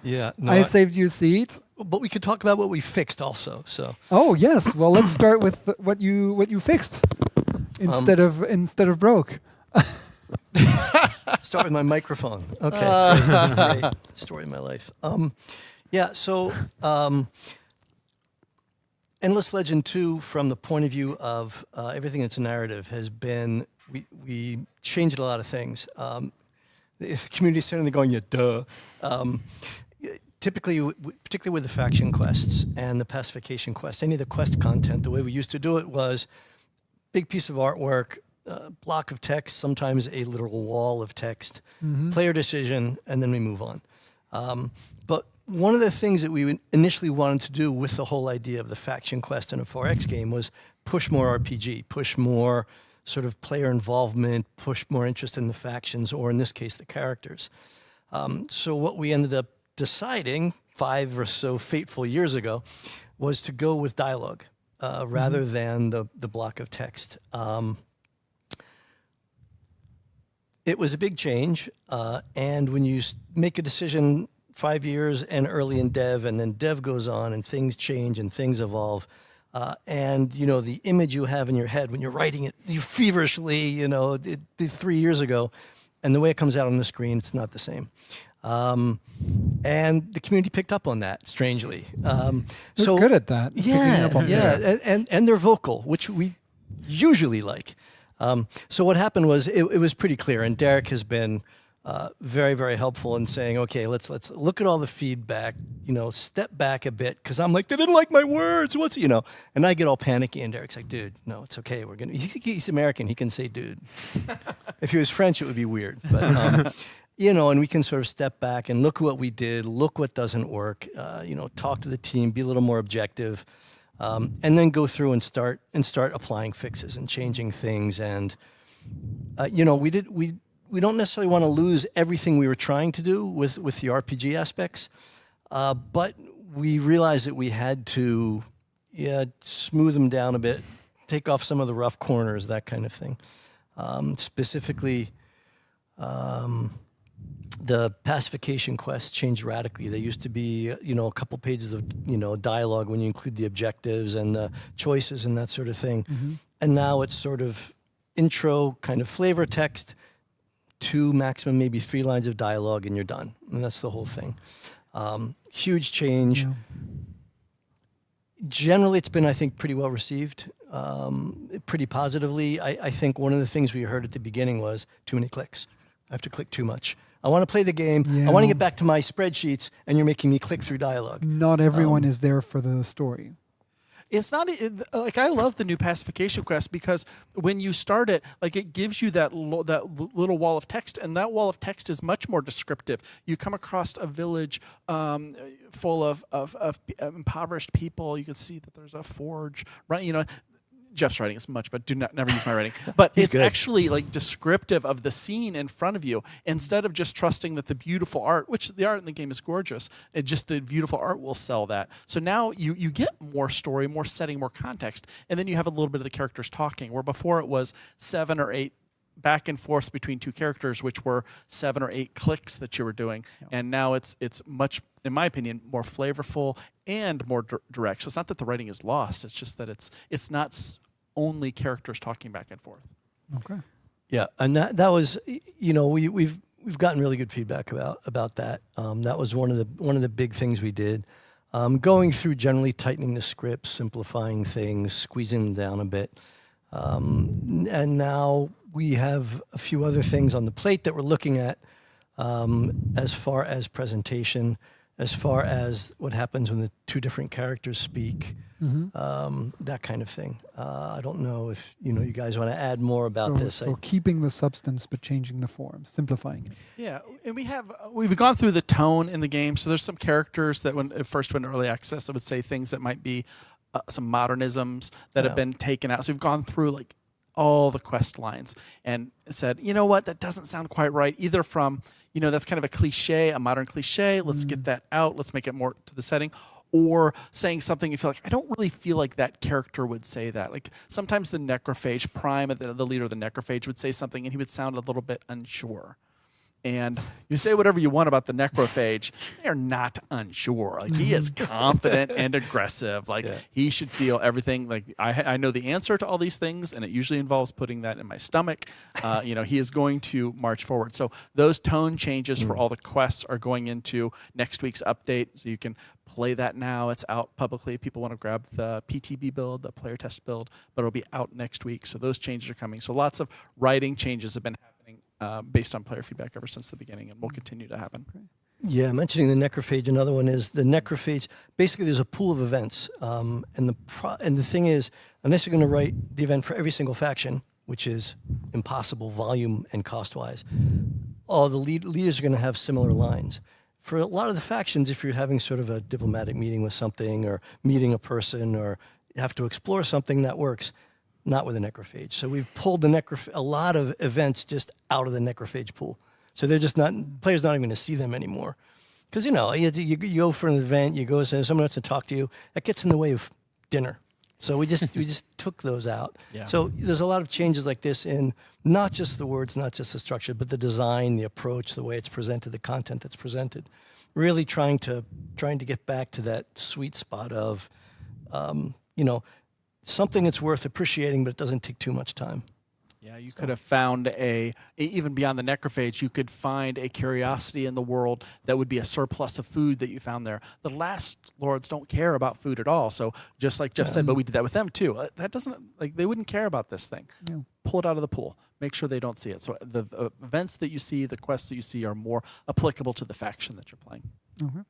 Yeah. No, I saved you a seat. But we could talk about what we fixed also. So. Oh yes. Well, let's start with what you fixed instead of broke. Start with my microphone. Okay. Great. Story of my life. Endless Legend 2, from the point of view of everything that's a narrative, has been, we changed a lot of things. The community's sitting there going, yeah, duh. Typically, particularly with the faction quests and the pacification quests, any of the quest content, the way we used to do it was big piece of artwork, block of text, sometimes a literal wall of text, player decision, and then we move on. But one of the things that we initially wanted to do with the whole idea of the faction quest in a 4X game was push more RPG, push more sort of player involvement, push more interest in the factions, or in this case, the characters. So what we ended up deciding 5 or so fateful years ago was to go with dialogue rather than the block of text. It was a big change, and when you make a decision 5 years and early in dev, and then dev goes on and things change and things evolve, and the image you have in your head when you're writing it, you feverishly, it 3 years ago, and the way it comes out on the screen, it's not the same. And the community picked up on that, strangely. They're good at that. Yeah, and they're vocal, which we usually like. So what happened was it was pretty clear, and Derek has been very, very helpful in saying, okay, let's look at all the feedback, step back a bit, because I'm like, they didn't like my words, and I get all panicky, and Derek's like, dude, no, it's okay, he's American, he can say dude. If he was French, it would be weird, but, and we can sort of step back and look at what we did, look what doesn't work, talk to the team, be a little more objective, and then go through and start applying fixes and changing things, and, we don't necessarily want to lose everything we were trying to do with the RPG aspects, but we realized that we had to smooth them down a bit, take off some of the rough corners, that kind of thing. Specifically, the pacification quests changed radically. They used to be, a couple pages of, dialogue when you include the objectives and the choices and that sort of thing. And now it's sort of intro, kind of flavor text, 2, maximum maybe 3 lines of dialogue, and you're done. And that's the whole thing. Huge change. Yeah. Generally, it's been, I think, pretty well received, pretty positively. I think one of the things we heard at the beginning was too many clicks. I have to click too much. I want to play the game. Yeah. I want to get back to my spreadsheets, and you're making me click through dialogue. Not everyone is there for the story. It's not like I love the new pacification quest because when you start it, like it gives you that little wall of text, and that wall of text is much more descriptive. You come across a village full of impoverished people. You can see that there's a forge, right? Jeff's writing is much, but never use my writing. But it's actually like descriptive of the scene in front of you, instead of just trusting that the beautiful art, which the art in the game is gorgeous, just the beautiful art will sell that. So now you get more story, more setting, more context, and then you have a little bit of the characters talking, where before it was 7 or 8 back and forth between 2 characters, which were 7 or 8 clicks that you were doing. Yeah. And now it's much, in my opinion, more flavorful and more direct. So it's not that the writing is lost, it's just that it's not only characters talking back and forth. Okay. Yeah, and that was, we've gotten really good feedback about that. That was one of the big things we did. Going through generally tightening the scripts, simplifying things, squeezing them down a bit. And now we have a few other things on the plate that we're looking at as far as presentation, as far as what happens when the 2 different characters speak, that kind of thing. I don't know if you guys want to add more about this. So keeping the substance but changing the form, simplifying it. Yeah, and we've gone through the tone in the game. So there's some characters that when it first went to early access, I would say things that might be some modernisms that have been taken out. So we've gone through like all the quest lines and said, you know what, that doesn't sound quite right, either from, that's kind of a cliche, a modern cliche, let's get that out, let's make it more to the setting, or saying something you feel like, I don't really feel like that character would say that. Like sometimes the necrophage, Prime, the leader of the necrophage, would say something and he would sound a little bit unsure. And you say whatever you want about the necrophage, they're not unsure. Like he is confident and aggressive. Like he should feel everything. Like I know the answer to all these things, and it usually involves putting that in my stomach. He is going to march forward. So those tone changes for all the quests are going into next week's update. So you can play that now. It's out publicly. If people want to grab the PTB build, the player test build, but it'll be out next week. So those changes are coming. So lots of writing changes have been happening. Based on player feedback ever since the beginning, and will continue to happen. Yeah, mentioning the necrophage, another one is the necrophage. Basically, there's a pool of events, and the thing is, unless you're going to write the event for every single faction, which is impossible volume and cost-wise. All the leaders are going to have similar lines. For a lot of the factions, if you're having sort of a diplomatic meeting with something or meeting a person or have to explore something, that works. Not with a necrophage. So we've pulled a lot of events just out of the necrophage pool. So they're just not, players not even going to see them anymore. Because, you go for an event, you go, someone wants to talk to you, that gets in the way of dinner. So we just took those out. Yeah. So there's a lot of changes like this in not just the words, not just the structure, but the design, the approach, the way it's presented, the content that's presented. Really trying to get back to that sweet spot of, something that's worth appreciating, but it doesn't take too much time. Yeah, you could have found even beyond the necrophage, you could find a curiosity in the world that would be a surplus of food that you found there. The last lords don't care about food at all. So just like Jeff said, but we did that with them too. That doesn't, they wouldn't care about this thing. Yeah. Pull it out of the pool. Make sure they don't see it. So the events that you see, the quests that you see are more applicable to the faction that you're playing. Mm-hmm.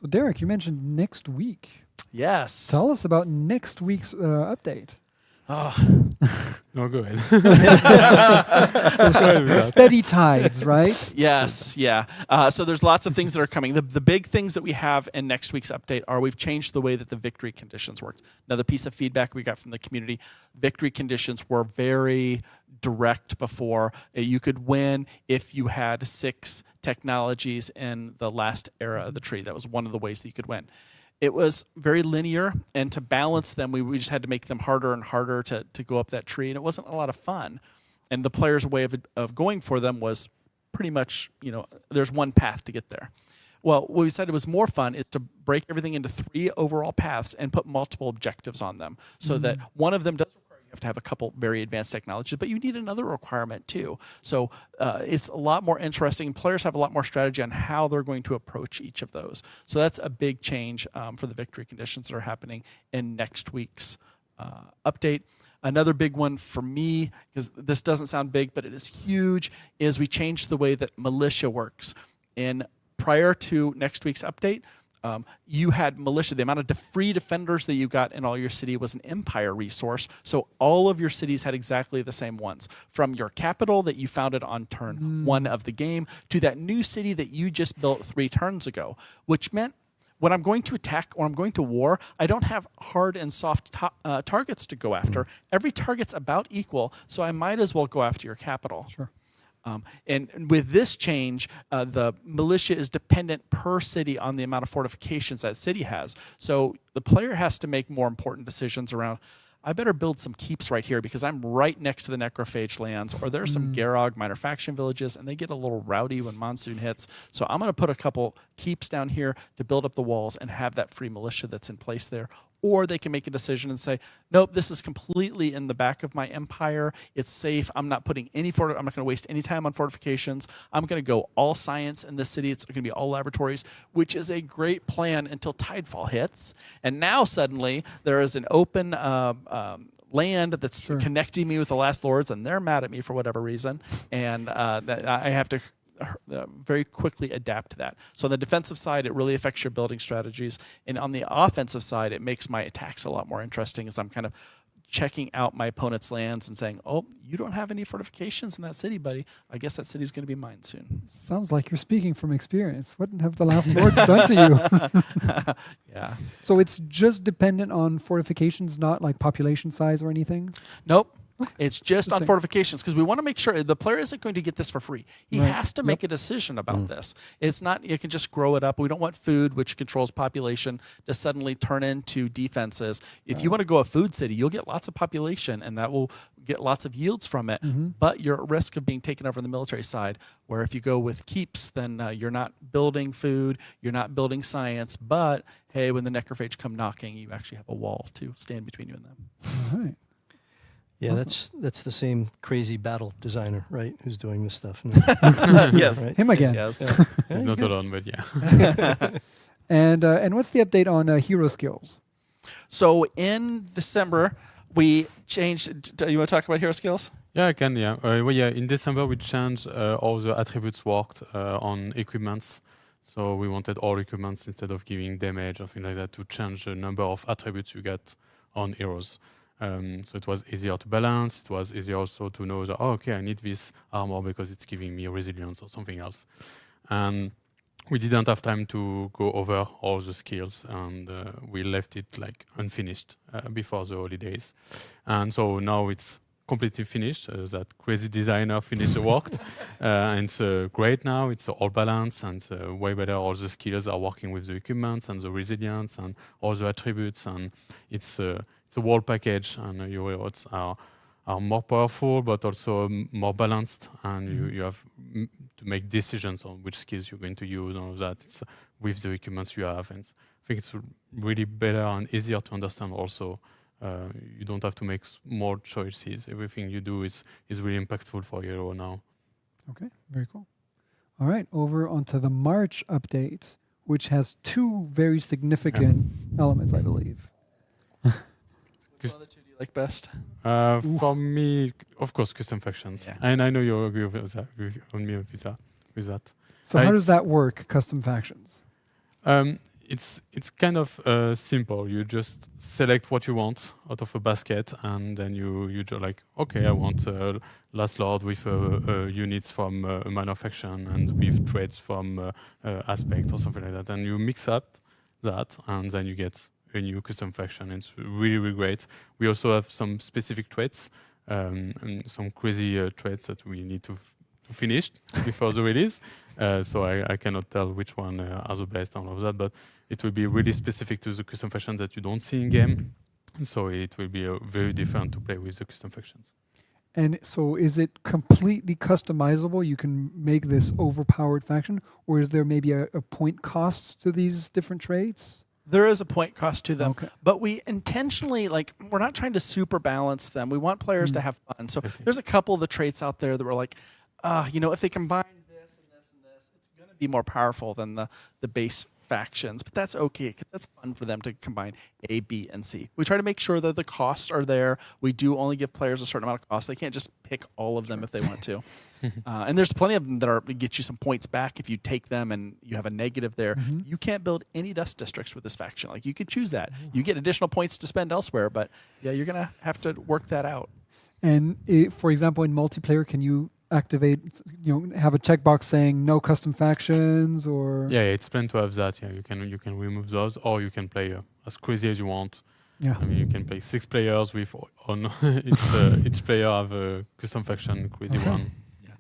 So Derek, you mentioned next week. Yes. Tell us about next week's update. No, go ahead. Steady tides, right? Yes, yeah. So there's lots of things that are coming. The big things that we have in next week's update are we've changed the way that the victory conditions worked. Another piece of feedback we got from the community, victory conditions were very direct before. You could win if you had 6 technologies in the last era of the tree. That was one of the ways that you could win. It was very linear, and to balance them, we just had to make them harder and harder to go up that tree, and it wasn't a lot of fun. And the player's way of going for them was pretty much, there's one path to get there. Well, what we decided was more fun is to break everything into 3 overall paths and put multiple objectives on them, so that one of them does require you have to have a couple very advanced technologies, but you need another requirement too. So it's a lot more interesting. Players have a lot more strategy on how they're going to approach each of those. So that's a big change for the victory conditions that are happening in next week's update. Another big one for me, because this doesn't sound big, but it is huge, is we changed the way that militia works. Prior to next week's update, you had militia. The amount of free defenders that you got in all your city was an empire resource. So all of your cities had exactly the same ones. From your capital that you founded on turn 1 of the game to that new city that you just built 3 turns ago, which meant when I'm going to attack or I'm going to war, I don't have hard and soft targets to go after. Every target's about equal, so I might as well go after your capital. Sure. And with this change, the militia is dependent per city on the amount of fortifications that city has. So the player has to make more important decisions around, I better build some keeps right here because I'm right next to the necrophage lands, or there's some Garog minor faction villages, and they get a little rowdy when monsoon hits. So I'm going to put a couple keeps down here to build up the walls and have that free militia that's in place there. Or they can make a decision and say, nope, this is completely in the back of my empire. It's safe. I'm not putting I'm not going to waste any time on fortifications. I'm going to go all science in this city. It's going to be all laboratories, which is a great plan until Tidefall hits. And now suddenly there is an open land that's connecting me with the last lords, and they're mad at me for whatever reason. And that I have to very quickly adapt to that. So on the defensive side, it really affects your building strategies. And on the offensive side, it makes my attacks a lot more interesting as I'm kind of checking out my opponent's lands and saying, oh, you don't have any fortifications in that city, buddy. I guess that city's going to be mine soon. Sounds like you're speaking from experience. What have the last lords done to you? Yeah. So it's just dependent on fortifications, not like population size or anything? Nope. It's just on fortifications because we want to make sure the player isn't going to get this for free. He has to make a decision about this. It's not, you can just grow it up. We don't want food, which controls population, to suddenly turn into defenses. If you want to go a food city, you'll get lots of population and that will get lots of yields from it, but you're at risk of being taken over on the military side, where if you go with keeps, then you're not building food, you're not building science, but hey, when the necrophage come knocking, you actually have a wall to stand between you and them. All right. Yeah, that's the same crazy battle designer, right? Who's doing this stuff? Yes, right? Him again. Yes, he's not alone, but yeah. And what's the update on hero skills? So in December, we changed. You want to talk about hero skills? Yeah, I can. Yeah, in December we changed all the attributes worked on equipments. So we wanted all equipments, instead of giving damage or things like that, to change the number of attributes you get on heroes. So it was easier to balance. It was easier also to know that, okay, I need this armor because it's giving me resilience or something else. And we didn't have time to go over all the skills, and we left it like unfinished before the holidays. And so now it's completely finished. That crazy designer finished the work. And it's great now. It's all balanced and way better. All the skills are working with the equipment and the resilience and all the attributes. And it's a whole package. And your heroes are more powerful, but also more balanced. And you have to make decisions on which skills you're going to use and all that. It's with the equipment you have. And I think it's really better and easier to understand also. You don't have to make more choices. Everything you do is really impactful for your hero now. Okay, very cool. All right, over onto the March update, which has two very significant elements, I believe. Which one of the two do you like best? For me, of course, custom factions. Yeah. And I know you agree with that, with that. So how does that work, custom factions? It's kind of simple. You just select what you want out of a basket, and then you do like, okay, I want Last Lord with units from a minor faction and with traits from Aspect or something like that. And you mix up that, and then you get a new custom faction. It's really, really great. We also have some specific traits, and some crazy traits that we need to finish before the release. So I cannot tell which one are the best and all of that, but it will be really specific to the custom factions that you don't see in game. So it will be very different to play with the custom factions. And so is it completely customizable? You can make this overpowered faction, or is there maybe a point cost to these different traits? There is a point cost to them, Okay. but we intentionally, we're not trying to super balance them. We want players to have fun. So there's a couple of the traits out there that were like, if they combine this and this and this, it's going to be more powerful than the base factions. But that's okay, because that's fun for them to combine A, B, and C. We try to make sure that the costs are there. We do only give players a certain amount of cost. They can't just pick all of them if they want to. And there's plenty of them that get you some points back if you take them and you have a negative there. You can't build any dust districts with this faction. Like, you could choose that. You get additional points to spend elsewhere, but yeah, you're going to have to work that out. And for example, in multiplayer, can you activate, have a checkbox saying no custom factions, or? Yeah, it's planned to have that. Yeah, you can remove those, or you can play as crazy as you want. Yeah. I mean, you can play 6 players with on each player have a custom faction, crazy one.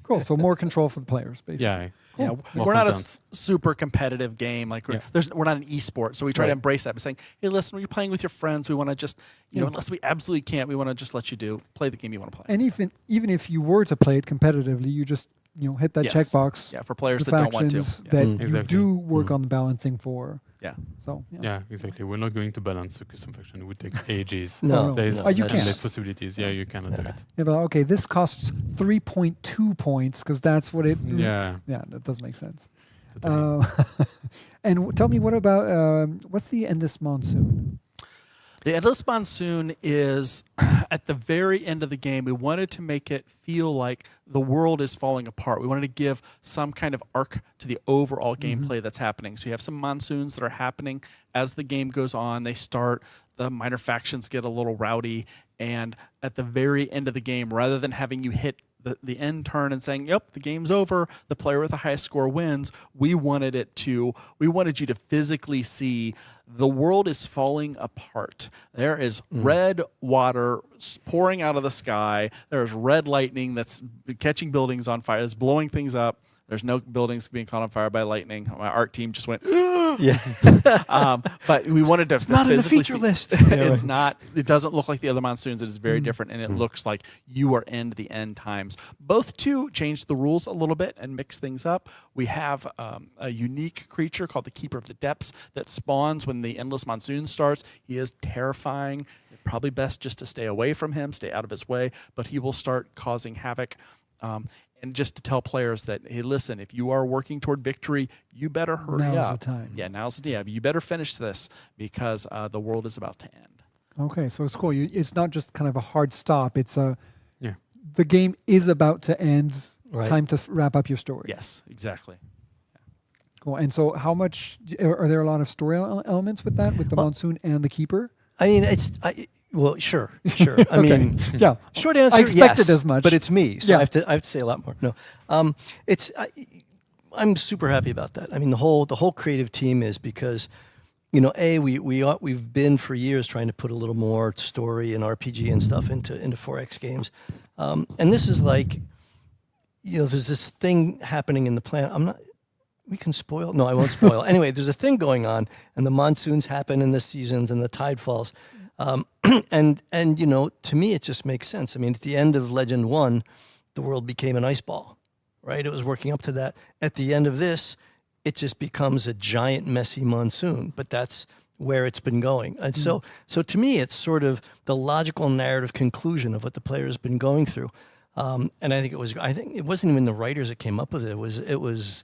Cool. So more control for the players, basically. Yeah. Yeah, More we're not content. a super competitive game. Like we're not an esport, so we try to embrace that by saying, "Hey, listen, when you're playing with your friends, we want to just, unless we absolutely can't, we want to just let you play the game you want to play." And even if you were to play it competitively, you just hit that checkbox. Yeah, for players the that don't want to. factions that you Exactly. do work on the balancing for. Yeah. So Yeah, exactly. We're not going to balance the custom faction. It would take ages. No, There's Oh, you endless can't. possibilities. Yeah, you cannot do it. Yeah, but okay, this costs 3.2 points because that's what it. Yeah. Yeah, that does make sense. Totally. And tell me, what about what's the Endless Monsoon? The Endless Monsoon is at the very end of the game. We wanted to make it feel like the world is falling apart. We wanted to give some kind of arc to the overall gameplay that's happening. So you have some monsoons that are happening as the game goes on. They start, the minor factions get a little rowdy, and at the very end of the game, rather than having you hit the end turn and saying, yep, the game's over, the player with the highest score wins, we wanted you to physically see the world is falling apart. There is red water pouring out of the sky. There's red lightning that's catching buildings on fire. It's blowing things up. There's no buildings being caught on fire by lightning. My art team just went, but we wanted to Not in the physically feature see- list. It's not. It doesn't look like the other monsoons. It is very different, and it looks like you are in the end times. Both two changed the rules a little bit and mix things up. We have a unique creature called the Keeper of the Depths that spawns when the Endless Monsoon starts. He is terrifying. Probably best just to stay away from him, stay out of his way, but he will start causing havoc. And just to tell players that, hey, listen, if you are working toward victory, you better hurry up. Now's the time. Yeah, now's the time. You better finish this because the world is about to end. Okay, so it's cool. It's not just kind of a hard stop. It's Yeah. the game is about to end. Right. Time to wrap up your story. Yes, exactly. Cool. And so, how much are there? A lot of story elements with that, with the Well, monsoon and the keeper? I mean, well, sure. I mean, Yeah. short answer, I expected yes, as much. but it's me, so Yeah. I have to say a lot more. No, I'm super happy about that. I mean, the whole creative team is because, we've been for years trying to put a little more story and RPG and stuff into 4X games, and this is like, there's this thing happening in the planet. We can spoil. No, I won't spoil. Anyway, there's a thing going on, and the monsoons happen in the seasons, and the tide falls, and to me, it just makes sense. I mean, at the end of Legend 1, the world became an ice ball, right? It was working up to that. At the end of this, it just becomes a giant, messy monsoon. But that's where it's been going, and so to me, it's sort of the logical narrative conclusion of what the player has been going through. And I think it wasn't even the writers that came up with it. It was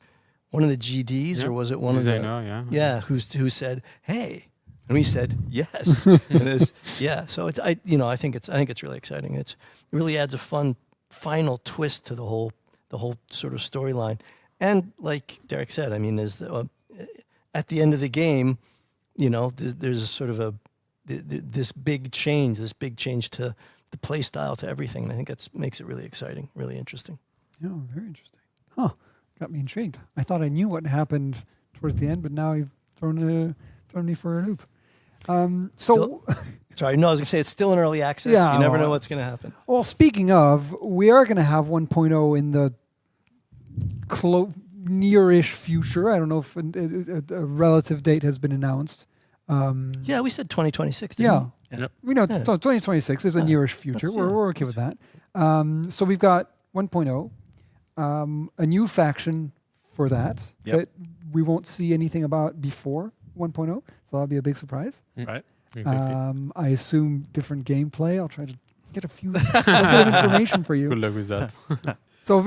one of the GDs, or was it one Designer, of the who said, "Hey," and we said, "Yes." So I think it's really exciting. It really adds a fun final twist to the whole sort of storyline. And like Derek said, I mean, at the end of the game, there's a sort of this big change to the play style, to everything, and I think that makes it really exciting, really interesting. Yeah, very interesting. Huh. Got me intrigued. I thought I knew what happened towards the end, but now you've thrown me for a loop. Sorry, no, I was going to say it's still in early access. Yeah, You never know what's going to happen. Well, speaking of, we are going to have 1.0 in the near-ish future. I don't know if a relative date has been announced. Yeah, we said 2026, didn't we? Yep. We know 2026 is a nearish future. We're okay with that. So we've got 1.0, a new faction for that that we won't see anything about before 1.0. So that'll be a big surprise. Right. Exactly. I assume different gameplay. I'll try to get a few bit of information for you. Good luck with that. So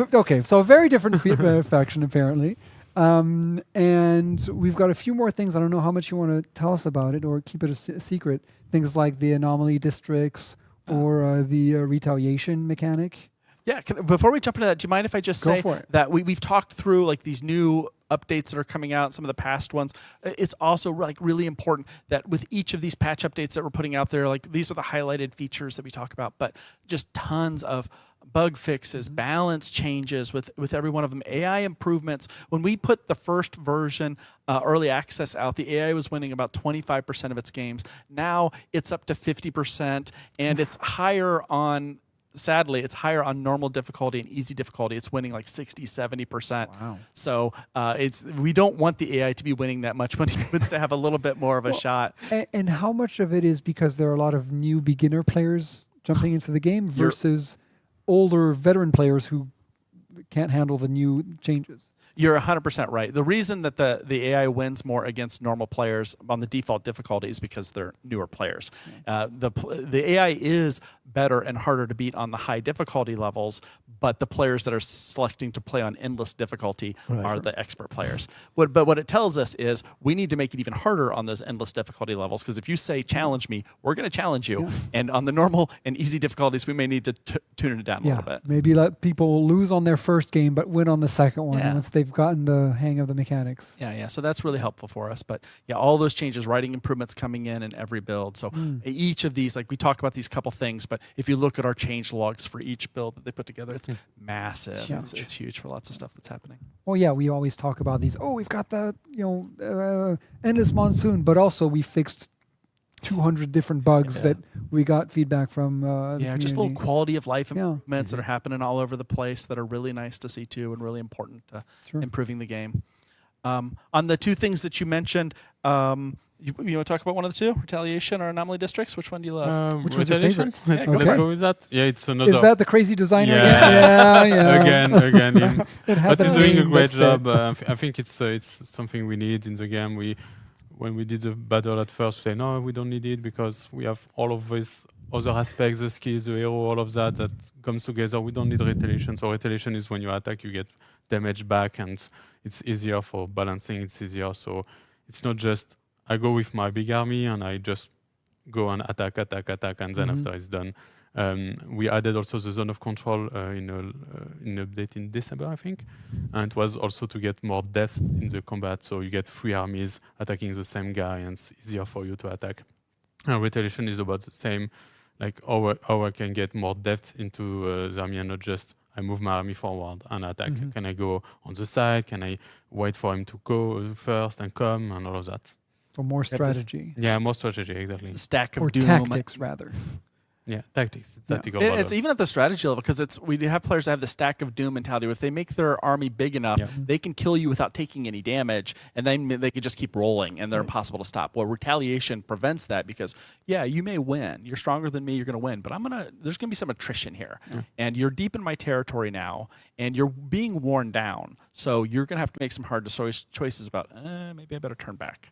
a very different faction apparently. And we've got a few more things. I don't know how much you want to tell us about it or keep it a secret. Things like the anomaly districts or the retaliation mechanic. Yeah, before we jump into that, do you mind if I just say that we've talked through like these new updates that are coming out, some of the past ones. It's also like really important that with each of these patch updates that we're putting out there, like these are the highlighted features that we talk about, but just tons of bug fixes, balance changes with every one of them, AI improvements. When we put the first version early access out, the AI was winning about 25% of its games. Now it's up to 50%, and it's higher on, sadly, it's higher on normal difficulty and easy difficulty. It's winning like 60, 70%. Wow. So we don't want the AI to be winning that much when it wants to have a little bit more of a shot. And how much of it is because there are a lot of new beginner players jumping into the game versus older veteran players who can't handle the new changes? You're 100% right. The reason that the AI wins more against normal players on the default difficulty is because they're newer players. The AI is better and harder to beat on the high difficulty levels, but the players that are selecting to play on endless difficulty are the expert players. But what it tells us is we need to make it even harder on those endless difficulty levels, because if you say challenge me, we're going to challenge you. Yeah. And on the normal and easy difficulties, we may need to tune it down a little bit. Maybe let people lose on their first game, but win on the second one once they've gotten the hang of the mechanics. Yeah. So that's really helpful for us. But yeah, all those changes, writing improvements coming in every build. So each of these, like we talk about these couple things, but if you look at our change logs for each build that they put together, it's massive. It's huge for lots of stuff that's happening. Well, yeah, we always talk about these. Oh, we've got the endless monsoon, but also we fixed 200 different bugs that we got feedback from. Just little quality of life improvements that are happening all over the place that are really nice to see too, and really important to improving the game. On the two things that you mentioned, you want to talk about one of the two, retaliation or anomaly districts? Which one do you love? Which was your favorite? Let's go with that. Yeah, it's another. Is that the crazy designer? Yeah. Again. But he's doing a great job. I think it's something we need in the game. When we did the battle at first, we say no, we don't need it because we have all of these other aspects, the skills, the hero, all of that comes together. We don't need retaliation. So retaliation is when you attack, you get damage back, and it's easier for balancing. It's easier. So it's not just I go with my big army and I just go and attack, and then after it's done. We added also the zone of control in an update in December, I think, and it was also to get more depth in the combat. So you get 3 armies attacking the same guy, and it's easier for you to attack. Retaliation is about the same, like how I can get more depth into the army and not just I move my army forward and attack. Can I go on the side? Can I wait for him to go first and come and all of that? So more strategy. Yeah, more strategy, exactly. Stack of Or doom. tactics, rather. Yeah, tactics. Tactical. It's even at the strategy level because we have players that have the stack of doom mentality. Where if they make their army big enough, they can kill you without taking any damage, and then they can just keep rolling, and they're impossible to stop. Well, retaliation prevents that because you may win. You're stronger than me. You're going to win, but there's going to be some attrition here, and you're deep in my territory now, and you're being worn down. So you're going to have to make some hard choices about maybe I better turn back.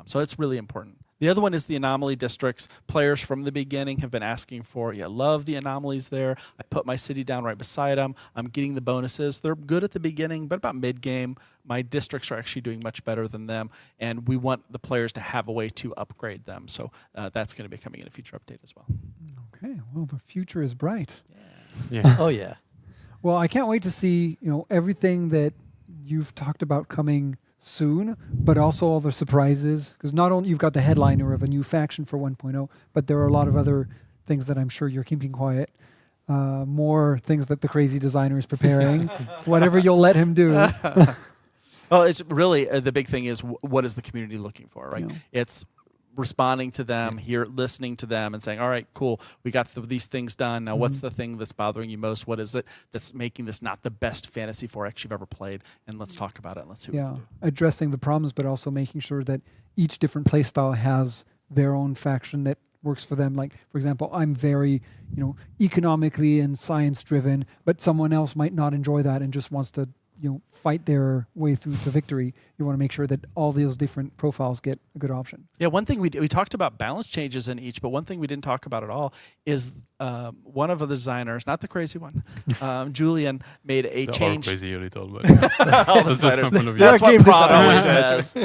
So it's really important. The other one is the anomaly districts. Players from the beginning have been asking for, love the anomalies there. I put my city down right beside them. I'm getting the bonuses. They're good at the beginning, but about mid-game, my districts are actually doing much better than them, and we want the players to have a way to upgrade them. So that's going to be coming in a future update as well. Okay, well, the future is bright. Yeah. Oh, yeah. Well, I can't wait to see everything that you've talked about coming soon, but also all the surprises, because not only you've got the headliner of a new faction for 1.0, but there are a lot of other things that I'm sure you're keeping quiet. More things that the crazy designer is preparing. Whatever you'll let him do. Well, it's really the big thing is what is the community looking for, right? It's responding to them, listening to them and saying, all right, cool, we got these things done. Now, what's the thing that's bothering you most? What is it that's making this not the best Fantasy 4X you've ever played? And let's talk about it and let's see what we can do. Addressing the problems, but also making sure that each different playstyle has their own faction that works for them. Like, for example, I'm very, economically and science-driven, but someone else might not enjoy that and just wants to fight their way through to victory. You want to make sure that all those different profiles get a good option. Yeah, one thing we talked about balance changes in each, but one thing we didn't talk about at all is one of the designers, not the crazy one, Julian, made a change. All crazy, you little, but that's just my point of view. That's what Prod always says.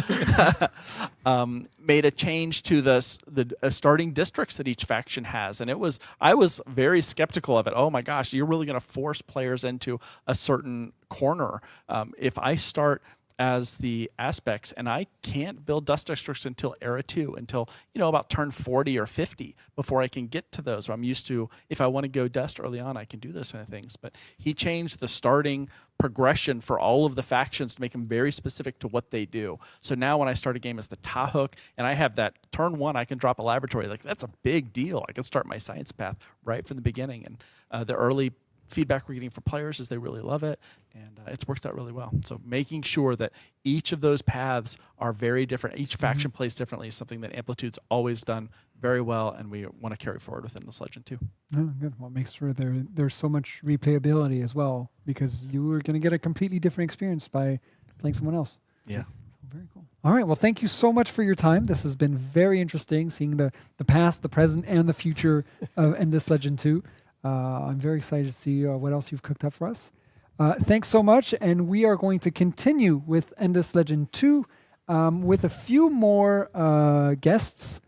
Made a change to the starting districts that each faction has, and I was very skeptical of it. Oh my gosh, you're really going to force players into a certain corner. If I start as the aspects, and I can't build dust districts until era 2, until about turn 40 or 50 before I can get to those. So I'm used to, if I want to go dust early on, I can do those kind of things. But he changed the starting progression for all of the factions to make them very specific to what they do. So now when I start a game as the Tahook, and I have that turn 1, I can drop a laboratory. Like, that's a big deal. I can start my science path right from the beginning. And the early feedback we're getting from players is they really love it, and it's worked out really well. So making sure that each of those paths are very different, each faction plays differently, is something that Amplitude's always done very well, and we want to carry forward within this Legend too. Oh, good. Well, make sure there's so much replayability as well, because you are going to get a completely different experience by playing someone else. Yeah. Very cool. All right. Well, thank you so much for your time. This has been very interesting, seeing the past, the present, and the future of Endless Legend 2. I'm very excited to see what else you've cooked up for us. Thanks so much, and we are going to continue with Endless Legend 2 with a few more guests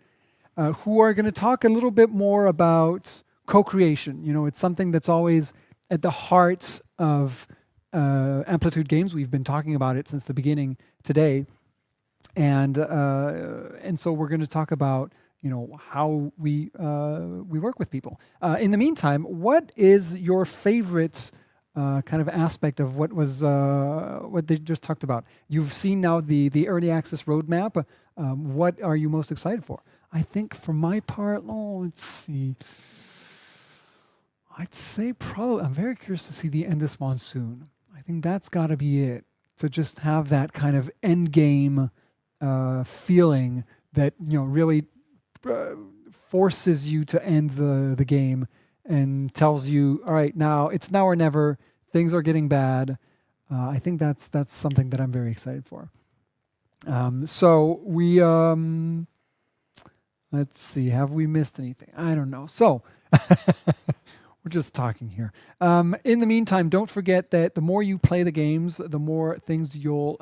who are going to talk a little bit more about co-creation. It's something that's always at the heart of Amplitude Games. We've been talking about it since the beginning today, and so we're going to talk about how we work with people. In the meantime, what is your favorite kind of aspect of what they just talked about? You've seen now the early access roadmap. What are you most excited for? I think for my part, let's see. I'd say probably I'm very curious to see the Endless Monsoon. I think that's got to be it. To just have that kind of end game feeling that really forces you to end the game and tells you, all right, now it's now or never. Things are getting bad. I think that's something that I'm very excited for. So we let's see. Have we missed anything? I don't know. So we're just talking here. In the meantime, don't forget that the more you play the games, the more things you'll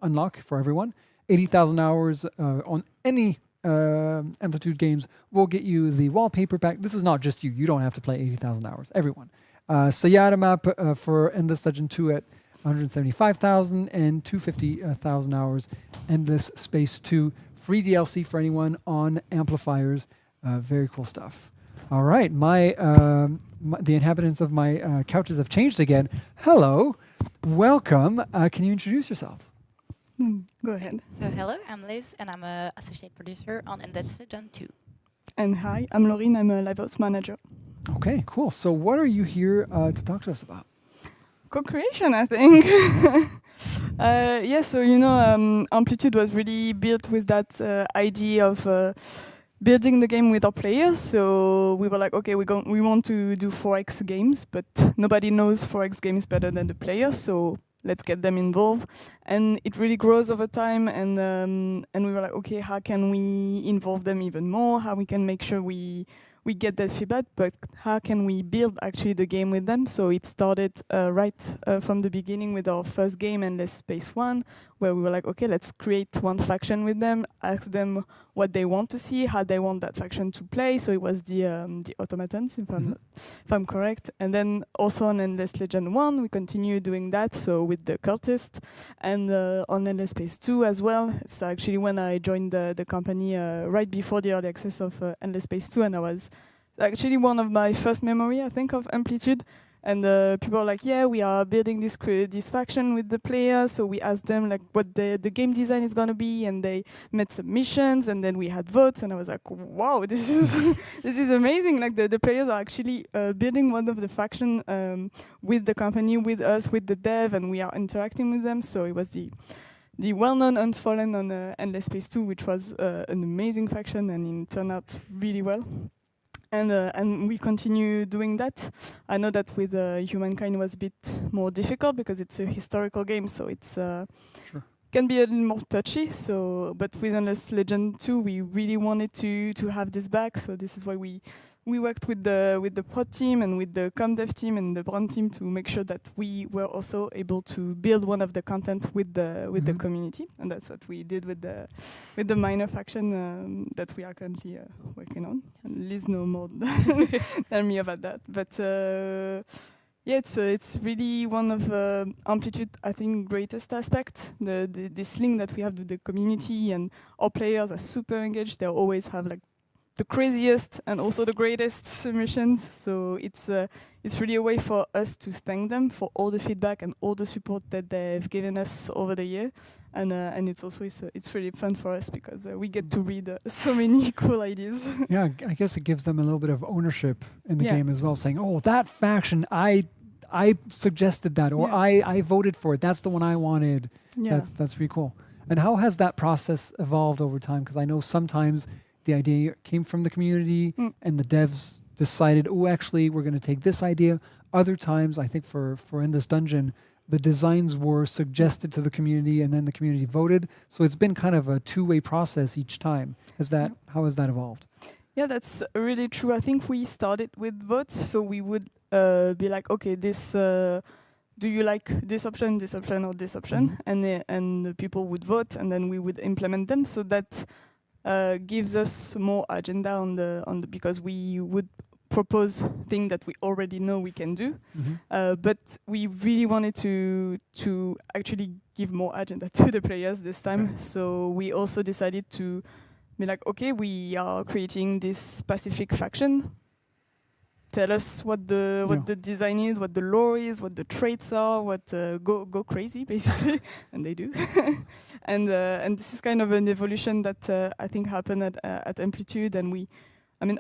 unlock for everyone. 80,000 hours on any Amplitude games will get you the wallpaper pack. This is not just you. You don't have to play 80,000 hours. Everyone. Sayada map for Endless Legend 2 at 175,000 and 250,000 hours. Endless Space 2 free DLC for anyone on amplifiers. Very cool stuff. All right, the inhabitants of my couches have changed again. Hello, welcome. Can you introduce yourself? Go ahead. So hello, I'm Liz, and I'm an associate producer on Endless Legend 2. And hi, I'm Laurine. I'm a live house manager. Okay, cool. So what are you here to talk to us about? Co-creation, I think. So Amplitude was really built with that idea of building the game with our players. So we were like, okay, we want to do 4X games, but nobody knows 4X games better than the players. So let's get them involved. And it really grows over time. And we were like, okay, how can we involve them even more? How we can make sure we get that feedback, but how can we build actually the game with them? So it started right from the beginning with our first game, Endless Space 1, where we were like, okay, let's create one faction with them, ask them what they want to see, how they want that faction to play. So it was the automatons, if I'm correct. And then also on Endless Legend 1, we continue doing that, so with the cultist. And on Endless Space 2 as well. It's actually when I joined the company right before the early access of Endless Space 2, and I was actually one of my first memory, I think, of Amplitude. And people are like, yeah, we are building this faction with the players. So we asked them like what the game design is going to be, and they made submissions, and then we had votes. And I was like, wow, this is this is amazing. Like the players are actually building one of the faction with the company, with us, with the dev, and we are interacting with them. So it was the well-known Unfallen on Endless Space 2, which was an amazing faction, and it turned out really well. And we continue doing that. I know that with Humankind it was a bit more difficult because it's a historical game, so it's can be a little more touchy. So, but with Endless Legend 2, we really wanted to have this back. So this is why we worked with the prod team and with the com dev team and the brand team to make sure that we were also able to build one of the content with the community, and that's what we did with the minor faction that we are currently working on. And Liz knows more than me about that, but. It's really one of Amplitude, I think, greatest aspect. This link that we have with the community, and our players are super engaged. They always have like the craziest and also the greatest submissions. So it's really a way for us to thank them for all the feedback and all the support that they've given us over the year. And it's also it's really fun for us because we get to read so many cool ideas. Yeah, I guess it gives them a little bit of ownership in the game as well, saying, "Oh, that faction, I suggested that, or I voted for it. That's the one I wanted." Yeah. That's really cool. And how has that process evolved over time? Because I know sometimes the idea came from the community and the devs decided, oh, actually, we're going to take this idea. Other times, I think for Endless Dungeon, the designs were suggested to the community and then the community voted. So it's been kind of a two-way process each time. How has that evolved? Yeah, that's really true. I think we started with votes, so we would be like, okay, this do you like this option, or this option? And the people would vote, and then we would implement them. So that gives us more agenda on the because we would propose things that we already know we can do, but we really wanted to actually give more agenda to the players this time. So we also decided to be like, okay, we are creating this specific faction. Tell us what the design is, what the lore is, what the traits are, go crazy basically, and they do. And this is kind of an evolution that I think happened at Amplitude. And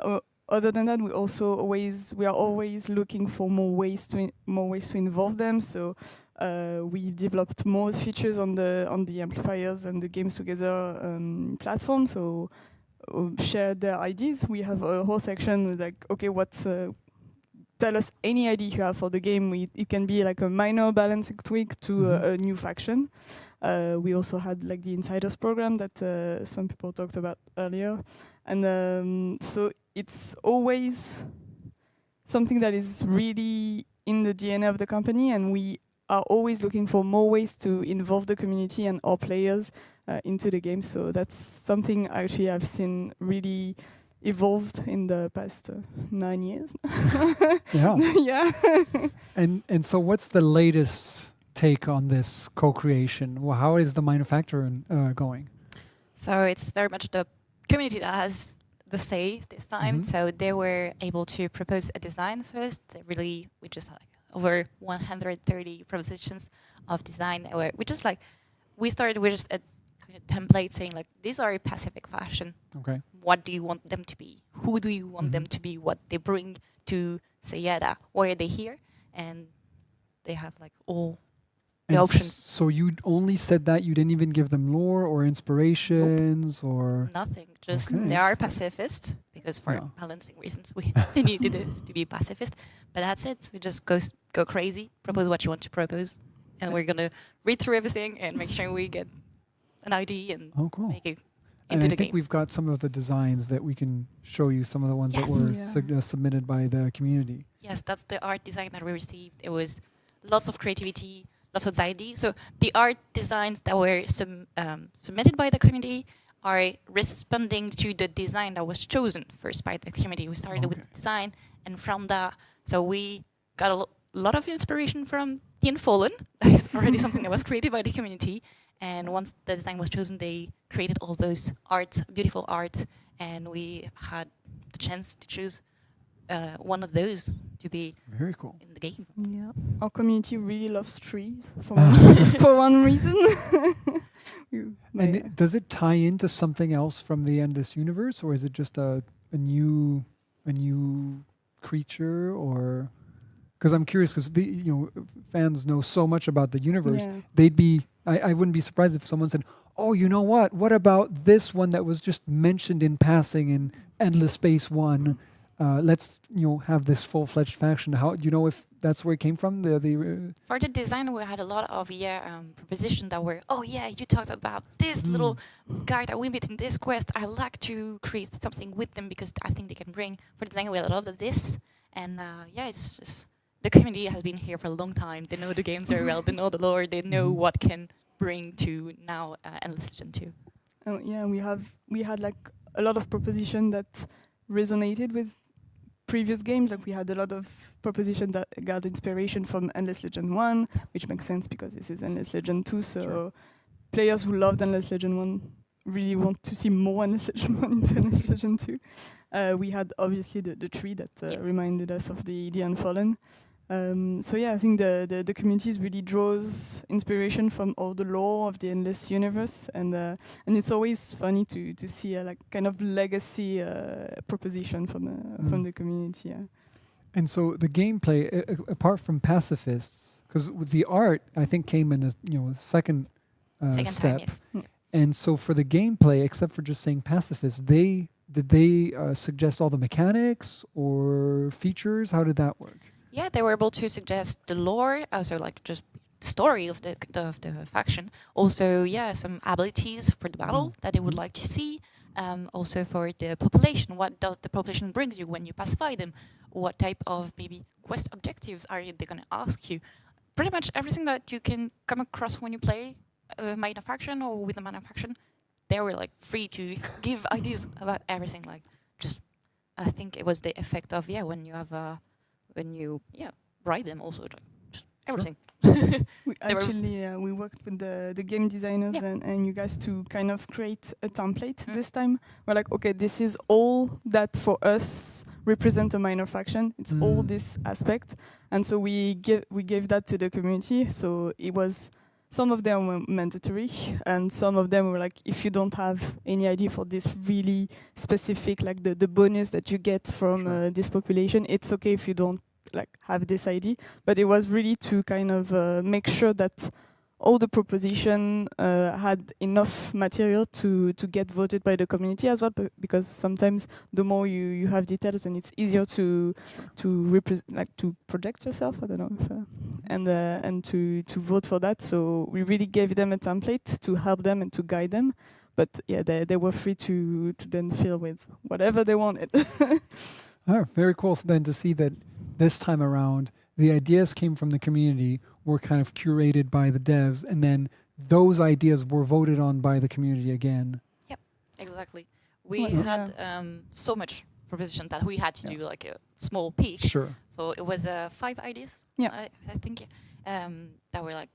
other than that, we are always looking for more ways to involve them. So we developed more features on the amplifiers and the Games Together platform. So share their ideas. We have a whole section with like, okay, tell us any idea you have for the game. It can be like a minor balancing tweak to a new faction. We also had like the Insiders program that some people talked about earlier. And so it's always something that is really in the DNA of the company, and we are always looking for more ways to involve the community and our players into the game. So that's something actually I've seen really evolved in the past 9 years. Yeah. And so what's the latest take on this co-creation? Well, how is the manufacturing going? So it's very much the community that has the say this time. So they were able to propose a design first. We just had like over 130 propositions of design. We just like, we started with just a kind of template saying like, these are Pacific fashion. Okay. What do you want them to be? Who do you want them to be? What they bring to Sayada? Why are they here? And they have like all the options. So you only said that, you didn't even give them lore or inspirations or nothing. Just they are pacifist because for balancing reasons they needed it to be pacifist. But that's it. We just go crazy, propose what you want to propose, and we're gonna read through everything and make sure we get an ID and make it and into I the think game. we've got some of the designs that we can show you, some of the ones that were submitted by the community. Yes, that's the art design that we received. It was lots of creativity, lots of ideas. So the art designs that were submitted by the community are responding to the design that was chosen first by the community. We started with design, and from that, so we got a lot of inspiration from the Unfallen. That is already something that was created by the community. And once the design was chosen, they created all those art, beautiful art, and we had the chance to choose one of those to be very cool in the game. Yeah, our community really loves trees for one reason. And does it tie into something else from the Endless Universe, or is it just a new creature? Or because I'm curious, because fans know so much about the universe, they'd be. I wouldn't be surprised if someone said, "Oh, you know what? What about this one that was just mentioned in passing in Endless Space 1? Let's have this full-fledged faction." How do you know if that's where it came from? For the design, we had a lot of propositions that were, you talked about this little guy that we meet in this quest. I like to create something with them because I think they can bring. For design, we had a lot of this, and it's just the community has been here for a long time. They know the games very well. They know the lore. They know what can bring to now Endless Legend 2. We had like a lot of propositions that resonated with previous games. Like we had a lot of propositions that got inspiration from Endless Legend 1, which makes sense because this is Endless Legend 2. So players who loved Endless Legend 1 really want to see more Endless Legend 1 into Endless Legend 2. We had obviously the tree that reminded us of the Unfallen. I think the community really draws inspiration from all the lore of the Endless Universe, and it's always funny to see a like kind of legacy proposition from the community. Yeah. And so the gameplay, apart from pacifists, because the art I think came in a second second step. time, yes. And so for the gameplay, except for just saying pacifists, did they suggest all the mechanics or features? How did that work? Yeah, they were able to suggest the lore, also like just the story of the faction. Also, some abilities for the battle that they would like to see. Also for the population, what does the population bring you when you pacify them? What type of maybe quest objectives are they going to ask you? Pretty much everything that you can come across when you play minor faction or with a minor faction, they were like free to give ideas about everything. Like just, I think it was the effect of when you have when you write them also, like, just everything. We worked with the game designers and you guys to kind of create a template this time. We're like, okay, this is all that for us represent a minor faction. It's all this aspect, and so we gave that to the community. So it was, some of them were mandatory, and some of them were like, if you don't have any idea for this really specific, like the bonus that you get from this population, it's okay if you don't like have this idea. But it was really to kind of make sure that all the proposition had enough material to get voted by the community as well, because sometimes the more you have details, and it's easier to to project yourself. I don't know if, and to vote for that. So we really gave them a template to help them and to guide them. But they were free to then fill with whatever they wanted. Very cool. So then to see that this time around, the ideas came from the community, were kind of curated by the devs, and then those ideas were voted on by the community again. Yep, exactly. We had so much proposition that we had to do like a small peak. Sure. So it was 5 ideas, I think, that were like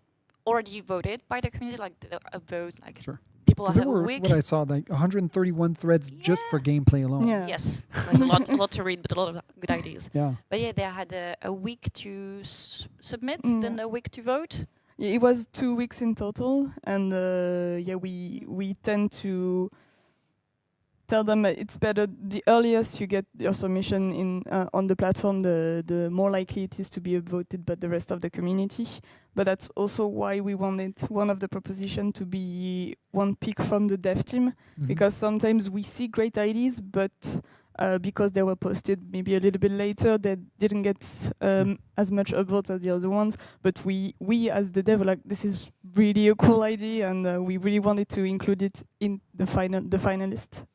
already voted by the community, like a vote, like people people 'Cause have there a were, week. what I saw, like 131 threads just for gameplay alone. Yeah. Yes, there's a lot to read, but a lot of good ideas. Yeah. But yeah, they had a week to submit, Mm. then a week to vote. Yeah, it was 2 weeks in total, and yeah, we tend to tell them that it's better. The earliest you get your submission in on the platform, the more likely it is to be voted by the rest of the community. But that's also why we wanted one of the proposition to be one pick from the dev team, because sometimes we see great ideas, but because they were posted maybe a little bit later, they didn't get as much upvotes as the other ones. But we as the dev, like, this is really a cool idea, and we really wanted to include it in the finalist.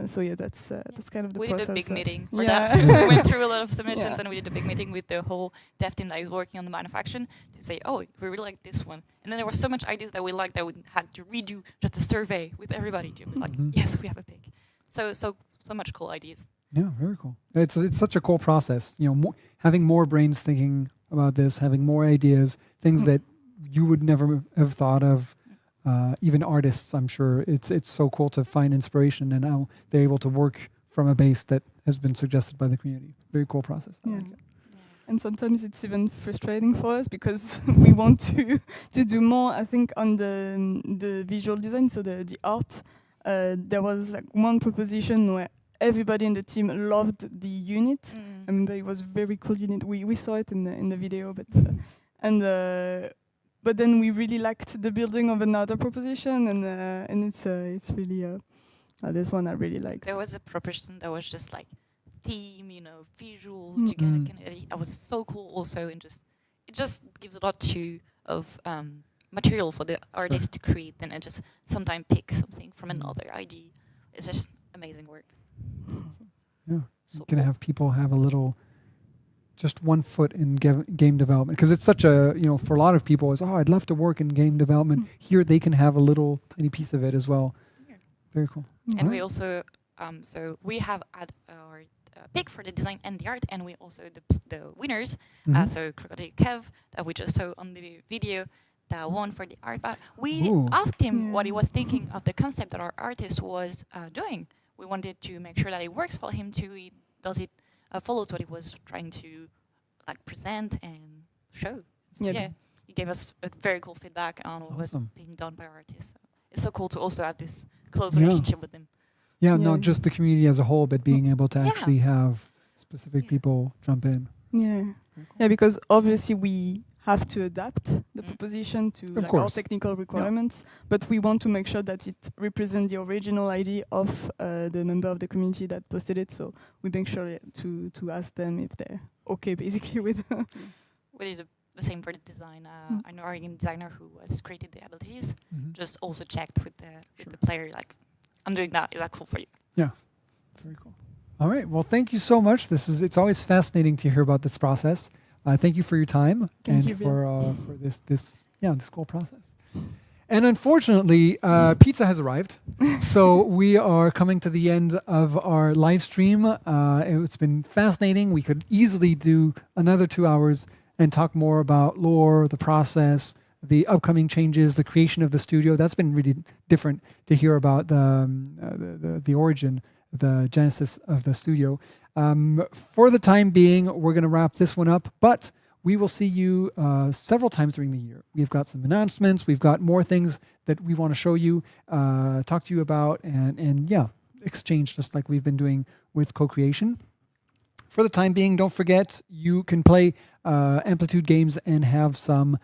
So yeah, that's kind of the we process. did a big meeting for yeah. that. We went through a lot of submissions, Yeah. and we did a big meeting with the whole dev team that is working on the manufacturing to say, oh, we really like this one. And then there were so much ideas that we liked that we had to redo just a survey with everybody to be like, yes, we have a pick. So much cool ideas. Yeah, very cool. It's such a cool process. You know, having more brains thinking about this, having more ideas, things that you would never have thought of. Even artists, I'm sure it's so cool to find inspiration, and now they're able to work from a base that has been suggested by the community. Very cool process. I Yeah. like it. And sometimes it's even frustrating for us because we want to do more. I think on the visual design, so the art, there was like one proposition where everybody in the team loved the unit. I remember it was a very cool unit. We saw it in the video, but then we really liked the building of another proposition, and it's really this one I really liked. There was a proposition that was just like theme, visuals together. That was so cool also, and it just gives a lot of material for the artist to create, and just sometimes pick something from another idea. It's just amazing work. Awesome. Yeah, So you can cool. have people have a little, just one foot in game development, because it's such a, for a lot of people, it's, I'd love to work in game development. Here they can have a little tiny piece of it as well. Yeah. Very cool. And we also, so we have had our pick for the design and the art, and we also the winners. So Crocodile Kev, that we just saw on the video, that won for the art. But we asked him what he was thinking of the concept that our artist was doing. We wanted to make sure that it works for him too. Follows what he was trying to present and show. So yeah, he gave us a very cool feedback on what was being done by our artists. So it's so cool to also have this close relationship with them. Yeah, not just the community as a whole, but being able to actually have specific people jump in. Yeah, yeah, because obviously we have to adapt the proposition to our technical requirements, but we want to make sure that it represents the original idea of the member of the community that posted it. So we make sure to ask them if they're okay, basically, with. We did the same for the design. I know our game designer who has created the abilities just also checked with the player, like, I'm doing that. Is that cool for you? Yeah, very cool. All right. Well, thank you so much. It's always fascinating to hear about this process. Thank you for your time for this cool process. And unfortunately, pizza has arrived, so we are coming to the end of our live stream. It's been fascinating. We could easily do another 2 hours and talk more about lore, the process, the upcoming changes, the creation of the studio. That's been really different to hear about the origin, the genesis of the studio. For the time being, we're going to wrap this one up, but we will see you several times during the year. We've got some announcements. We've got more things that we want to show you, talk to you about, and exchange just like we've been doing with co-creation. For the time being, don't forget, you can play Amplitude games and have some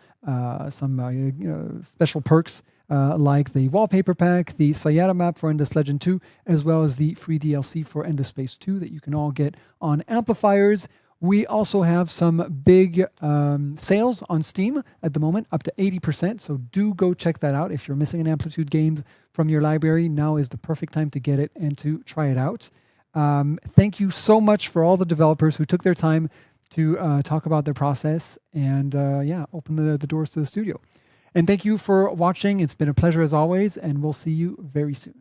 special perks like the wallpaper pack, the Sayada map for Endless Legend 2, as well as the free DLC for Endless Space 2 that you can all get on Amplifiers. We also have some big sales on Steam at the moment, up to 80%, so do go check that out. If you're missing an Amplitude games from your library, now is the perfect time to get it and to try it out. Thank you so much for all the developers who took their time to talk about their process and open the doors to the studio. And thank you for watching. It's been a pleasure as always, and we'll see you very soon.